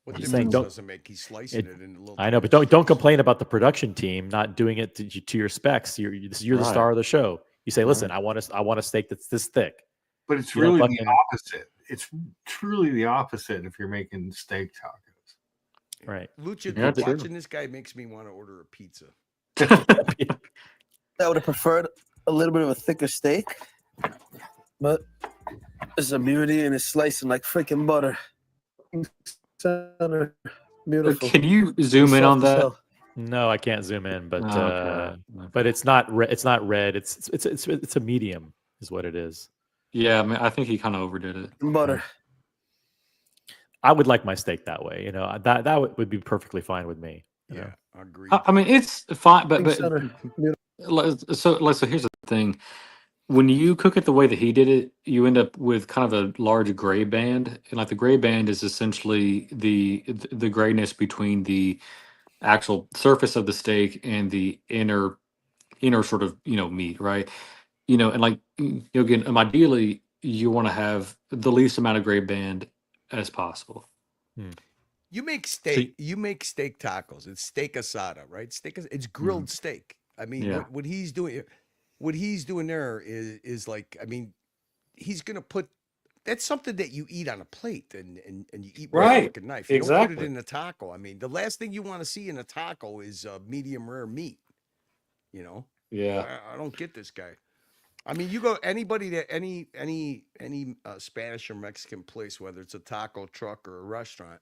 What He's difference saying don't- does it make? He's slicing it in a little. I know, but thin don't strips. complain about the production team not doing it to your specs. You're the Right. star of the show. You say, Right. listen, I want a steak that's this thick. But it's You don't really the fucking- opposite. It's truly the opposite if you're making steak tacos. Right. Lucha, Yeah, true. watching this guy makes me want to order a pizza. I would have preferred a little bit of a thicker steak, but it's a beauty, and it's slicing like freaking butter. Center, beautiful. Can you zoom in Soft on as that? hell. No, I can't zoom in, but Okay. but it's not it's not red. It's a medium, is what it is. Yeah, I mean, I think he kind of overdid it. Butter. I would like my steak that way. You know, that would be perfectly fine with me. You know? Yeah, I agree. I mean, it's fine, but Pink center. so here's the thing: when you cook it the way that he did it, you end up with kind of a large gray band, and like the gray band is essentially the grayness between the actual surface of the steak and the inner sort of meat, right? And like again, ideally you want to have the least amount of gray band as possible. You make steak. You make steak tacos. It's steak asada, right? It's grilled steak. I mean, Yeah. what he's doing there is like, I mean, he's gonna put. That's something that you eat on a plate and you eat with a Right. fucking knife. You don't put Exactly. it in a taco. I mean, the last thing you want to see in a taco is medium rare meat. You know. Yeah. I don't get this guy. I mean, you go anybody that any Spanish or Mexican place, whether it's a taco truck or a restaurant,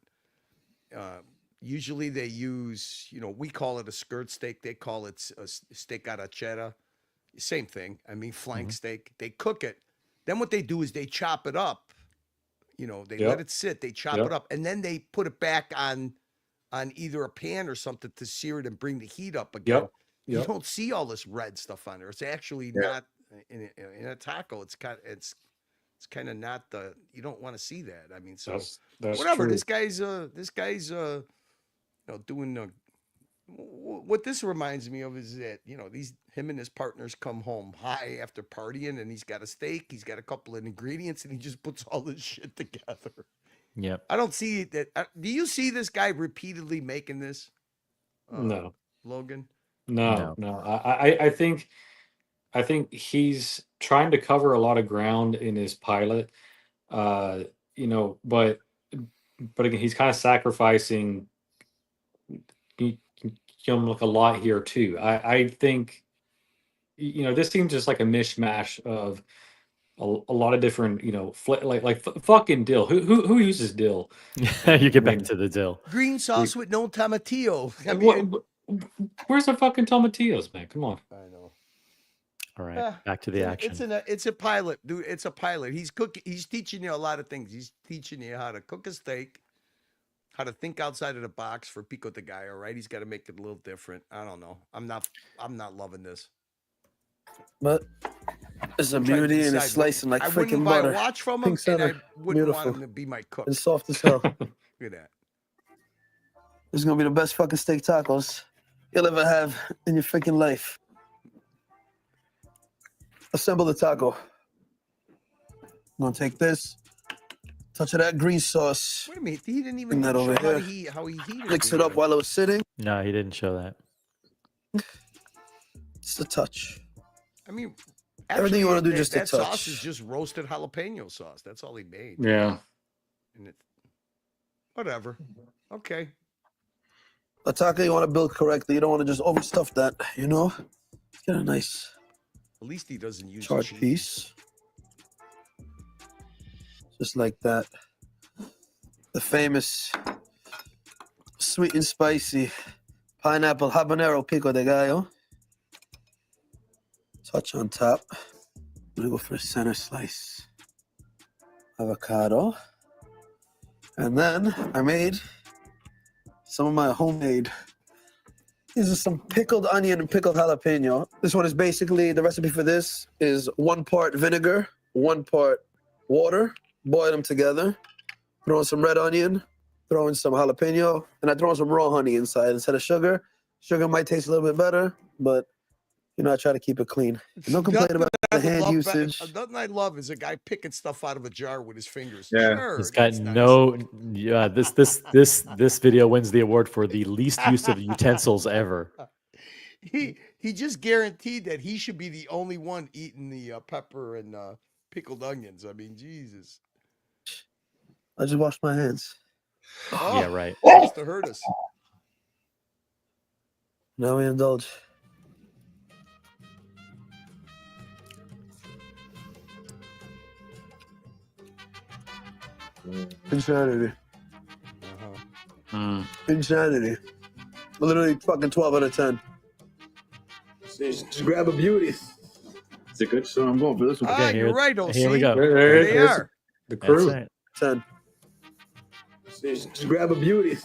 usually they use, we call it a skirt steak. They call it a steak arrachera. Same thing. I mean, flank steak. They cook it. Then what they do is they chop it up. They let Yep. it sit. They chop Yep. it up, and then they put it back on either a pan or something to sear it and bring the heat up again. Yep. You Yep. don't see all this red stuff on there. It's actually Yeah. not in a taco. It's kind of not the. You don't want to see that. I mean, so That's whatever. true. This guy's doing. What this reminds me of is that him and his partners come home high after partying, and he's got a steak, he's got a couple of ingredients, and he just puts all this shit together. Yep. I don't see that. Do you see this guy repeatedly making this? No. Logan. No. I think he's trying to cover a lot of ground in his pilot. But again, he's kind of sacrificing like a lot here too. I think this seems just like a mishmash of a lot of different fucking dill. Who uses dill? You get back to the dill. Green sauce with no tomatillo. I mean, Where's the fucking tomatillos, man? Come on. I know. All right, back to the action. It's a pilot, dude. It's a pilot. He's cooking. He's teaching you a lot of things. He's teaching you how to cook a steak, how to think outside of the box for Pico the Gallo, right? He's got to make it a little different. I don't know. I'm not loving this. But it's a I'm trying to beauty, and it's decide slicing like I wouldn't freaking buy butter. a watch from him, Pink and I center. wouldn't want Beautiful. him to be my cook. It's soft as hell. Look at that. This is gonna be the best fucking steak tacos you'll ever have in your freaking life. Assemble the taco. I'm gonna take this, touch of that green sauce, Wait a minute. He didn't even Bring that show over how here. he heated mix it up while it was sitting. No, he didn't show that. Just a touch. I mean, Everything you wanna do, just a that sauce touch. is just roasted jalapeno sauce. That's all he made. Yeah. And whatever. Okay. A taco you want to build correctly. You don't want to just overstuff that, Get a nice At least he doesn't use charred cheese. piece. Just like that. The famous sweet and spicy pineapple habanero pico de gallo. Touch on top. I'm gonna go for a center slice. Avocado. And then I made some of my homemade. These are some pickled onion and pickled jalapeno. This one is basically, the recipe for this is 1 part vinegar, 1 part water, boil them together, throw in some red onion, throw in some jalapeno, and I throw in some raw honey inside instead of sugar. Sugar might taste a little bit better, but you know, I try to keep it clean. And don't complain about the hand usage. Nothing I love is a guy picking stuff out of a jar with his fingers. Yeah. Sure, He's got that's nice. no. Yeah, this video wins the award for the least use of utensils ever. He just guaranteed that he should be the only one eating the pepper and pickled onions. I mean, Jesus. I just washed my hands. Yeah, right. Must have hurt us. Now we indulge. Insanity. Insanity. Literally fucking 12 out of 10. Just grab a beauty. It's a good show. I'm going for this one. Ah, you're right, OC. Here we go. There They is are. the crew. That's right. 10. Just grab a beauty.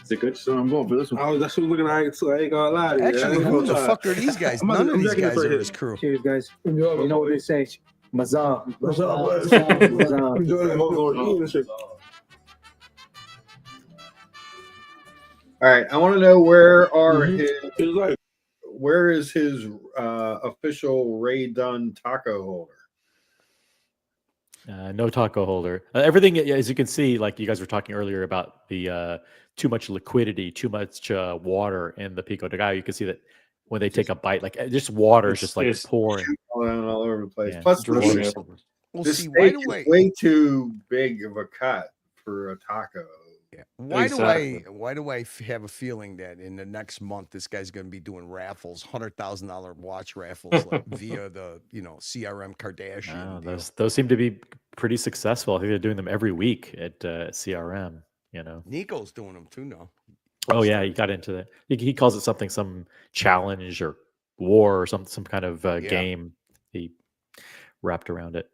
It's a good show. I'm going for this one. I was actually looking at it too. I ain't gonna lie to you. Actually, who the fuck are these guys? None of these guys are his crew. Cheers, guys. You know what they say? Mazal. All right, I want to know where are Mm-hmm. where is his official Ray Dunn taco holder? No taco holder. Everything, as you can see, like you guys were talking earlier about the too much liquidity, too much water in the Pico de Gallo. You can see that when they take a bite, like just water is just like pouring all over the place. Yeah, Plus, water. Well, this see, steak is way too big of a cut for a taco. Yeah. Why Exactly. do I have a feeling that in the next month this guy's going to be doing raffles, $100,000 watch raffles, like via the CRM Kardashian? Deal. Those seem to be pretty successful. I think they're doing them every week at CRM. Nico's doing them too now. Oh yeah, he got into that. He calls it something, some challenge or war or some kind of game. He wrapped around it.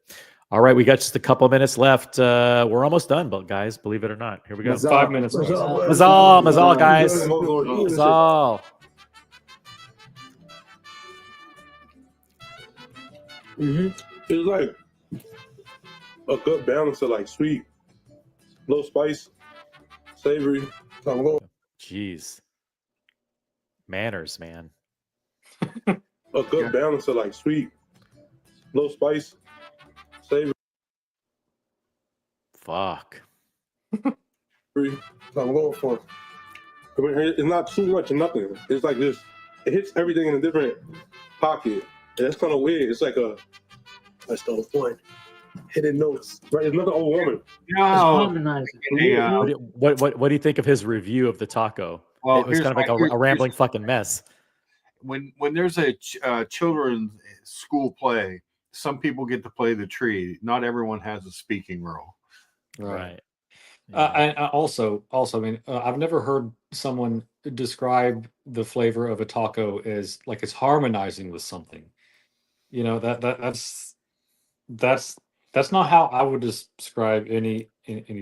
All right, we got just a couple minutes left. We're almost done, but guys, believe it or not, here we go. 5 minutes. Mazal, guys. Mazal. It's like a good balance of like sweet, low spice, savory. Jeez. Manners, man. A good balance of like sweet, low spice, savory. Fuck. I'm going for it. I mean, it's not too much of nothing. It's like this. It hits everything in a different pocket. And that's kind of weird. It's like that's the whole point. Hidden notes. Right? It's nothing overwhelming. No. What do you think of his review of the taco? Well, it was kind of like a rambling fucking mess. When there's a children's school play, some people get to play the tree. Not everyone has a speaking role. Right. I also, I mean, I've never heard someone describe the flavor of a taco as like it's harmonizing with something. That's not how I would describe any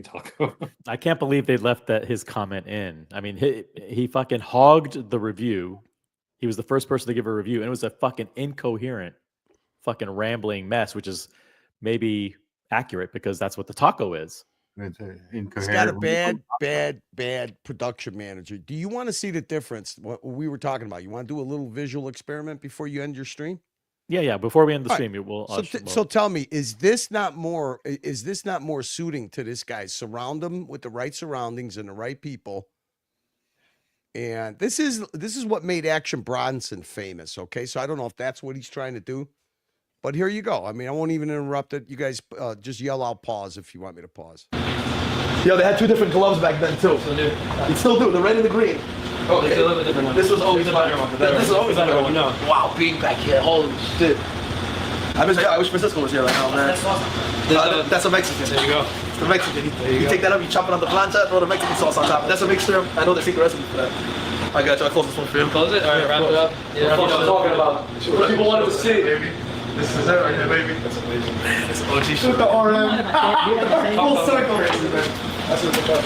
taco. I can't believe they left his comment in. I mean, he fucking hogged the review. He was the first person to give a review, and it was a fucking incoherent, fucking rambling mess, which is maybe accurate because that's what the taco is. He's got a bad production manager. Do you want to see the difference? What we were talking about? You want to do a little visual experiment before you end your stream? Yeah. Before we end the stream, So tell me, is this not more suiting to this guy? Surround him with the right surroundings and the right people. And this is what made Action Bronson famous. Okay, so I don't know if that's what he's trying to do, but here you go. I mean, I won't even interrupt it. You guys just yell out pause if you want me to pause. Yo, they had 2 different gloves back then too. They still do. The red and the green. Oh, it's a little bit different one. This was always a better one. This is always a better one. No. Wow, big back here. Holy shit. I wish Francisco was here right now, man. That's awesome. That's a Mexican. There you go. It's the Mexican. You take that up, you chop it on the plancha, throw the Mexican sauce on top. That's a mixture. I know the secret recipe for that. I got you. I close this one for you. Close it? All right, wrap it up. Yeah, That's what I'm talking about. What people wanted to see. Baby. This is it right here, baby. That's amazing. Man, it's OG shit. Shoot the RM. Full circle. That's what it's about.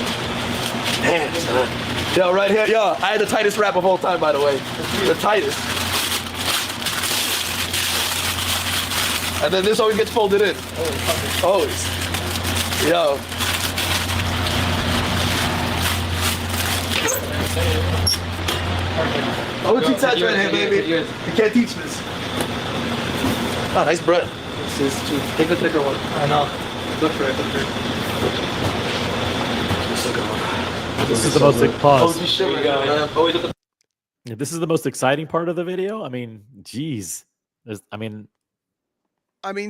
Man, son. Yo, right here, yo, I had the tightest wrap of all time, by the way. The tightest. And then this always gets folded in. Always. Yo. I would teach that right here, baby. You can't teach this. Oh, nice bread. This is true. Take the thicker one. I know. Look for it. Look for it. This is the most pause. OG shit right now, man. Always at the This is the most exciting part of the video. I mean, geez. I mean,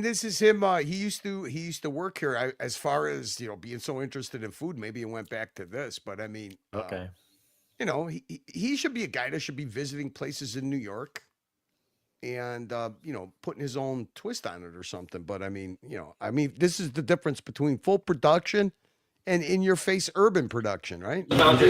this is him. He used to work here. As far as being so interested in food, maybe he went back to this. But I mean, okay. He should be a guy that should be visiting places in New York, and putting his own twist on it or something. But I mean, this is the difference between full production and in-your-face urban production, right? Got to.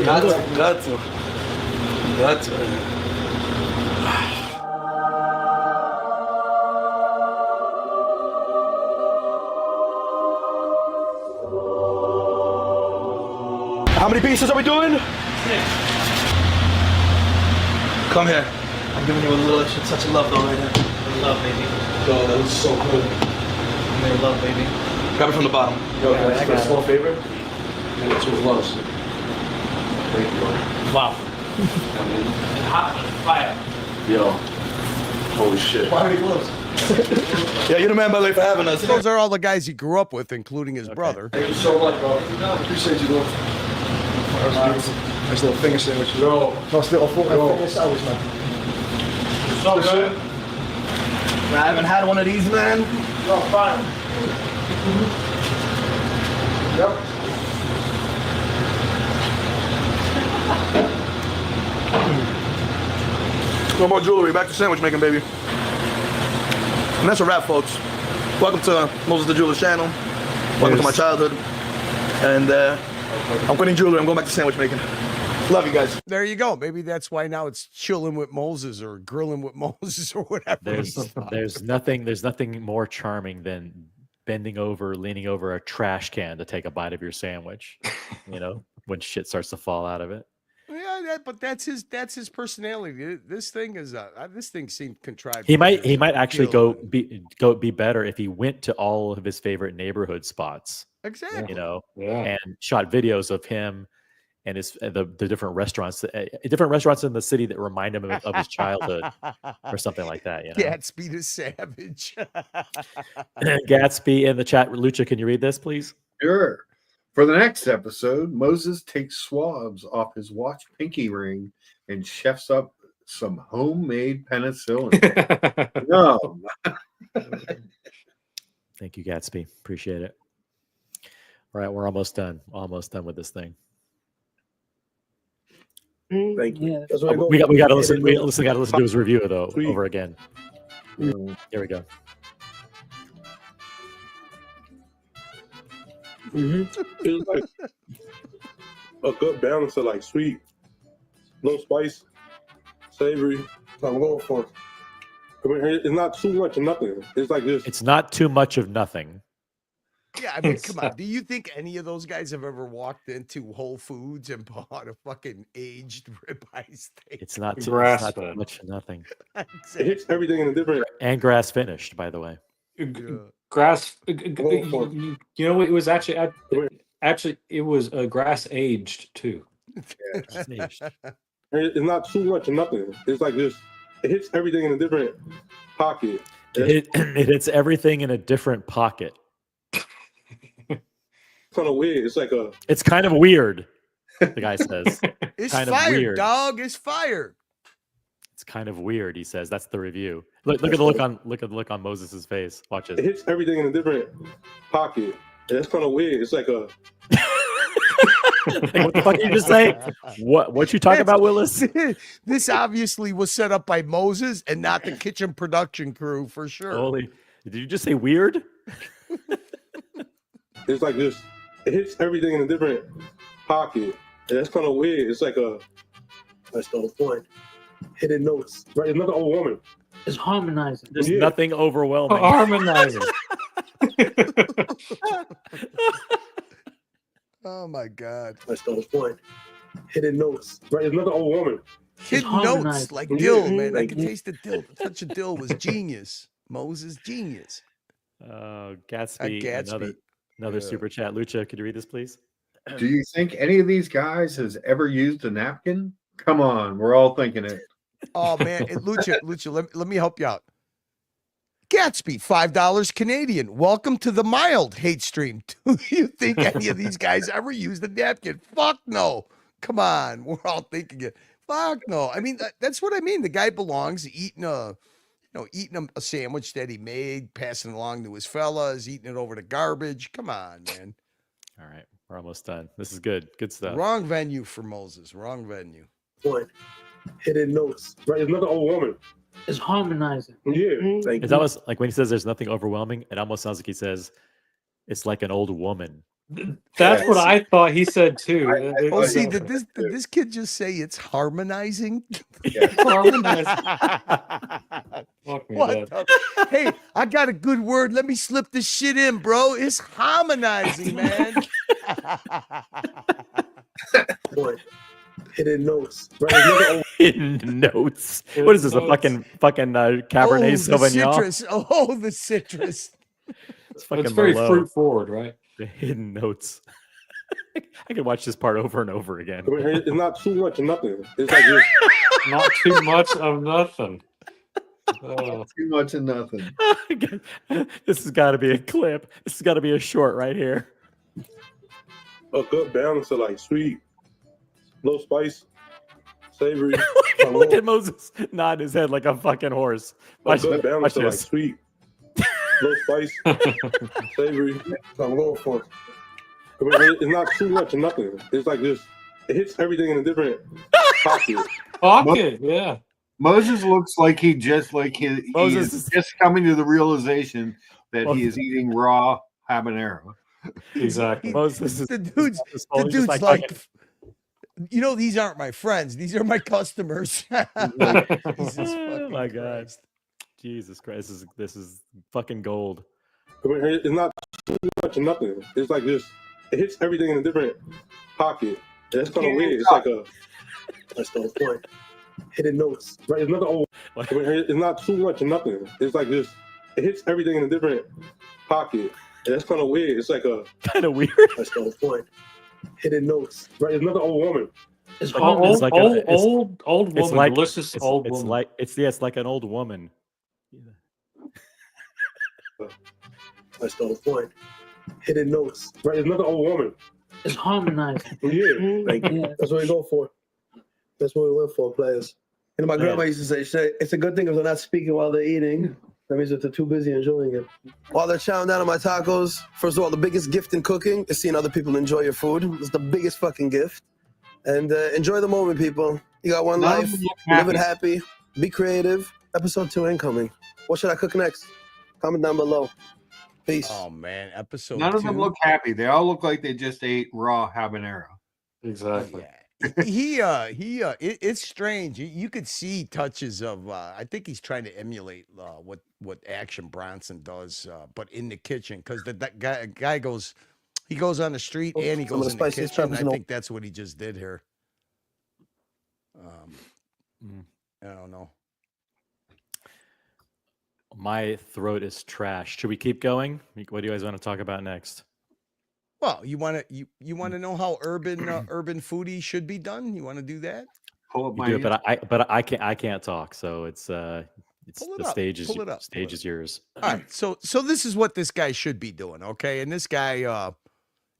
How many pieces are we doing? 6. Come here. I'm giving you a little extra touch of love though right now. Love, baby. Yo, that was so good. I'm gonna love, baby. Grab it from the bottom. Yo, Yeah, guys, I for a got small favor. And it's with loves. Thank you. Wow. Hot fire. Yo. Holy shit. Why are we close? Yeah, you're the man, by the way, for having us. Those are all the guys he grew up with, including his brother. Thank you so much, bro. Appreciate you, bro. Nice little finger sandwich. Yo. No, still a full finger sandwich, man. So good. I haven't had one of these, man. No, fine. Yep. No more jewelry. Back to sandwich making, baby. And that's a wrap, folks. Welcome to Moses the Jeweler's channel. Welcome to my childhood. And I'm quitting jewelry. I'm going back to sandwich making. Love you guys. There you go. Maybe that's why now it's chilling with Moses or grilling with Moses or whatever. There's nothing more charming than bending over, leaning over a trash can to take a bite of your sandwich. When shit starts to fall out of it. Yeah, but that's his personality. This thing seemed contrived. He might actually be better if he went to all of his favorite neighborhood spots. Exactly. Yeah. And shot videos of him and the different restaurants in the city that remind him of his childhood or something like that. Gatsby the Savage. Gatsby in the chat. Lucha, can you read this, please? Sure. For the next episode, Moses takes swabs off his watch pinky ring and chefs up some homemade penicillin. No. Thank you, Gatsby. Appreciate it. All right, we're almost done. Almost done with this thing. Thank you. We got to listen. We got to listen to his review though over again. Here we go. It's like a good balance of like sweet, no spice, savory. So I'm going for. I mean, it's not too much of nothing. It's like this. It's not too much of nothing. Yeah, I mean, come on. Do you think any of those guys have ever walked into Whole Foods and bought a fucking aged ribeye steak? It's not too much of nothing. It hits everything in a different. And grass finished, by the way. Grass. You know, it was actually it was grass aged too. It's not too much of nothing. It's like this. It hits everything in a different pocket. It hits everything in a different pocket. Kind of weird. It's like a. It's kind of weird. The guy says. It's kind fired, of weird. dog. It's fired. It's kind of weird. He says. That's the review. Look at the look on Moses's face. Watch It this. hits everything in a different pocket. And that's kind of weird. It's like a. Like, what the fuck did you just say? What you talking about, Willis? This obviously was set up by Moses and not the kitchen production crew for sure. Holy! Did you just say weird? It's like this. It hits everything in a different pocket. And that's kind of weird. It's like a. That's the whole point. Hidden notes. Right? It's not the old woman. It's harmonizing. There's nothing overwhelming. Harmonizing. Oh my God. That's the whole point. hidden notes. Right, it's not an old woman. Hidden notes harmonized. like Yeah. dill, man. I Like- could taste the dill. A touch of dill was genius. Moses, genius. Gatsby, Gatsby. another Yeah. super chat. Lucha, could you read this, please? Do you think any of these guys has ever used a napkin? Come on, we're all thinking it. Oh man, Lucha, let me help you out. Gatsby, $5 Canadian. Welcome to the mild hate stream. Do you think any of these guys ever used a napkin? Fuck no. Come on, we're all thinking it. Fuck no. I mean, that's what I mean. The guy belongs eating a sandwich that he made, passing it along to his fellas, eating it over the garbage. Come on, man. All right, we're almost done. This is good. Good stuff. Wrong venue for Moses. Wrong venue. Point. Hidden notes. Right, it's not an old woman. It's harmonizing. Yeah. Like, It's almost like when he says there's nothing overwhelming, it almost sounds like he says it's like an old woman. That's what I thought he said too. Oh, see, did this kid just say it's harmonizing? Harmonizing. Fuck me, What? Dad. Hey, I got a good word. Let me slip this shit in, bro. It's harmonizing, man. point. Hidden notes. Right, it's not an old Hidden notes. What is this? A fucking Cabernet the Sauvignon? citrus. Oh, the citrus. It's fucking It's very Merlot. fruit forward, right? The hidden notes. I could watch this part over and over again. I mean, it's not too much of nothing. It's like this. Not too much of nothing. Oh. Too much of nothing. This has got to be a clip. This has got to be a short right here. A good balance of like sweet, low spice, savory. Look at Moses nod his head like a fucking horse. A Watch, good balance watch of like this. sweet, low spice, savory. So I'm going for it. I mean, it's not too much of nothing. It's like this. It hits everything in a different pocket. Pocket, yeah. Moses looks like he is Moses- just coming to the realization that he is eating raw habanero. Exactly. Moses is, The dude's is the just dude's like, fucking- you know, these aren't my friends. These are my customers. Jesus oh fucking my God. Christ. Jesus Christ. This is fucking gold. I mean, it's not too much of nothing. It's like this. It hits everything in a different pocket. That's kind of weird. It's like a. That's the whole point. Hidden notes. Right, it's not an old. I mean, it's not too much of nothing. It's like this. It hits everything in a different pocket. That's kind of weird. It's like a. Kind of weird. That's the whole point. Hidden notes. Right, it's not an old woman. It's It's harmonizing. like old woman, it's like delicious it's, old it's woman. like it's like an old woman. That's the whole point. Hidden notes. Right, it's not an old woman. It's harmonizing. Yeah. Like, that's what we go for. That's what we went for, players. You know, my grandma used to say, "Shit, it's a good thing if they're not speaking while they're eating. That means that they're too busy enjoying it." While they're chowing down on my tacos, first of all, the biggest gift in cooking is seeing other people enjoy your food. It's the biggest fucking gift. And enjoy the moment, people. You got one None of life. them look Live it happy. happy. Be creative. Episode 2 incoming. What should I cook next? Comment down below. Peace. Oh man, episode None of 2. them look happy. They all look like they just ate raw habanero. Exactly. It's strange. You could see touches of. I think he's trying to emulate what Action Bronson does, but in the kitchen, because that guy goes, he goes on the street and he Some of goes the in the spiciest kitchen. peppers I in the- think that's what he just did here. I don't know. My throat is trash. Should we keep going? What do you guys want to talk about next? Well, you want to know how urban foodie should be done? You want to do that? Pull up You my do it, but I can't talk. So it's Pull it the up. stage is Pull it up. stage is yours. All right, so this is what this guy should be doing, okay? And this guy,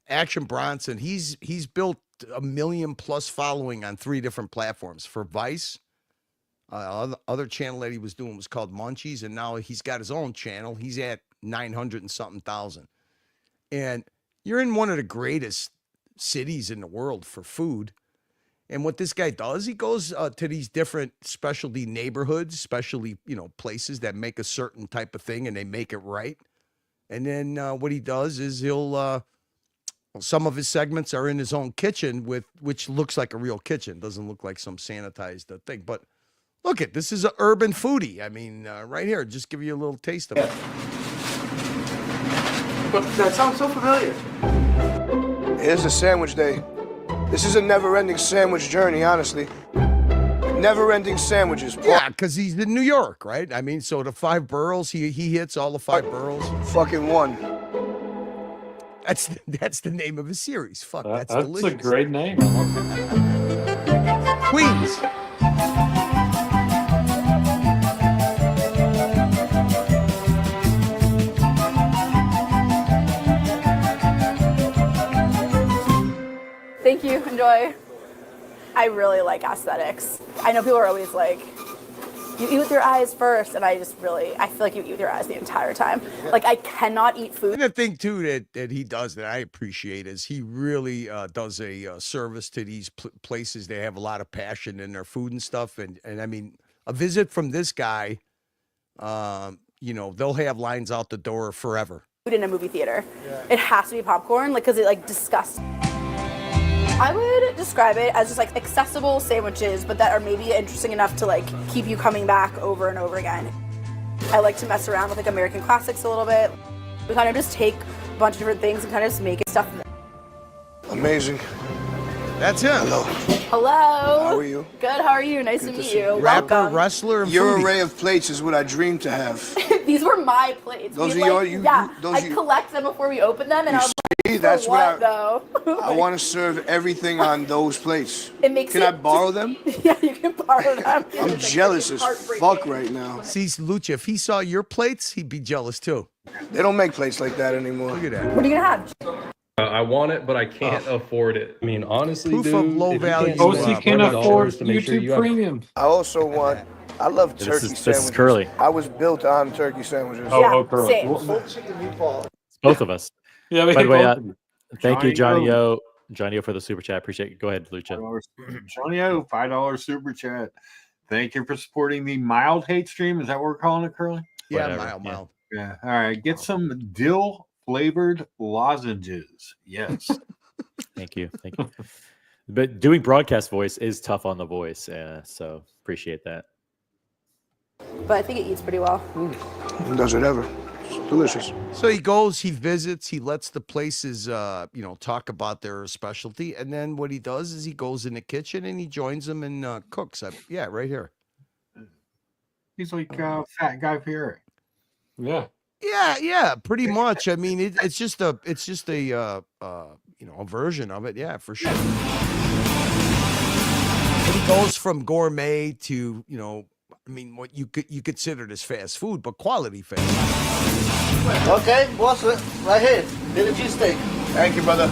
Action Bronson, he's built a 1 million plus following on 3 different platforms. For Vice, other channel that he was doing was called Munchies, and now he's got his own channel. He's at 900 and something thousand. And you're in one of the greatest cities in the world for food. And what this guy does, he goes to these different specialty neighborhoods, especially, places that make a certain type of thing and they make it right. And then what he does is he'll, some of his segments are in his own kitchen which looks like a real kitchen. Doesn't look like some sanitized thing. But look at, this is an urban foodie. I mean, right here, just give you a little taste of it. But that sounds so familiar. Here's a sandwich day. This is a never-ending sandwich journey, honestly. Never-ending sandwiches. Yeah, because he's in New York, right? I mean, so the 5 boroughs, he hits all the 5 boroughs. Fucking one. That's the name of his series. Fuck, that's That's delicious. a great name. Queens. Thank you. Enjoy. I really like aesthetics. I know people are always like, you eat with your eyes first, and I feel like you eat with your eyes the entire time. Like, I cannot eat food. And the thing, too, that he does that I appreciate is he really does a service to these places. They have a lot of passion in their food and stuff. And I mean, a visit from this guy, you know, they'll have lines out the door forever. Food in a movie theater. Yeah. It has to be popcorn, like, because it, like, disgusts. I would describe it as just like accessible sandwiches, but that are maybe interesting enough to like keep you coming back over and over again. I like to mess around with like American classics a little bit. We kind of just take a bunch of different things and kind of just make it stuff. Amazing. That's it. Hello. Hello. How are you? Good. How are you? Nice to meet you. Rapper, Welcome. wrestler, and Your foodie. array of plates is what I dreamed to have. These were my plates. Those We, are like, your. I collect them before we open them, and I was like, that's what what though? I want to serve everything on those plates. It makes Can I borrow them? Yeah, you can borrow them. I'm jealous as fuck right now. See, Lucha, if he saw your plates, he'd be jealous too. They don't make plates like that anymore. Look at that. What are you gonna have? I want it, but I can't afford it. I mean, honestly, Proof dude, of low if you value. can't OC spend can afford $100 to make sure you YouTube have- Premium. I also want. I love This turkey is sandwiches. Curly. I was built on turkey sandwiches. Oh, Curly. same. Well, chicken meatball. Both of us. Yeah, By the way, thank you, Johnny Johnny O. Johnny O for the super chat. Appreciate it. Go ahead, Lucha. Johnny O, $5 super chat. Thank you for supporting the mild hate stream. Is that what we're calling it, Curly? Yeah, Whatever, mild. Yeah. All right. Get some dill flavored lozenges. Yes. Thank you. Thank you. But doing broadcast voice is tough on the voice. So appreciate that. But I think it eats pretty well. Does it ever? It's delicious. So he goes, he visits, he lets the places, you know, talk about their specialty, and then what he does is he goes in the kitchen and he joins them and cooks. Yeah, right here. He's like Fat Guy Fieri. Yeah. Yeah, pretty much. I mean, it's just a you know, a version of it. Yeah, for sure. But he goes from gourmet to, you know, I mean, what you consider as fast food, but quality fast. Okay, what's it? Right here. Billy cheesesteak. Thank you, brother.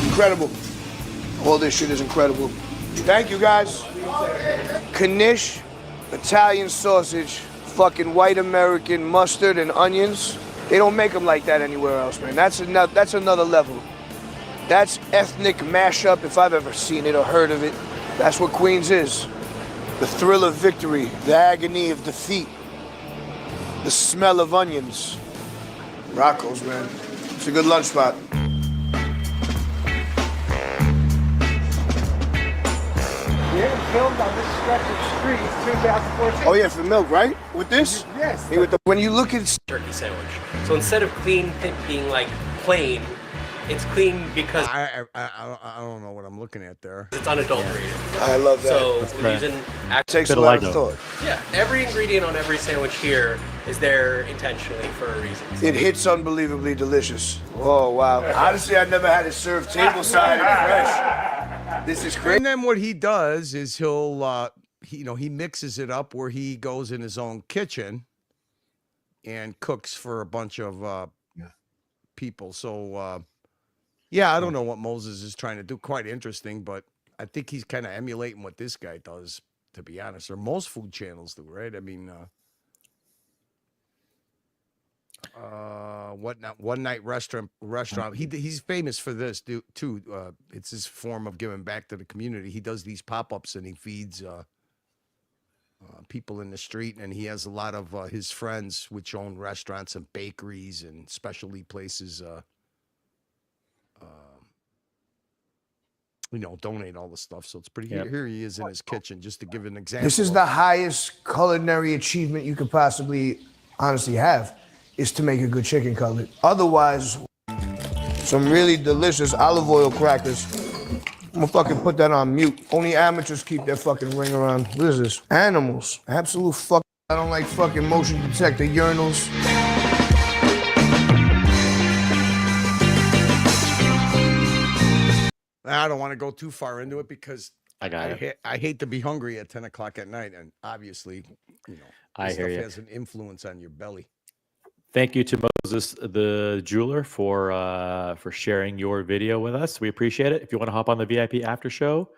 Incredible. All this shit is incredible. Thank you, guys. Knish, Italian sausage, fucking white American mustard and onions. They don't make them like that anywhere else, man. That's another level. That's ethnic mashup if I've ever seen it or heard of it. That's what Queens is. The thrill of victory, the agony of defeat, the smell of onions. Rocco's, man. It's a good lunch spot. Filmed on this stretch of street 2014. Oh yeah, for milk, right? With this? Yes. Hey, when you look at turkey sandwich. So instead of clean being like plain, it's clean because I don't know what I'm looking at there. it's unadulterated. I love that. So That's we're right. using Takes a lot of thought. Yeah, every ingredient on every sandwich here is there intentionally for a reason. It hits unbelievably delicious. Oh wow! Honestly, I never had it served tableside and fresh. This is crazy. And then what he does is he mixes it up where he goes in his own kitchen and cooks for a bunch of people. So yeah, I don't know what Moses is trying to do. Quite interesting, but I think he's kind of emulating what this guy does, to be honest, or most food channels do, right? I mean, one night restaurant. He's famous for this too. It's his form of giving back to the community. He does these pop-ups and he feeds people in the street, and he has a lot of his friends which own restaurants and bakeries and specialty places. Donate all the stuff. So it's pretty. Yep. Here he is in his kitchen, just to give an example. This is the highest culinary achievement you could possibly honestly have, is to make a good chicken cutlet. Otherwise, some really delicious olive oil crackers. I'm gonna fucking put that on mute. Only amateurs keep their fucking ring around. What is this? Animals. Absolute fuck. I don't like fucking motion detector urinals. I don't want to go too far into it because I hate to be hungry at 10 o'clock at night, and obviously, you know, I hear stuff you. has an influence on your belly. Thank you to Moses the jeweler for sharing your video with us. We appreciate it. If you want to hop on the VIP after show,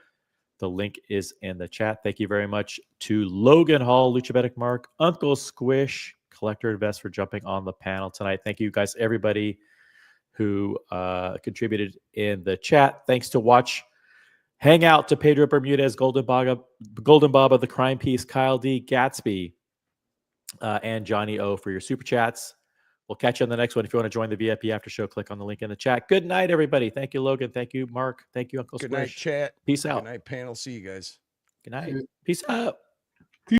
the link is in the chat. Thank you very much to Logan Hall, Luchabetic Mark, Uncle Squish, Collector Invest for jumping on the panel tonight. Thank you guys, everybody who contributed in the chat. Thanks to Watch Hangout, to Pedro Bermudez, Golden Baba, The Crime Piece, Kyle D, Gatsby, and Johnny O for your super chats. We'll catch you on the next one. If you want to join the VIP after show, click on the link in the chat. Good night, everybody. Thank you, Logan. Thank you, Mark. Thank you, Uncle Good Squish. night, chat. Peace out. Good night, panel. See you guys. Good night. Peace out.